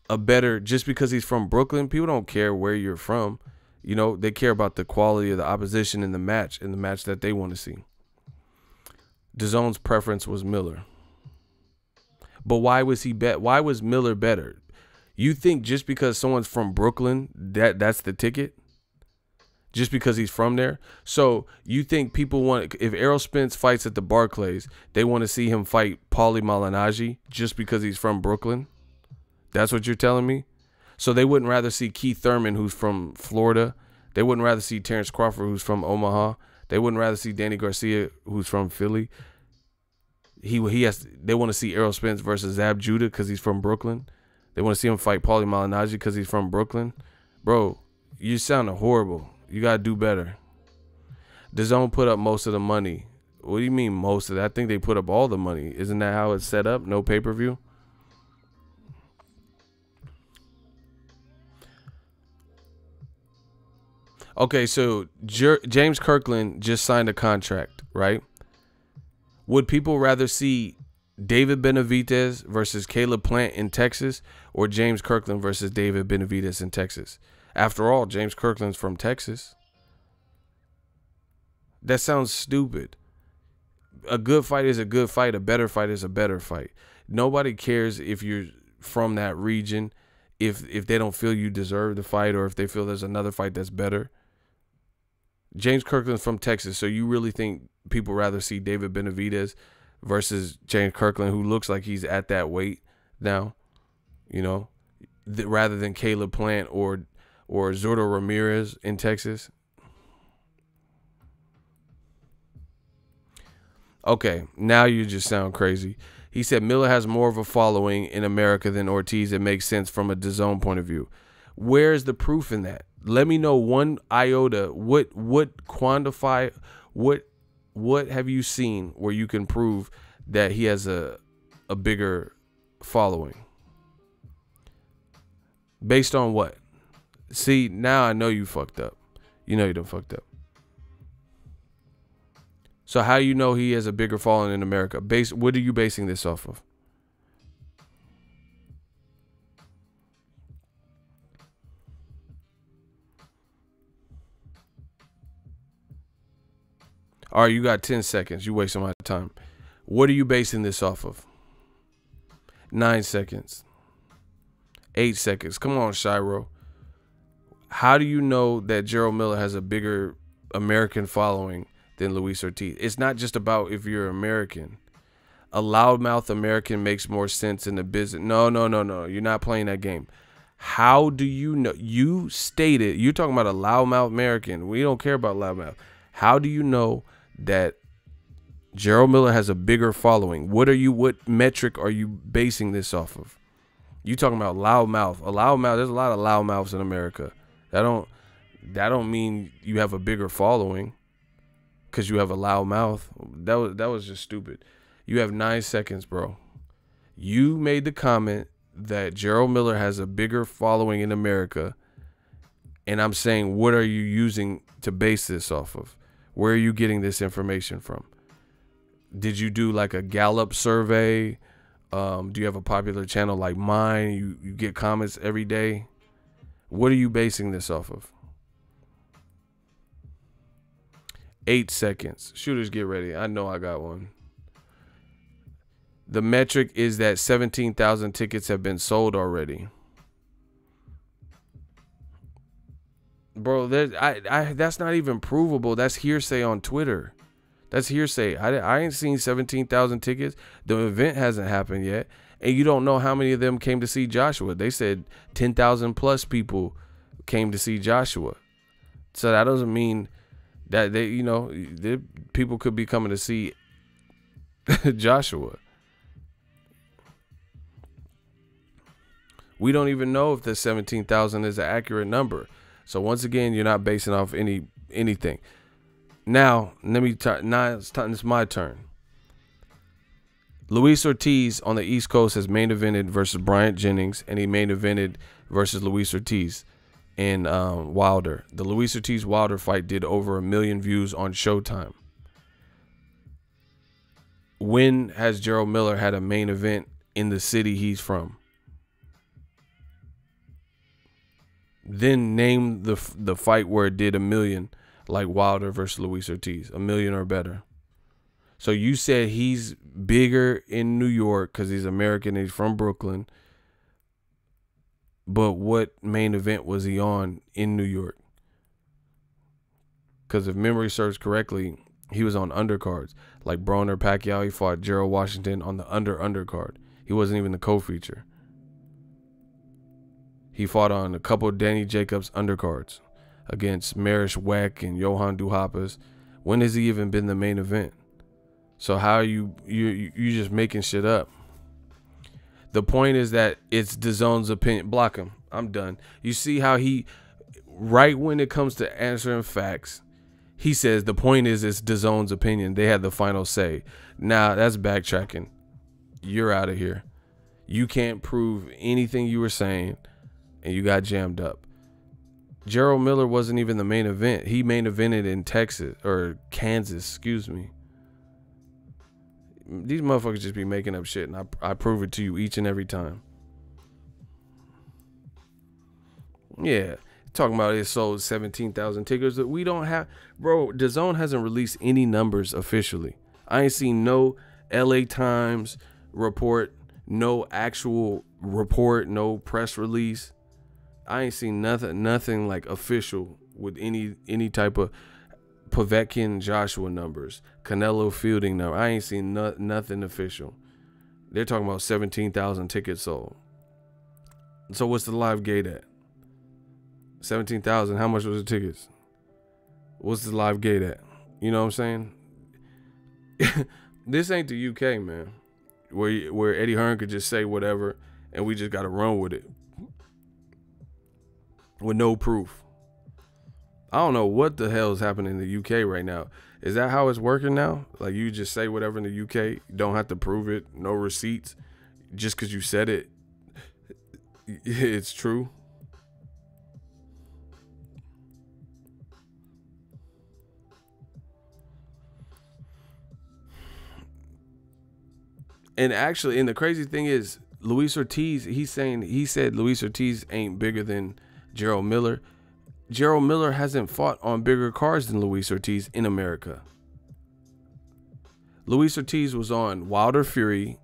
a better, just because he's from Brooklyn? People don't care where you're from. You know, they care about the quality of the opposition in the match that they want to see. DAZN's preference was Miller. But why was Miller better? You think just because someone's from Brooklyn, that's the ticket? Just because he's from there? So you think people want, if Errol Spence fights at the Barclays, they want to see him fight Paulie Malignaggi just because he's from Brooklyn? That's what you're telling me? So they wouldn't rather see Keith Thurman, who's from Florida. They wouldn't rather see Terrence Crawford, who's from Omaha. They wouldn't rather see Danny Garcia, who's from Philly. They want to see Errol Spence versus Zab Judah because he's from Brooklyn. They want to see him fight Paulie Malignaggi because he's from Brooklyn. Bro, you sound horrible. You got to do better. DAZN put up most of the money. What do you mean most of that? I think they put up all the money. Isn't that how it's set up? No pay-per-view? Okay, so James Kirkland just signed a contract, right? Would people rather see David Benavidez versus Caleb Plant in Texas, or James Kirkland versus David Benavidez in Texas? After all, James Kirkland's from Texas. That sounds stupid. A good fight is a good fight. A better fight is a better fight. Nobody cares if you're from that region, if they don't feel you deserve the fight, or if they feel there's another fight that's better. James Kirkland's from Texas, so you really think people rather see David Benavidez versus James Kirkland, who looks like he's at that weight now, you know, rather than Caleb Plant or Zurdo Ramirez in Texas? Okay, now you just sound crazy. He said Miller has more of a following in America than Ortiz. It makes sense from a DAZN point of view. Where's the proof in that? Let me know one iota. What quantify? What have you seen where you can prove that he has a bigger following? Based on what? See, now I know you fucked up. You know you done fucked up. So how you know he has a bigger following in America? What are you basing this off of? All right, you got 10 seconds. You wasting my time. What are you basing this off of? 9 seconds. 8 seconds. Come on, Shiro. How do you know that Gerald Miller has a bigger American following than Luis Ortiz? It's not just about if you're American. A loudmouth American makes more sense in the business. No. You're not playing that game. How do you know? You stated, you're talking about a loudmouth American. We don't care about loudmouth. How do you know that Gerald Miller has a bigger following? What metric are you basing this off of? You talking about loudmouth. A loudmouth, there's a lot of loudmouths in America. That don't mean you have a bigger following because you have a loud mouth. That was just stupid. You have 9 seconds, bro. You made the comment that Gerald Miller has a bigger following in America, and I'm saying, what are you using to base this off of? Where are you getting this information from? Did you do like a Gallup survey? Do you have a popular channel like mine? You get comments every day. What are you basing this off of? 8 seconds. Shooters, get ready. I know I got one. The metric is that 17,000 tickets have been sold already. Bro, that's not even provable. That's hearsay on Twitter. That's hearsay. I ain't seen 17,000 tickets. The event hasn't happened yet. And you don't know how many of them came to see Joshua. They said 10,000 plus people came to see Joshua. So that doesn't mean that people could be coming to see Joshua. We don't even know if the 17,000 is an accurate number. So once again, you're not basing off anything. Now, it's my turn. Luis Ortiz on the East Coast has main evented versus Bryant Jennings, and he main evented versus Luis Ortiz in Wilder. The Luis Ortiz Wilder fight did over 1 million views on Showtime. When has Gerald Miller had a main event in the city he's from? Then name the fight where it did 1 million, like Wilder versus Luis Ortiz, 1 million or better. So you said he's bigger in New York because he's American and he's from Brooklyn. But what main event was he on in New York? Because if memory serves correctly, he was on undercards. Like Broner Pacquiao, he fought Gerald Washington on the undercard. He wasn't even the co-feature. He fought on a couple of Danny Jacobs undercards against Marish WEC and Johan Duhaupas. When has he even been the main event? So how are you just making shit up? The point is that it's DAZN's opinion. Block him. I'm done. You see how he, right when it comes to answering facts, he says the point is it's DAZN's opinion. They had the final say. Now that's backtracking. You're out of here. You can't prove anything you were saying, and you got jammed up. Gerald Miller wasn't even the main event. He main evented in Texas or Kansas, excuse me. These motherfuckers just be making up shit, and I prove it to you each and every time. Yeah, talking about it sold 17,000 tickets that we don't have. Bro, DAZN hasn't released any numbers officially. I ain't seen no LA Times report, no actual report, no press release. I ain't seen nothing like official with any type of Povetkin Joshua numbers, Canelo Fielding number. I ain't seen nothing official. They're talking about 17,000 tickets sold. So what's the live gate at? 17,000. How much was the tickets? What's the live gate at? You know what I'm saying? This ain't the UK, man, where Eddie Hearn could just say whatever and we just got to run with it with no proof. I don't know what the hell is happening in the UK right now. Is that how it's working now? Like, you just say whatever in the UK, you don't have to prove it, no receipts, just because you said it, it's true. And actually, and the crazy thing is, Luis Ortiz, he said Luis Ortiz ain't bigger than Gerald Miller. Gerald Miller hasn't fought on bigger cards than Luis Ortiz in America. Luis Ortiz was on Wilder Fury,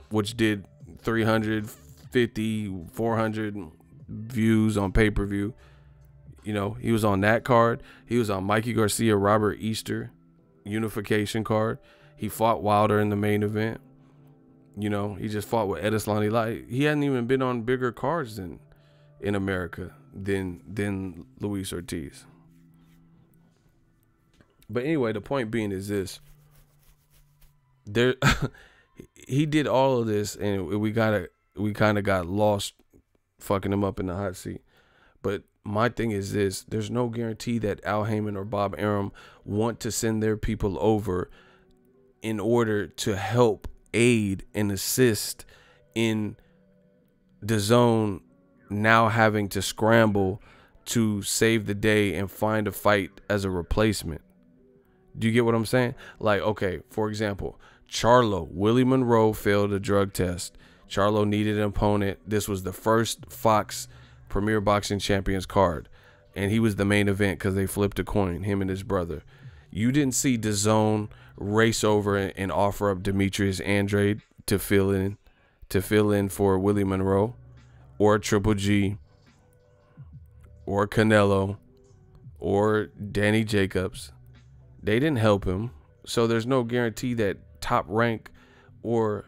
which did 350, 400 views on pay-per-view. You know, he was on that card. He was on Mikey Garcia, Robert Easter unification card. He fought Wilder in the main event. You know, he just fought with Edislani. Like, he hadn't even been on bigger cards in America than Luis Ortiz. But anyway, the point being is this. There he did all of this, and we kind of got lost fucking him up in the hot seat. But my thing is this, there's no guarantee that Al Heyman or Bob Arum want to send their people over in order to help aid and assist in DAZN now having to scramble to save the day and find a fight as a replacement. Do you get what I'm saying? Like, okay, for example, Charlo, Willie Monroe failed a drug test. Charlo needed an opponent. This was the first Fox Premier Boxing Champions card, and he was the main event because they flipped a coin, him and his brother. You didn't see DAZN race over and offer up Demetrius Andrade to fill in for Willie Monroe, or Triple G, or Canelo, or Danny Jacobs. They didn't help him, so there's no guarantee that Top Rank or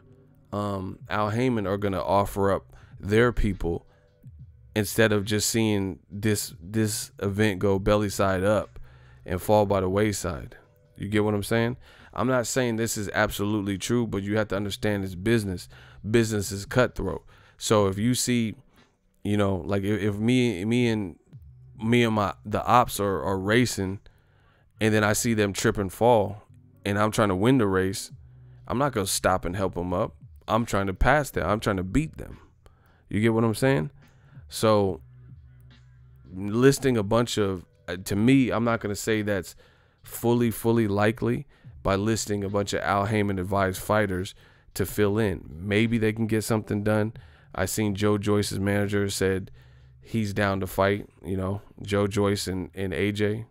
Al Heyman are gonna offer up their people instead of just seeing this event go belly side up and fall by the wayside. You get what I'm saying? I'm not saying this is absolutely true, but you have to understand it's business. Business is cutthroat. So if you see, you know, like if me and the ops are racing, and then I see them trip and fall, and I'm trying to win the race, I'm not gonna stop and help them up. I'm trying to pass them. I'm trying to beat them. You get what I'm saying? So listing a bunch of, to me, I'm not gonna say that's fully likely by listing a bunch of Al Heyman advised fighters to fill in. Maybe they can get something done. I seen Joe Joyce's manager said he's down to fight. You know, Joe Joyce and AJ,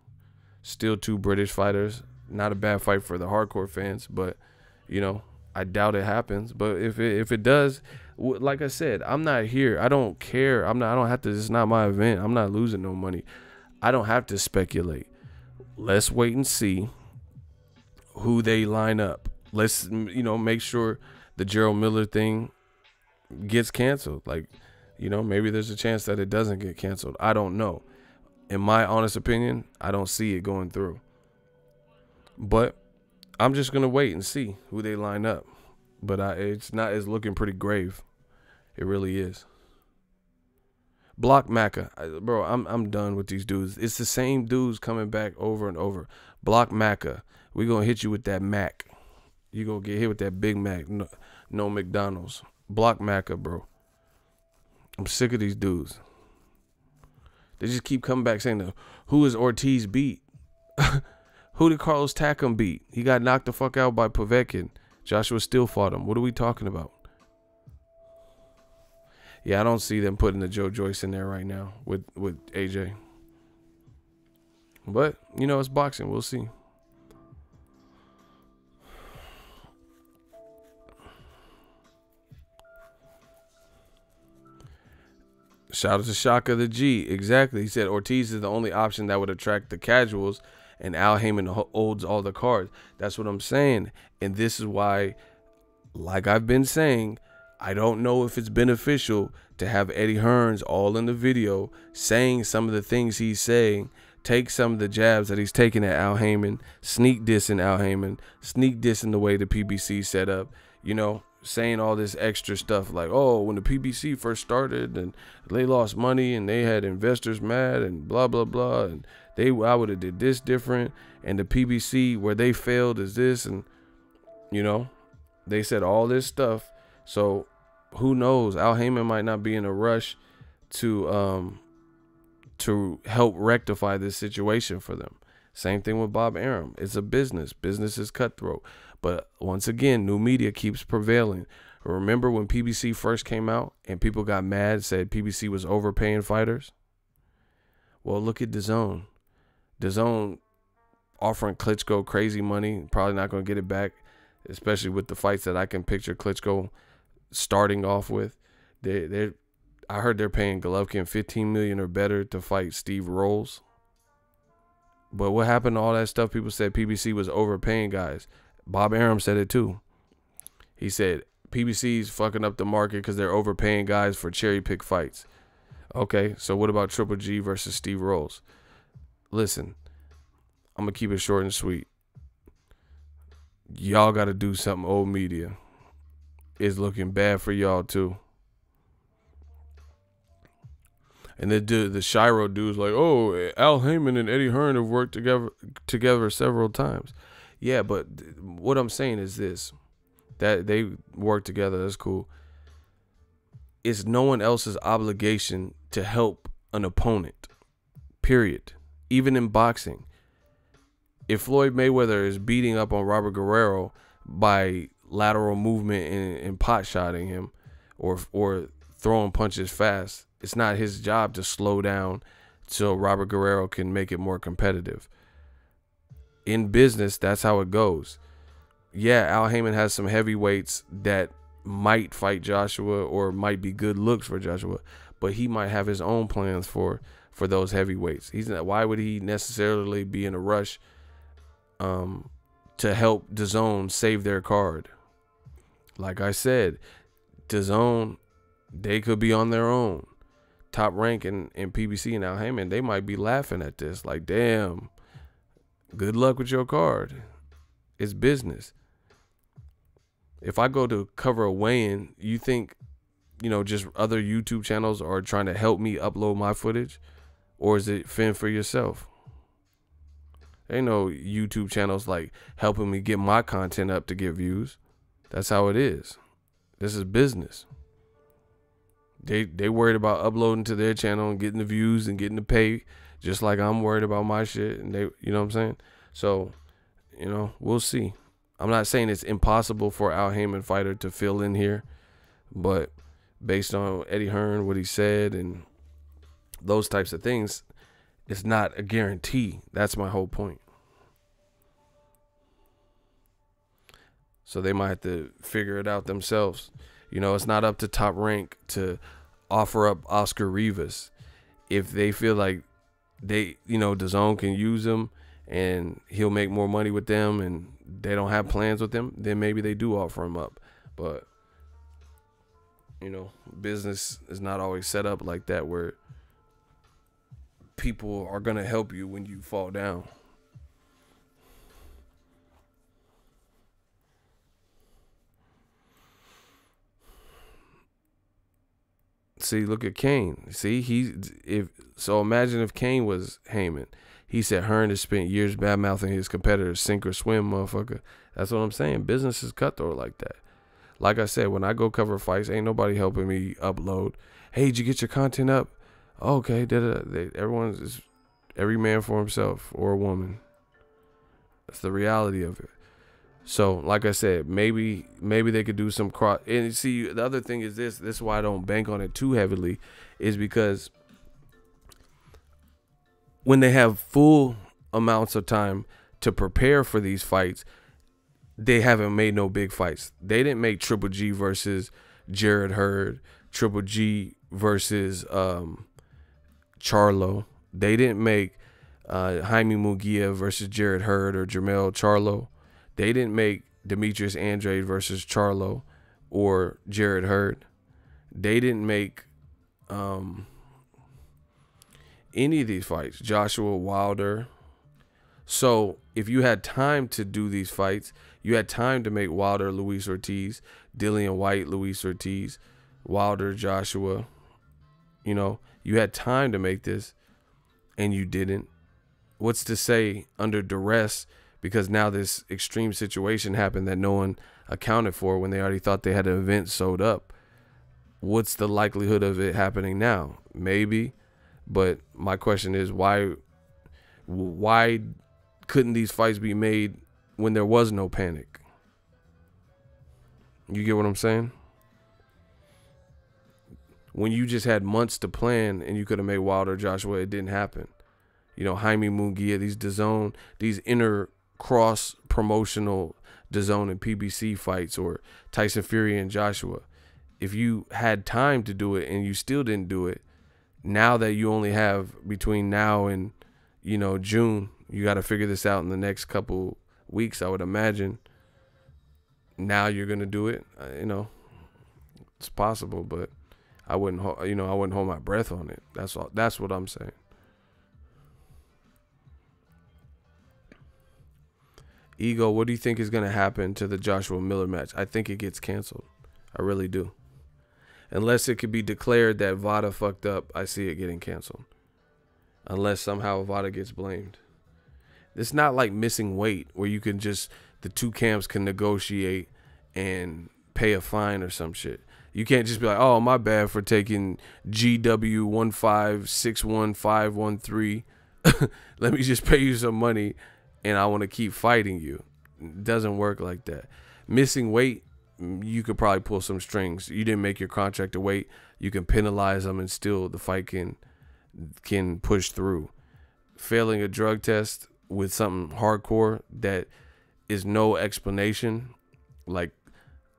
still two British fighters. Not a bad fight for the hardcore fans, but you know, I doubt it happens. But if it does, like I said, I'm not here. I don't care. I don't have to. It's not my event. I'm not losing no money. I don't have to speculate. Let's wait and see who they line up. Let's, you know, make sure the Gerald Miller thing gets canceled. Like, you know, maybe there's a chance that it doesn't get canceled. I don't know. In my honest opinion, I don't see it going through. But I'm just gonna wait and see who they line up. But it's looking pretty grave. It really is. Block Macca, bro. I'm done with these dudes. It's the same dudes coming back over and over. Block Macca. We gonna hit you with that Mac. You gonna get hit with that Big Mac. No McDonald's. Block Macca, bro. I'm sick of these dudes. They just keep coming back saying, who is Ortiz beat? Who did Carlos Takam beat? He got knocked the fuck out by Povetkin. Joshua still fought him. What are we talking about? Yeah, I don't see them putting the Joe Joyce in there right now with AJ. But, you know, it's boxing. We'll see. Shout out to Shaka the G. Exactly. He said Ortiz is the only option that would attract the casuals, and Al Heyman holds all the cards. That's what I'm saying. And this is why, like I've been saying, I don't know if it's beneficial to have Eddie Hearns all in the video saying some of the things he's saying, take some of the jabs that he's taking at Al Heyman, sneak dissing Al Heyman, sneak dissing the way the PBC set up, you know, saying all this extra stuff like, oh, when the PBC first started and they lost money and they had investors mad and blah, blah, blah. And I would have did this different. And the PBC where they failed is this. And, you know, they said all this stuff. So who knows? Al Heyman might not be in a rush to help rectify this situation for them. Same thing with Bob Arum. It's a business. Business is cutthroat. But once again, new media keeps prevailing. Remember when PBC first came out and people got mad, said PBC was overpaying fighters? Well, look at DAZN. DAZN offering Klitschko crazy money, probably not going to get it back, especially with the fights that I can picture Klitschko starting off with. I heard they're paying Golovkin $15 million or better to fight Steve Rolls. But what happened to all that stuff? People said PBC was overpaying guys. Bob Arum said it too. He said PBC's fucking up the market because they're overpaying guys for cherry pick fights. Okay, so what about Triple G versus Steve Rolls? Listen, I'm going to keep it short and sweet. Y'all got to do something. Old media is looking bad for y'all too. And the Shiro dude's like, oh, Al Heyman and Eddie Hearn have worked together several times. Yeah, but what I'm saying is this, that they work together, that's cool. It's no one else's obligation to help an opponent, period. Even in boxing. If Floyd Mayweather is beating up on Robert Guerrero by lateral movement and pot-shotting him or throwing punches fast, it's not his job to slow down so Robert Guerrero can make it more competitive. In business, that's how it goes. Yeah, Al Heyman has some heavyweights that might fight Joshua or might be good looks for Joshua, but he might have his own plans for those heavyweights. Why would he necessarily be in a rush to help DAZN save their card? Like I said, DAZN, they could be on their own. Top Rank and PBC and Al Heyman, they might be laughing at this. Like, damn, good luck with your card. It's business. If I go to cover a weigh-in, you think, just other YouTube channels are trying to help me upload my footage? Or is it fend for yourself? Ain't no YouTube channels like helping me get my content up to get views. That's how it is. This is business. They worried about uploading to their channel and getting the views and getting the pay, just like I'm worried about my shit. And they, you know what I'm saying? So, we'll see. I'm not saying it's impossible for Al Heyman fighter to fill in here, but based on Eddie Hearn, what he said, and those types of things, it's not a guarantee. That's my whole point. So they might have to figure it out themselves. It's not up to Top Rank to offer up Oscar Rivas. If they feel like DAZN can use him and he'll make more money with them and they don't have plans with him, then maybe they do offer him up. But, business is not always set up like that where people are going to help you when you fall down. See, look at Kane. See, imagine if Kane was Heyman. He said Hearn has spent years bad-mouthing his competitors, sink or swim, motherfucker. That's what I'm saying. Business is cutthroat like that. Like I said, when I go cover fights, ain't nobody helping me upload. Hey, did you get your content up? Okay, everyone's just every man for himself or a woman. That's the reality of it. So, like I said, maybe they could do some cross. And see, the other thing is this is why I don't bank on it too heavily, is because when they have full amounts of time to prepare for these fights, they haven't made no big fights. They didn't make Triple G versus Jared Hurd, Triple G versus Charlo. They didn't make Jaime Munguia versus Jared Hurd or Jermell Charlo. They didn't make Demetrius Andrade versus Charlo or Jared Hurd. They didn't make any of these fights, Joshua Wilder. So if you had time to do these fights, you had time to make Wilder, Luis Ortiz, Dillian White, Luis Ortiz, Wilder, Joshua. You know, you had time to make this and you didn't. What's to say under duress, because now this extreme situation happened that no one accounted for when they already thought they had an event sewed up? What's the likelihood of it happening now? Maybe. But my question is, why couldn't these fights be made when there was no panic? You get what I'm saying? When you just had months to plan and you could have made Wilder, Joshua, it didn't happen. You know, Jaime Munguia, these DAZN, these inner cross promotional DAZN and PBC fights, or Tyson Fury and Joshua. If you had time to do it and you still didn't do it, now that you only have between now and, you know, June, you got to figure this out in the next couple weeks, I would imagine. Now you're going to do it. You know, it's possible, but I wouldn't hold my breath on it. That's all. That's what I'm saying. Ego, what do you think is going to happen to the Joshua Miller match? I think it gets canceled. I really do. Unless it could be declared that VADA fucked up, I see it getting canceled. Unless somehow VADA gets blamed. It's not like missing weight where you can just, the two camps can negotiate and pay a fine or some shit. You can't just be like, oh, my bad for taking GW1561513. Let me just pay you some money and I want to keep fighting you. It doesn't work like that. Missing weight, you could probably pull some strings. You didn't make your contract a weight. You can penalize them and still the fight can push through. Failing a drug test with something hardcore that is no explanation, like,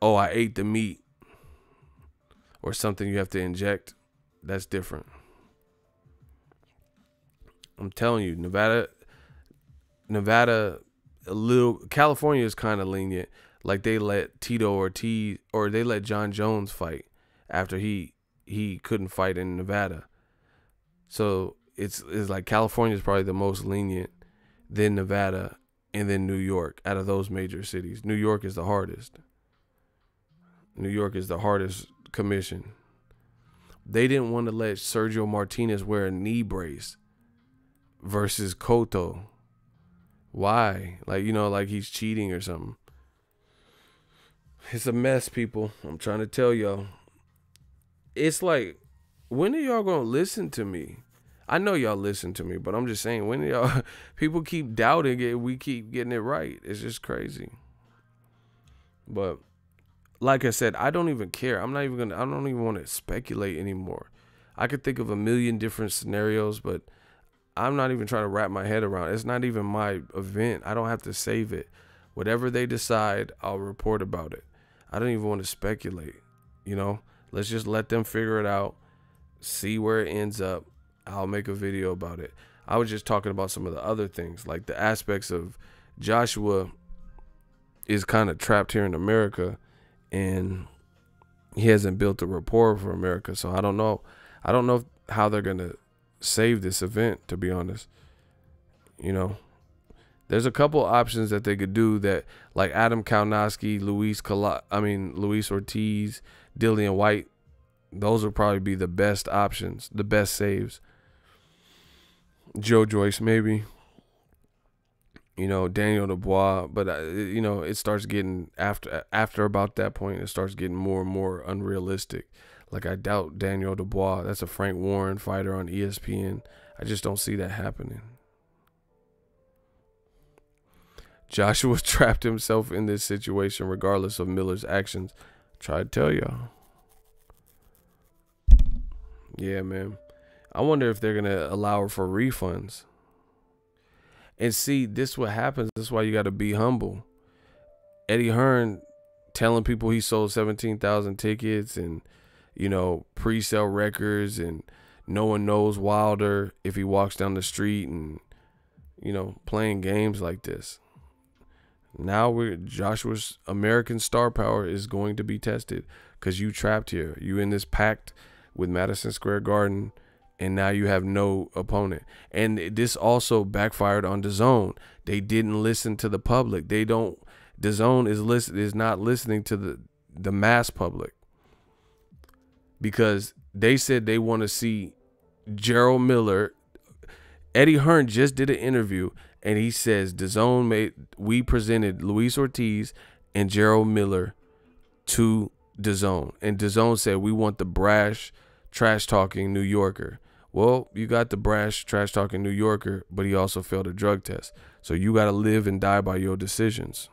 oh, I ate the meat or something you have to inject, that's different. I'm telling you, Nevada, California is kind of lenient. Like they let Tito Ortiz, or they let John Jones fight after he couldn't fight in Nevada. So it's like California is probably the most lenient, then Nevada, and then New York out of those major cities. New York is the hardest. New York is the hardest commission. They didn't want to let Sergio Martinez wear a knee brace versus Cotto. Why? Like, you know, like he's cheating or something. It's a mess, people. I'm trying to tell y'all. It's like, when are y'all going to listen to me? I know y'all listen to me, but I'm just saying, when are y'all, people keep doubting it, we keep getting it right. It's just crazy. But like I said, I don't even care. I don't even want to speculate anymore. I could think of a million different scenarios, but I'm not even trying to wrap my head around it. It's not even my event. I don't have to save it. Whatever they decide, I'll report about it. I don't even want to speculate, you know? Let's just let them figure it out, see where it ends up. I'll make a video about it. I was just talking about some of the other things, like the aspects of Joshua is kind of trapped here in America, and he hasn't built a rapport for America. So I don't know how they're going to save this event, to be honest. You know, there's a couple options that they could do that, like Adam Kaunowski, Luis Ortiz, Dillian White. Those would probably be the best options, the best saves. Joe Joyce, maybe. You know, Daniel Dubois. But, you know, it starts getting, after about that point, it starts getting more and more unrealistic. Like, I doubt Daniel Dubois. That's a Frank Warren fighter on ESPN. I just don't see that happening. Joshua trapped himself in this situation regardless of Miller's actions. Try to tell y'all. Yeah, man. I wonder if they're going to allow for refunds. And see, this is what happens. This is why you got to be humble. Eddie Hearn telling people he sold 17,000 tickets and, you know, pre-sale records, and no one knows Wilder if he walks down the street, and, you know, playing games like this. Now Joshua's American star power is going to be tested because you trapped here. You in this pact with Madison Square Garden, and now you have no opponent. And this also backfired on DAZN. They didn't listen to the public. DAZN is not listening to the mass public, because they said they want to see Gerald Miller. Eddie Hearn just did an interview, and he says we presented Luis Ortiz and Gerald Miller to DAZN, and DAZN said we want the brash, trash-talking New Yorker. Well, you got the brash, trash-talking New Yorker, but he also failed a drug test. So you got to live and die by your decisions.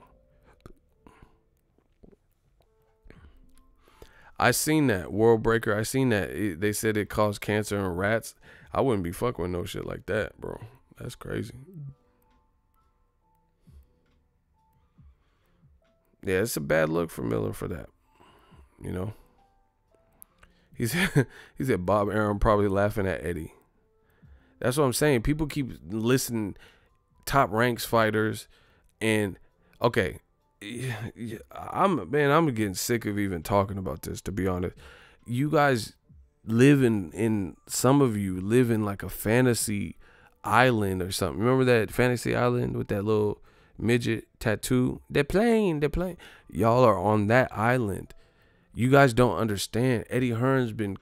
I seen that World Breaker. I seen that they said it caused cancer in rats. I wouldn't be fucking with no shit like that, bro. That's crazy. Yeah, it's a bad look for Miller for that. You know, he said Bob Arum probably laughing at Eddie. That's what I'm saying. People keep listening, Top Ranks fighters, and okay. I'm getting sick of even talking about this, to be honest. You guys live in some of you live in like a fantasy island or something. Remember that fantasy island with that little midget tattoo? They're playing. Y'all are on that island. You guys don't understand. Eddie Hearn's been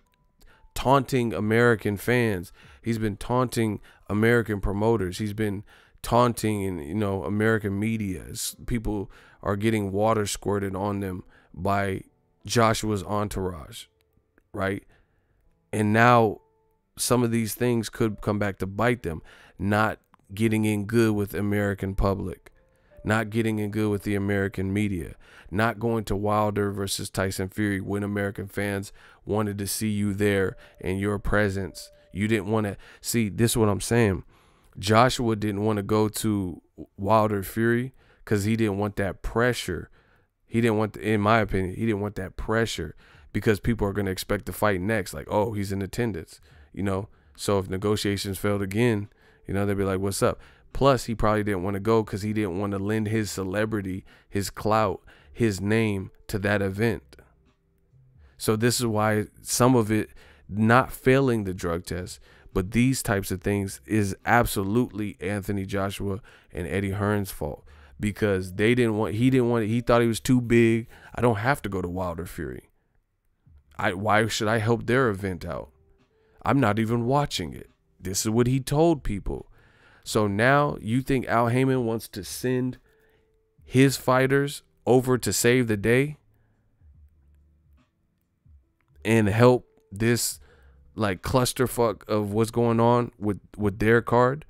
taunting American fans. He's been taunting American promoters. He's been taunting and, you know, American media. People are getting water squirted on them by Joshua's entourage, right? And now some of these things could come back to bite them. Not getting in good with American public, not getting in good with the American media, not going to Wilder versus Tyson Fury when American fans wanted to see you there and your presence. You didn't want to see. This is what I'm saying. Joshua didn't want to go to Wilder Fury because he didn't want that pressure. He didn't want, in my opinion, he didn't want that pressure because people are going to expect to fight next. Like, oh, he's in attendance, you know. So if negotiations failed again, you know, they'd be like, what's up? Plus, he probably didn't want to go because he didn't want to lend his celebrity, his clout, his name to that event. So this is why some of it, not failing the drug test, but these types of things is absolutely Anthony Joshua and Eddie Hearn's fault, because he thought he was too big. I don't have to go to Wilder Fury. Why should I help their event out? I'm not even watching it. This is what he told people. So now you think Al Heyman wants to send his fighters over to save the day and help this like clusterfuck of what's going on with their card?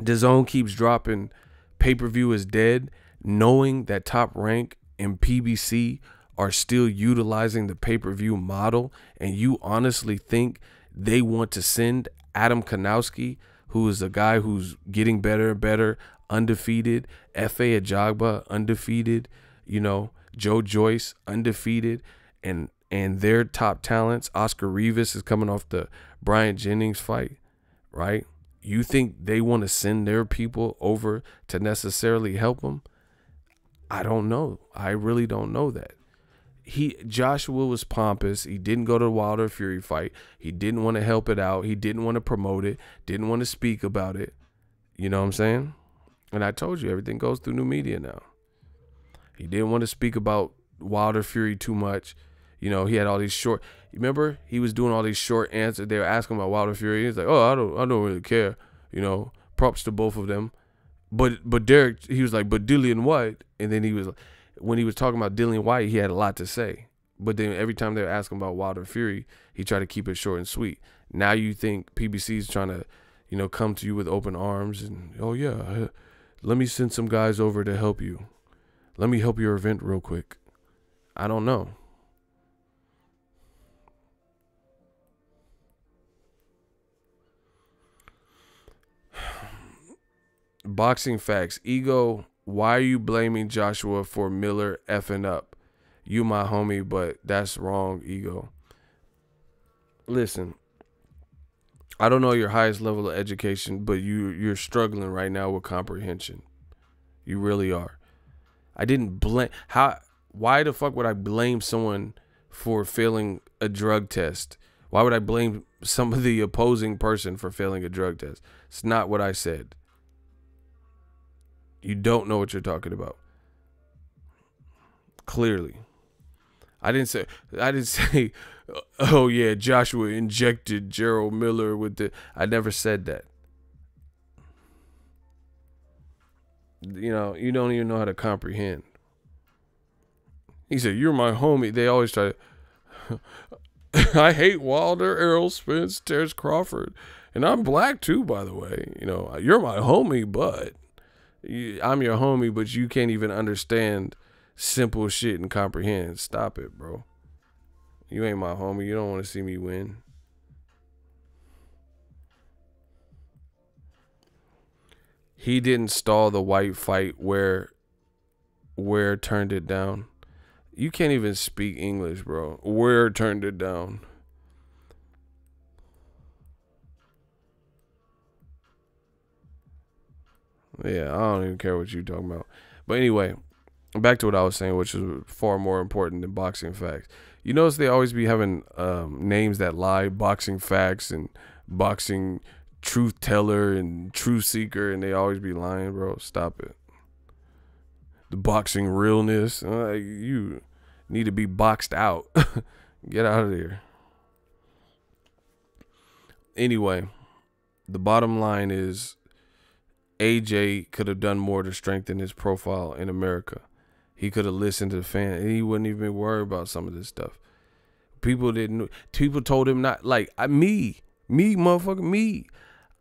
DAZN keeps dropping pay-per-view is dead, knowing that Top Rank and PBC are still utilizing the pay-per-view model, and you honestly think they want to send Adam Kanowski, who is a guy who's getting better and better, undefeated, F.A. Ajagba, undefeated, you know, Joe Joyce, undefeated, and their top talents, Oscar Rivas is coming off the Bryant Jennings fight, right? You think they want to send their people over to necessarily help them? I don't know. I really don't know that. Joshua was pompous. He didn't go to the Wilder Fury fight. He didn't want to help it out. He didn't want to promote it. Didn't want to speak about it. You know what I'm saying? And I told you, everything goes through new media now. He didn't want to speak about Wilder Fury too much. You know, he had all these short. Remember, he was doing all these short answers. They were asking about Wilder Fury. He's like, "Oh, I don't really care." You know, props to both of them. But Derek, he was like, "But Dillian White," and then he was, when he was talking about Dillian White, he had a lot to say. But then every time they ask him about Wilder Fury, he tried to keep it short and sweet. Now you think PBC is trying to, you know, come to you with open arms and, oh yeah, let me send some guys over to help you. Let me help your event real quick. I don't know. Boxing facts. Ego, why are you blaming Joshua for Miller effing up? You my homie, but that's wrong, Ego. Listen, I don't know your highest level of education, but you're struggling right now with comprehension. You really are. I didn't blame. Why the fuck would I blame someone for failing a drug test? Why would I blame some of the opposing person for failing a drug test? It's not what I said. You don't know what you're talking about. Clearly. I didn't say, oh yeah, Joshua injected Gerald Miller with the, I never said that. You know, you don't even know how to comprehend. He said, you're my homie. They always try to, I hate Wilder, Errol Spence, Terrence Crawford. And I'm black too, by the way. You know, you're my homie, but I'm your homie, but you can't even understand simple shit and comprehend. Stop it, bro. You ain't my homie. You don't want to see me win. He didn't stall the White fight where turned it down. You can't even speak English, bro. Where turned it down? Yeah, I don't even care what you're talking about. But anyway, back to what I was saying, which is far more important than boxing facts. You notice they always be having names that lie, boxing facts and boxing truth teller and truth seeker, and they always be lying, bro. Stop it. The boxing realness, you need to be boxed out. Get out of there. Anyway, the bottom line is AJ could have done more to strengthen his profile in America. He could have listened to the fans. He wouldn't even worry about some of this stuff. People told him not, like, me, motherfucker, me.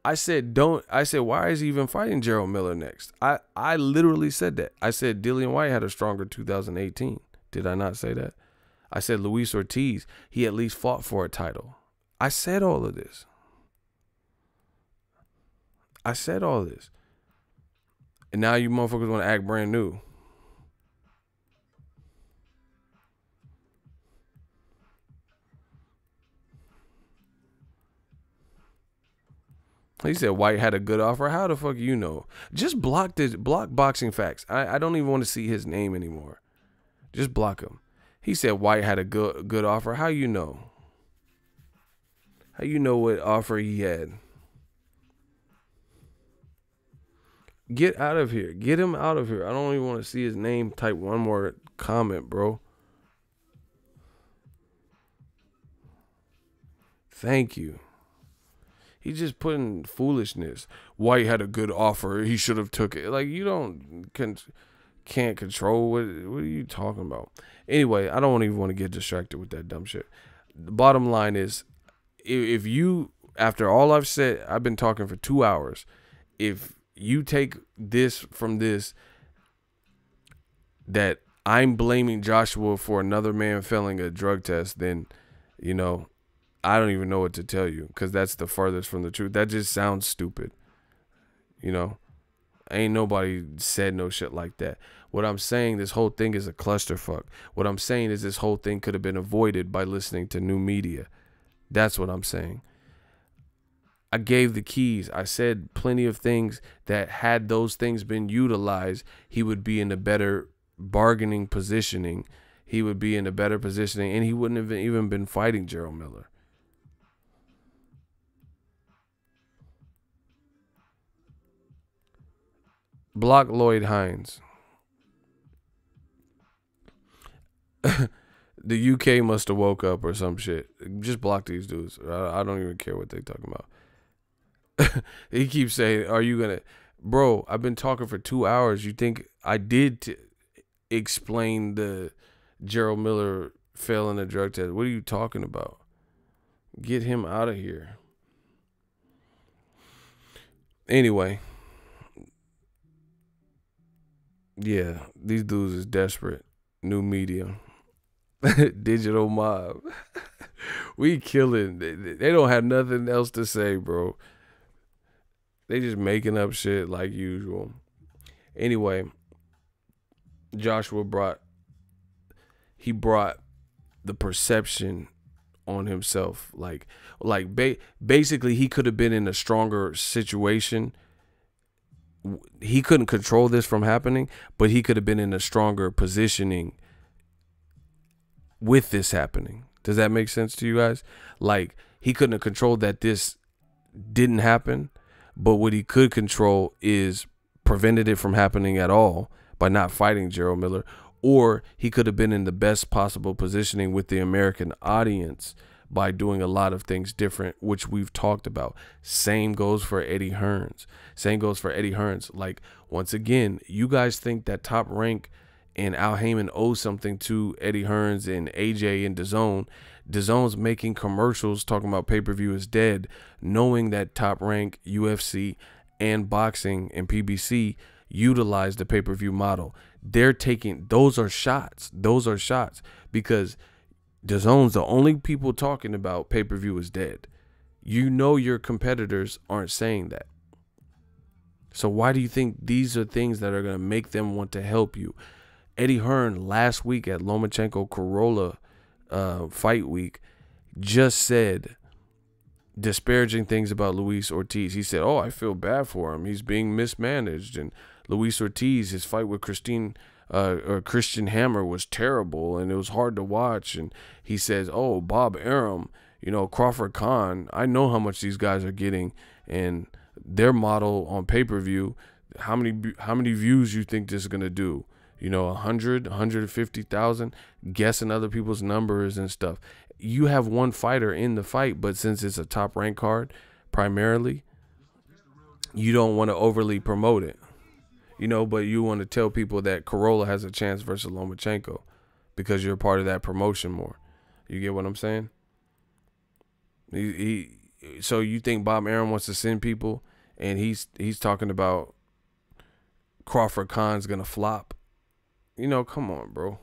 I said, why is he even fighting Gerald Miller next? I literally said that. I said Dillian White had a stronger 2018. Did I not say that? I said Luis Ortiz, he at least fought for a title. I said all of this. I said all of this. And now you motherfuckers want to act brand new. He said White had a good offer. How the fuck you know? Just block boxing facts. I don't even want to see his name anymore. Just block him. He said White had a good offer. How you know? How you know what offer he had? Get out of here. Get him out of here. I don't even want to see his name. Type one more comment, bro. Thank you. He's just putting foolishness. White had a good offer. He should have took it. Like, you can't control what are you talking about? Anyway, I don't even want to get distracted with that dumb shit. The bottom line is, if you, after all I've said, I've been talking for 2 hours. If you take this from this, that I'm blaming Joshua for another man failing a drug test, then, you know, I don't even know what to tell you, because that's the furthest from the truth. That just sounds stupid. You know, ain't nobody said no shit like that. What I'm saying, this whole thing is a clusterfuck. What I'm saying is this whole thing could have been avoided by listening to new media. That's what I'm saying. I gave the keys. I said plenty of things that had those things been utilized, he would be in a better bargaining positioning. He would be in a better positioning, and he wouldn't have even been fighting Gerald Miller. Block Lloyd Hines. The UK must have woke up or some shit. Just block these dudes. I don't even care what they talking about. He keeps saying, are you going to... Bro, I've been talking for 2 hours. You think I did explain the Gerald Miller failing a drug test. What are you talking about? Get him out of here. Anyway. Yeah, these dudes is desperate. New media. Digital mob. We killing. They don't have nothing else to say, bro. They just making up shit like usual. Anyway, Joshua brought the perception on himself. Basically he could have been in a stronger situation. He couldn't control this from happening, but he could have been in a stronger positioning with this happening. Does that make sense to you guys? Like, he couldn't have controlled that this didn't happen, but what he could control is prevented it from happening at all by not fighting Gerald Miller, or he could have been in the best possible positioning with the American audience by doing a lot of things different, which we've talked about. Same goes for Eddie Hearns. Like, once again, you guys think that Top Rank and Al Heyman owes something to Eddie Hearns and AJ and DAZN. DAZN's making commercials talking about pay-per-view is dead, knowing that Top Rank, UFC, and Boxing and PBC utilize the pay-per-view model. They're taking, those are shots because DAZN's the only people talking about pay-per-view is dead. You know your competitors aren't saying that. So why do you think these are things that are going to make them want to help you? Eddie Hearn last week at Lomachenko Corolla fight week just said disparaging things about Luis Ortiz. He said, "Oh, I feel bad for him. He's being mismanaged." And Luis Ortiz, his fight with Christian Hammer was terrible and it was hard to watch. And he says, "Oh, Bob Arum, Crawford Khan, I know how much these guys are getting and their model on pay-per-view. How many views you think this is gonna do? 100, 150,000, guessing other people's numbers and stuff. You have one fighter in the fight, but since it's a Top Rank card primarily, you don't want to overly promote it. But you want to tell people that Corolla has a chance versus Lomachenko because you're part of that promotion more. You get what I'm saying? So you think Bob Arum wants to send people and he's talking about Crawford Khan's going to flop? Come on, bro.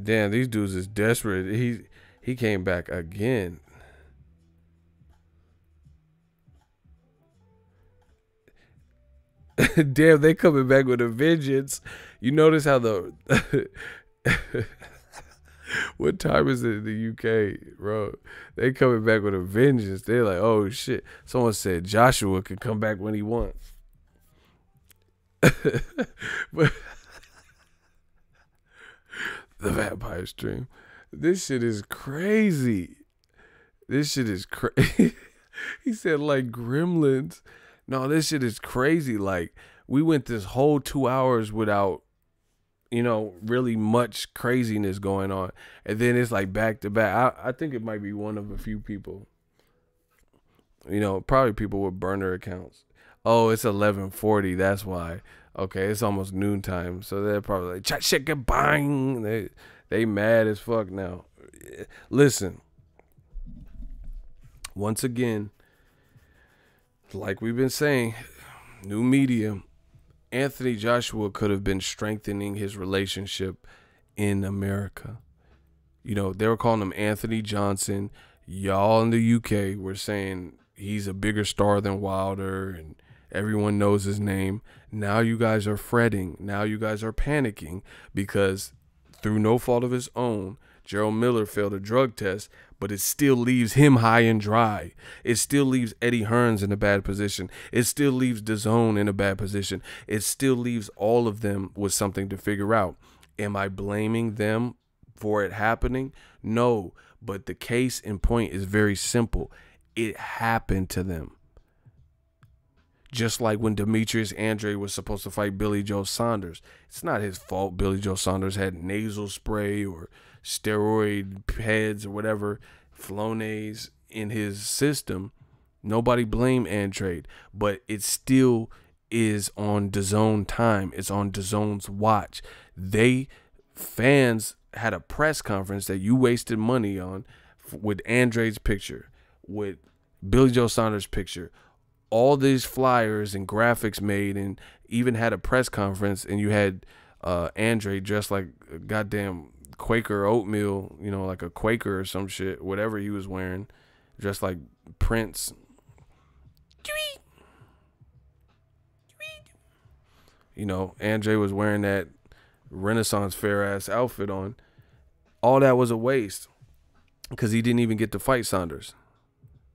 Damn, these dudes is desperate. He came back again. Damn, they coming back with a vengeance. You notice how what time is it in the UK, bro? They coming back with a vengeance. They're like, oh shit. Someone said Joshua can come back when he wants. But the vampire stream. This shit is crazy. He said like gremlins. No, this shit is crazy. Like, we went this whole 2 hours without, really much craziness going on. And then it's like back to back. I think it might be one of a few people. Probably people with burner accounts. Oh, it's 11:40. That's why. Okay, it's almost noontime. So they're probably like, chat shit get bang. They mad as fuck now. Listen. Once again, like we've been saying, new media, Anthony Joshua could have been strengthening his relationship in America. They were calling him Anthony Johnson. Y'all in the UK were saying he's a bigger star than Wilder and everyone knows his name. Now you guys are fretting. Now you guys are panicking because through no fault of his own, Gerald Miller failed a drug test, but it still leaves him high and dry. It still leaves Eddie Hearns in a bad position. It still leaves DAZN in a bad position. It still leaves all of them with something to figure out. Am I blaming them for it happening? No, but the case in point is very simple. It happened to them. Just like when Demetrius Andre was supposed to fight Billy Joe Saunders. It's not his fault Billy Joe Saunders had nasal spray or steroid heads or whatever, Flonase in his system. Nobody blame Andrade, but it still is on DAZN time. It's on DAZN's watch. Fans had a press conference that you wasted money on with Andre's picture, with Billy Joe Saunders' picture, all these flyers and graphics made, and even had a press conference, and you had Andre dressed like a goddamn Quaker oatmeal, you know, like a Quaker or some shit, whatever he was wearing, dressed like Prince. You know, Andre was wearing that Renaissance fair ass outfit on. All that was a waste because he didn't even get to fight Saunders.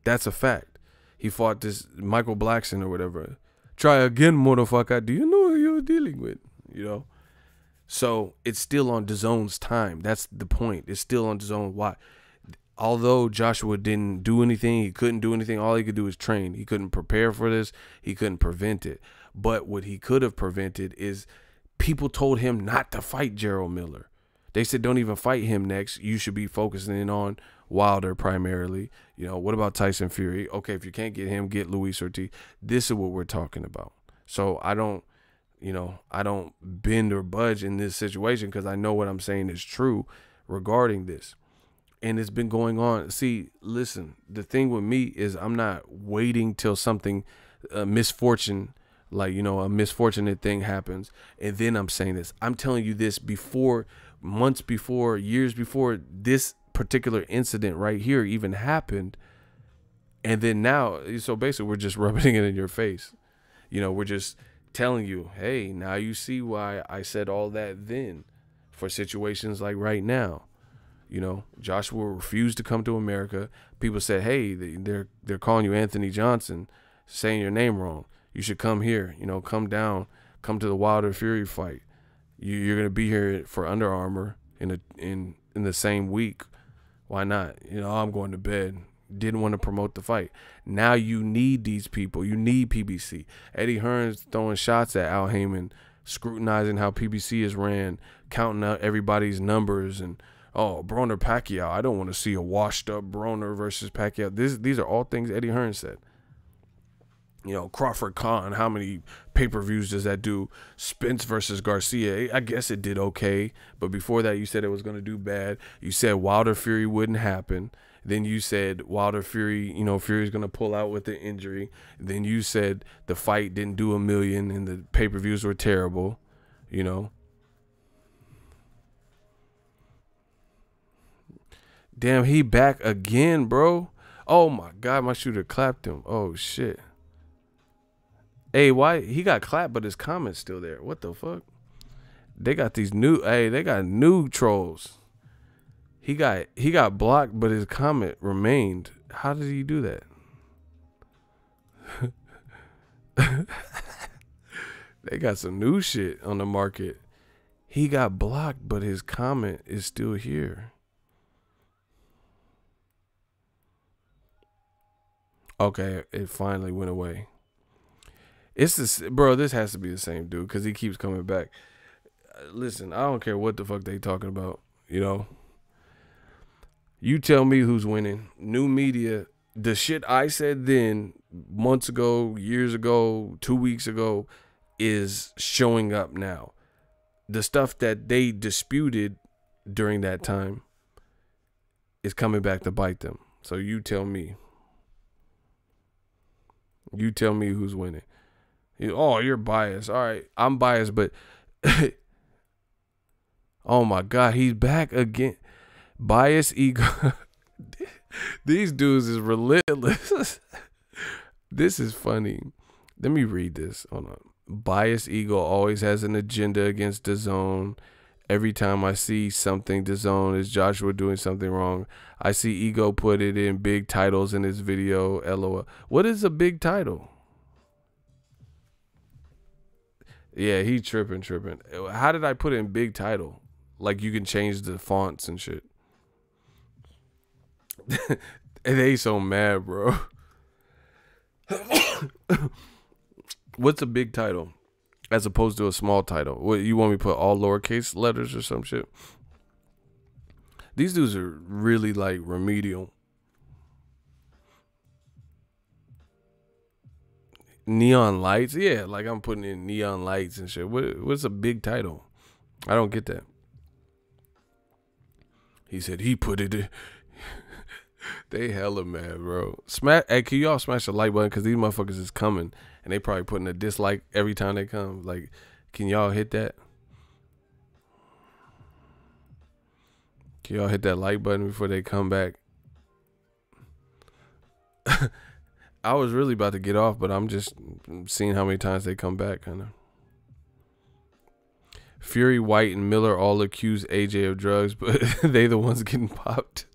That's a fact. He fought this Michael Blackson or whatever. Try again, motherfucker. Do you know who you're dealing with? You know? So it's still on DAZN's time. That's the point. It's still on DAZN. Why? Although Joshua didn't do anything, he couldn't do anything. All he could do is train. He couldn't prepare for this. He couldn't prevent it. But what he could have prevented is people told him not to fight Gerald Miller. They said, don't even fight him next. You should be focusing on Wilder primarily. You know, what about Tyson Fury? Okay, if you can't get him, get Luis Ortiz. This is what we're talking about. So I don't bend or budge in this situation because I know what I'm saying is true regarding this. And it's been going on. See, listen, the thing with me is I'm not waiting till something, misfortune, like, you know, a misfortunate thing happens, and then I'm saying this. I'm telling you this before, months before, years before this particular incident right here even happened. And then now, so basically we're just rubbing it in your face. You know, we're just telling you, hey, now you see why I said all that then for situations like right now. You know, Joshua refused to come to America. People said, hey, they're calling you Anthony Johnson, saying your name wrong. You should come here, you know, come down, come to the Wilder Fury fight. You're going to be here for Under Armour in the same week. Why not? You know, I'm going to bed. Didn't want to promote the fight. Now you need these people. You need PBC. Eddie Hearn's throwing shots at Al Heyman, scrutinizing how PBC is ran, counting out everybody's numbers, and Broner Pacquiao. I don't want to see a washed up Broner versus Pacquiao. These are all things Eddie Hearn said. You know, Crawford Khan, how many pay-per-views does that do? Spence versus Garcia, I guess it did okay. But before that, you said it was going to do bad. You said Wilder Fury wouldn't happen. Then you said Wilder Fury, you know, Fury's going to pull out with the injury. Then you said the fight didn't do $1 million and the pay-per-views were terrible, you know. Damn, he back again, bro. Oh, my God, my shooter clapped him. Oh, shit. Hey, why he got clapped, but his comment's still there? What the fuck? They got these new. Hey, they got new trolls. He got blocked, but his comment remained. How did he do that? They got some new shit on the market. He got blocked, but his comment is still here. Okay, it finally went away. It's this, bro. This has to be the same dude because he keeps coming back. Listen, I don't care what the fuck they talking about. You know, you tell me who's winning. New media, the shit I said then, months ago, years ago, 2 weeks ago, is showing up now. The stuff that they disputed during that time is coming back to bite them. So you tell me. You tell me who's winning. Oh, you're biased. All right, I'm biased, but oh my God, he's back again. Bias ego. These dudes is relentless. This is funny. Let me read this. Hold on. Bias ego always has an agenda against DAZN. Every time I see something DAZN is Joshua doing something wrong. I see ego put it in big titles in his video. LOL. What is a big title? Yeah, he tripping. How did I put it in big title? Like you can change the fonts and shit. And they so mad, bro. What's a big title as opposed to a small title? What, you want me to put all lowercase letters or some shit? These dudes are really like remedial. Neon lights? Yeah, like I'm putting in neon lights and shit. What's a big title? I don't get that. He said he put it in. They hella mad, bro. Hey, can y'all smash the like button? Because these motherfuckers is coming. And they probably putting a dislike every time they come. Like, can y'all hit that? Can y'all hit that like button before they come back? I was really about to get off, but I'm just seeing how many times they come back, kind of. Fury, White, and Miller all accuse AJ of drugs, but they the ones getting popped.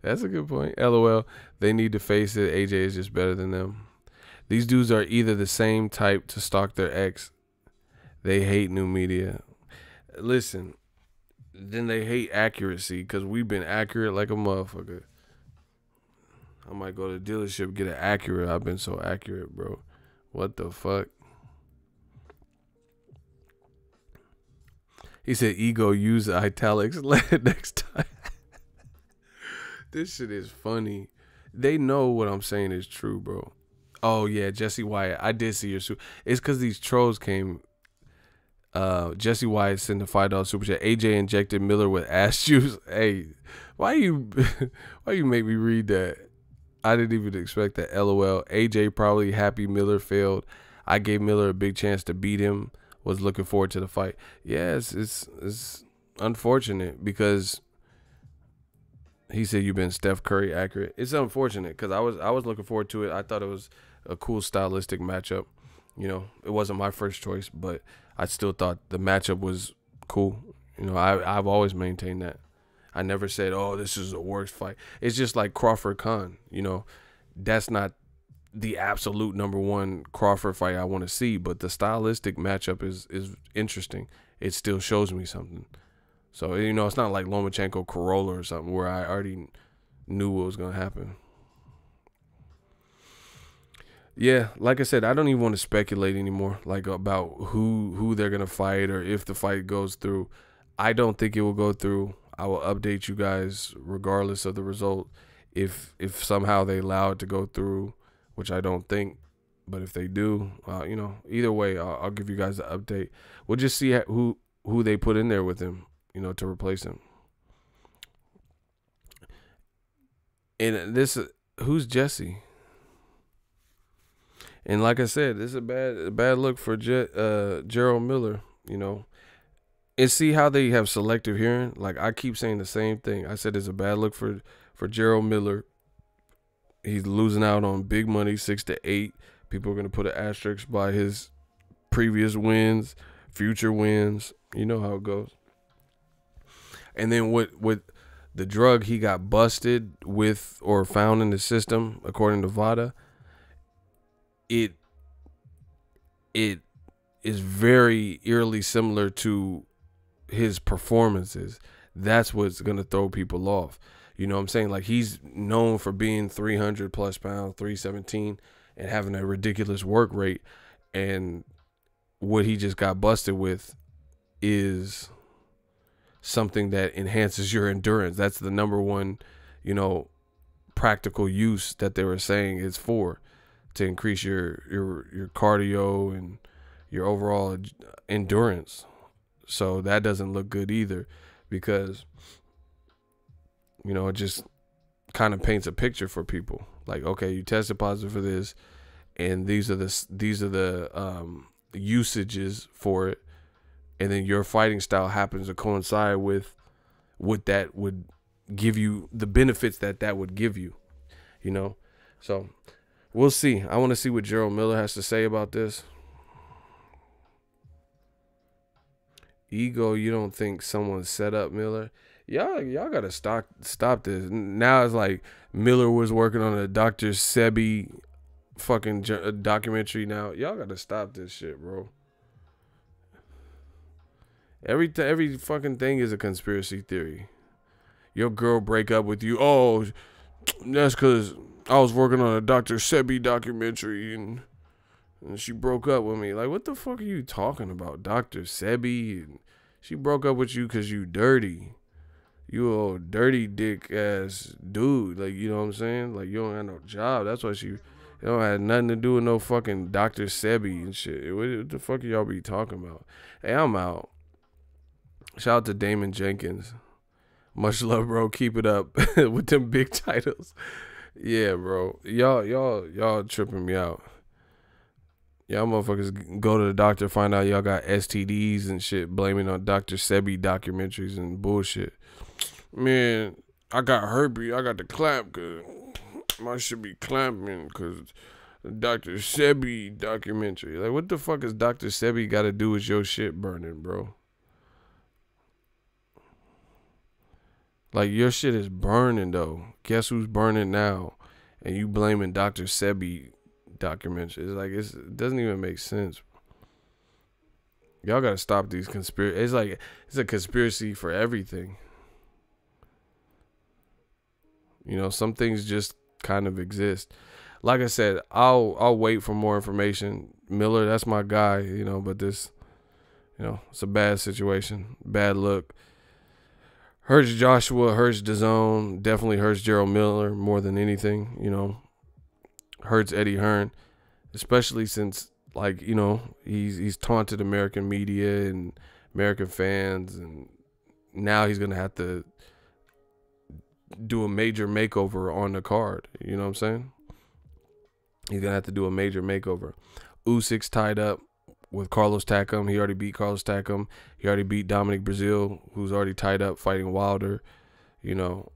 That's a good point. LOL. They need to face it. AJ is just better than them. These dudes are either the same type to stalk their ex. They hate new media. Listen, then they hate accuracy because we've been accurate like a motherfucker. I might go to the dealership, get it accurate. I've been so accurate, bro. What the fuck? He said, ego, use the italics next time. This shit is funny. They know what I'm saying is true, bro. Oh, yeah, Jesse Wyatt. I did see your suit. It's because these trolls came. Jesse Wyatt sent a $5 super chat. AJ injected Miller with ass juice. Hey, why you make me read that? I didn't even expect that. LOL. AJ probably happy Miller failed. I gave Miller a big chance to beat him. Was looking forward to the fight. Yes, it's unfortunate because he said you've been Steph Curry accurate. It's unfortunate because I was looking forward to it. I thought it was a cool stylistic matchup. You know, it wasn't my first choice, but I still thought the matchup was cool. You know, I've always maintained that. I never said, oh, this is the worst fight. It's just like Crawford Khan. You know, that's not the absolute number one Crawford fight I want to see, but the stylistic matchup is interesting. It still shows me something. So, you know, it's not like Lomachenko Corolla or something where I already knew what was going to happen. Yeah, like I said, I don't even want to speculate anymore, like about who they're going to fight or if the fight goes through. I don't think it will go through. I will update you guys regardless of the result. If somehow they allow it to go through, which I don't think, but if they do, you know, either way, I'll give you guys an update. We'll just see who they put in there with him, you know, to replace him. And this, who's Jesse? And like I said, this is a bad look for Gerald Miller, you know. And see how they have selective hearing? Like, I keep saying the same thing. I said it's a bad look for Gerald Miller. He's losing out on big money, 6-8. People are going to put an asterisk by his previous wins, future wins. You know how it goes. And then with the drug he got busted with or found in the system, according to VADA, it is very eerily similar to his performances. That's what's going to throw people off. You know what I'm saying? Like, he's known for being 300 plus pounds, 317, and having a ridiculous work rate. And what he just got busted with is something that enhances your endurance. That's the number one, you know, practical use that they were saying is for, to increase your cardio and your overall endurance. So that doesn't look good either, because, you know, it just kind of paints a picture for people. Like, okay, you tested positive for this, and these are the usages for it, and then your fighting style happens to coincide with what that would give you, the benefits that would give you, you know. So we'll see. I want to see what Gerald Miller has to say about this. Ego, you don't think someone set up Miller? Y'all gotta stop this. Now it's like Miller was working on a Dr. Sebi fucking documentary. Now y'all gotta stop this shit, bro. Every fucking thing is a conspiracy theory. Your girl break up with you. Oh, that's because I was working on a Dr. Sebi documentary and she broke up with me. Like, what the fuck are you talking about, Dr. Sebi? And she broke up with you because you dirty. You a dirty dick ass dude. Like, you know what I'm saying? Like, you don't have no job. That's why she It don't have nothing to do with no fucking Dr. Sebi and shit. What the fuck y'all be talking about? Hey, I'm out. Shout out to Damon Jenkins. Much love, bro. Keep it up with them big titles. Yeah, bro. Y'all tripping me out. Y'all motherfuckers go to the doctor, find out y'all got STDs and shit, blaming on Dr. Sebi documentaries and bullshit. Man, I got herpes. I got the clamp because my shit be clamping because the Dr. Sebi documentary. Like, what the fuck is Dr. Sebi got to do with your shit burning, bro? Like, your shit is burning, though. Guess who's burning now? And you blaming Dr. Sebi documentary. It's like, it doesn't even make sense. Y'all got to stop these conspiracy. It's like, it's a conspiracy for everything. You know, some things just kind of exist. Like I said, I'll wait for more information. Miller, that's my guy, you know, but this, you know, it's a bad situation. Bad look. Hurts Joshua, hurts DAZN, definitely hurts Gerald Miller more than anything, you know. Hurts Eddie Hearn, especially since, like, you know, he's taunted American media and American fans, and now he's going to have to do a major makeover on the card. You know what I'm saying? He's going to have to do a major makeover. Usyk's tied up with Carlos Takam. He already beat Carlos Takam. He already beat Dominic Breazeale, who's already tied up fighting Wilder. You know,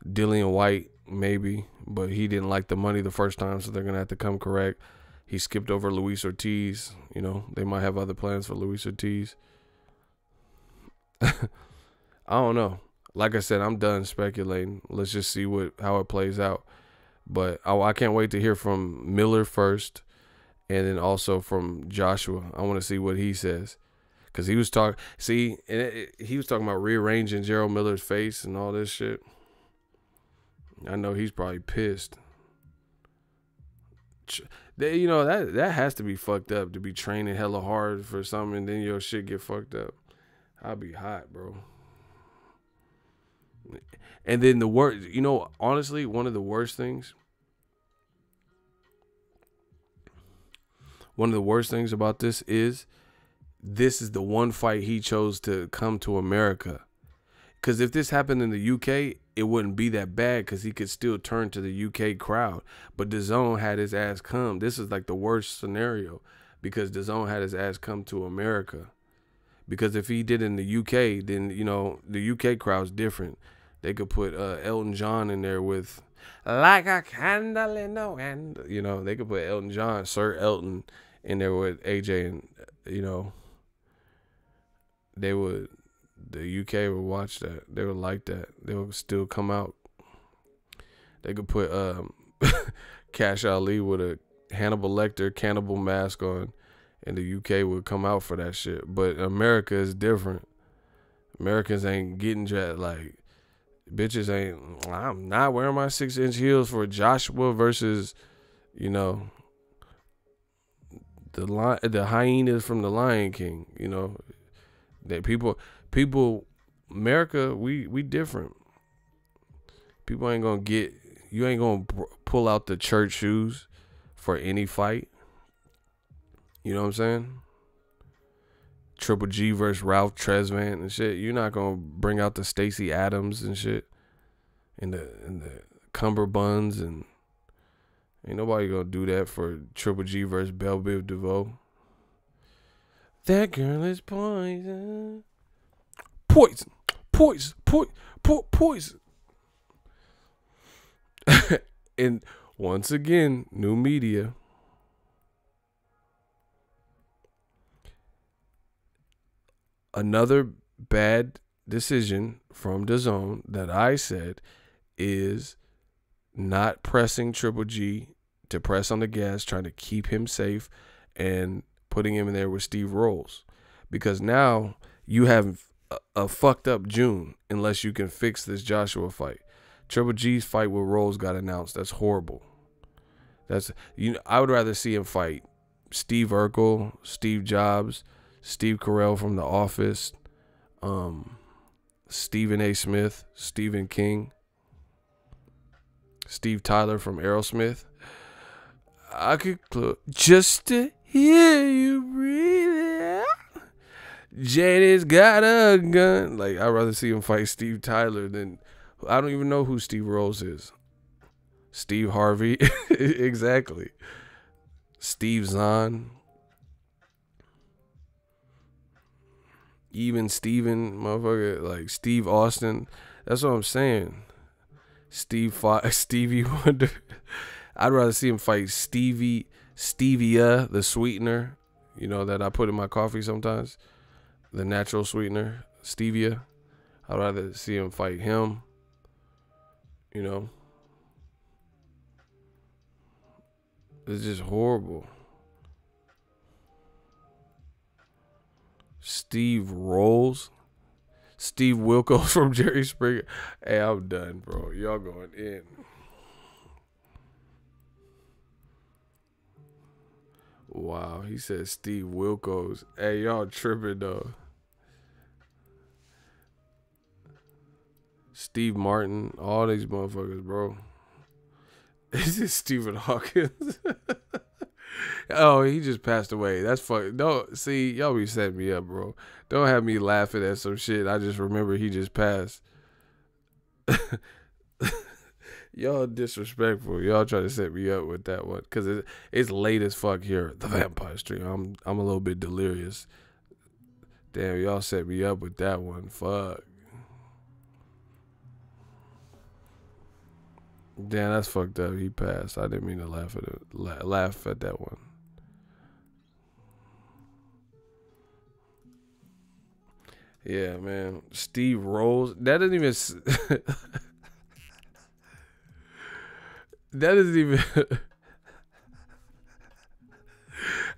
Dillian White, maybe, but he didn't like the money the first time, so they're going to have to come correct. He skipped over Luis Ortiz. You know, they might have other plans for Luis Ortiz. I don't know. Like I said, I'm done speculating. Let's just see how it plays out. But I can't wait to hear from Miller first, and then also from Joshua. I want to see what he says, because he was talking. See, he was talking about rearranging Gerald Miller's face and all this shit. I know he's probably pissed. You know, that has to be fucked up, to be training hella hard for something and then your shit get fucked up. I'd be hot, bro. And then the worst, you know, honestly, one of the worst things about this is the one fight he chose to come to America. Because if this happened in the UK, it wouldn't be that bad, because he could still turn to the UK crowd. But DAZN had his ass come. This is like the worst scenario, because DAZN had his ass come to America. Because if he did in the UK, then, you know, the UK crowd's different. They could put Elton John in there with "Like a Candle in the Wind." You know, they could put Elton John, Sir Elton, in there with AJ, and, you know, the UK would watch that. They would like that. They would still come out. They could put Cash Ali with a Hannibal Lecter cannibal mask on, and the UK would come out for that shit. But America is different. Americans ain't getting like, bitches ain't. I'm not wearing my 6-inch heels for Joshua versus, you know, the hyenas from the Lion King. You know, that people, America, we different. People ain't gonna get. You ain't gonna pull out the church shoes for any fight. You know what I'm saying? Triple G versus Ralph Tresvant and shit. You're not gonna bring out the Stacey Adams and shit, and the cummerbunds, and ain't nobody gonna do that for Triple G versus Belle Biv DeVoe. That girl is poison. Poison. Poison. Poison. And once again, new media. Another bad decision from DAZN that I said is not pressing Triple G to press on the gas, trying to keep him safe, and putting him in there with Steve Rolls. Because now you have a fucked up June unless you can fix this Joshua fight. Triple G's fight with Rolls got announced. That's horrible. I would rather see him fight Steve Urkel, Steve Jobs, Steve Carell from The Office, Stephen A. Smith, Stephen King, Steve Tyler from Aerosmith. I could close just to hear you breathe. Jaden's got a gun. Like, I'd rather see him fight Steve Tyler than, I don't even know who Steve Rolls is. Steve Harvey. Exactly. Steve Zahn. Even Steven, motherfucker, like Steve Austin. That's what I'm saying. Stevie Wonder. I'd rather see him fight Stevia, the sweetener, you know, that I put in my coffee sometimes. The natural sweetener, stevia. I'd rather see him fight him, you know. It's just horrible. Steve Rolls. Steve Wilkos from Jerry Springer. Hey, I'm done, bro. Y'all going in. Wow, he said Steve Wilkos. Hey, y'all tripping, though. Steve Martin. All these motherfuckers, bro. Is it Stephen Hawkins? Oh, he just passed away. That's fuck. Don't see, y'all be setting me up, bro. Don't have me laughing at some shit. I just remember he just passed. Y'all disrespectful. Y'all try to set me up with that one because it's late as fuck here. The Vampire Stream. I'm a little bit delirious. Damn, y'all set me up with that one. Fuck. Damn, that's fucked up. He passed. I didn't mean to laugh at that one. Yeah, man. Steve Rolls. That doesn't even. That isn't even.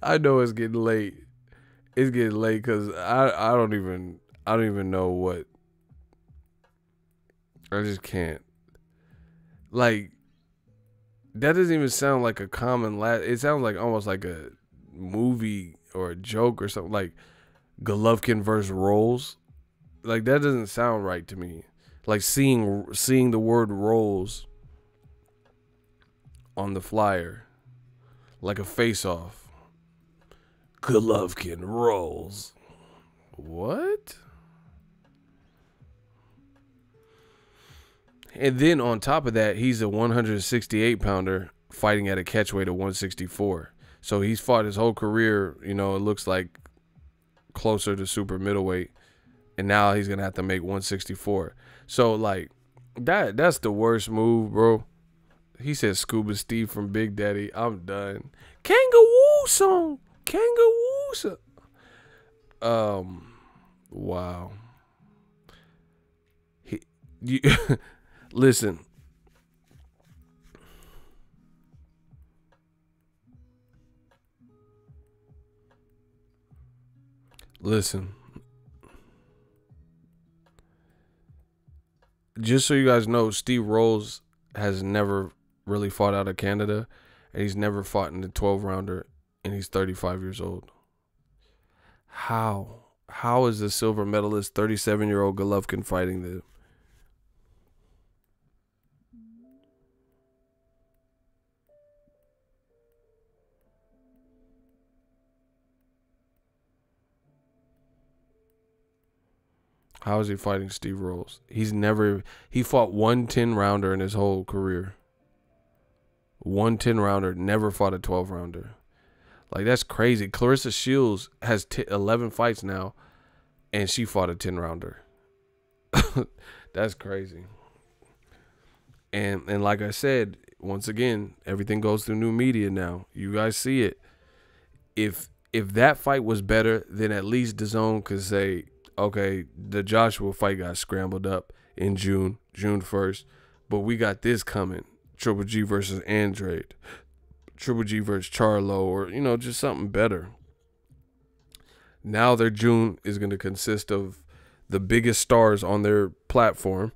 I know it's getting late. It's getting late because I don't even know what. I just can't. Like, that doesn't even sound like a common it sounds like almost like a movie or a joke or something, like Golovkin versus Rolls. Like, that doesn't sound right to me. Like seeing the word Rolls on the flyer, like a face-off. Golovkin Rolls. What? And then on top of that, he's a 168-pounder fighting at a catchweight of 164. So he's fought his whole career, you know, it looks like closer to super middleweight. And now he's going to have to make 164. So, like, that's the worst move, bro. He said Scuba Steve from Big Daddy. I'm done. Kangaroo song. Kangaroo song. Wow. Listen. Just so you guys know, Steve Rolls has never really fought out of Canada, and he's never fought in the 12-rounder, and he's 35 years old. How is the silver medalist 37-year-old Golovkin fighting the? How is he fighting Steve Rolls? He fought one 10-rounder in his whole career. One 10-rounder, never fought a 12-rounder. Like, that's crazy. Clarissa Shields has 11 fights now, and she fought a 10-rounder. That's crazy. And like I said, once again, everything goes through new media now. You guys see it. If that fight was better, then at least DAZN could say, okay, the Joshua fight got scrambled up in June 1st, but we got this coming. Triple G versus Andrade. Triple G versus Charlo, or, you know, just something better. Now their June is going to consist of the biggest stars on their platform.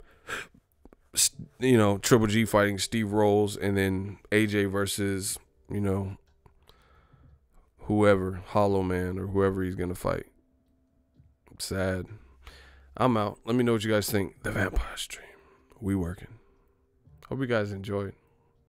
You know, Triple G fighting Steve Rolls, and then AJ versus, you know, whoever, Hollow Man or whoever he's going to fight. Sad. I'm out. Let me know what you guys think. The Vampire Stream. We working. Hope you guys enjoyed.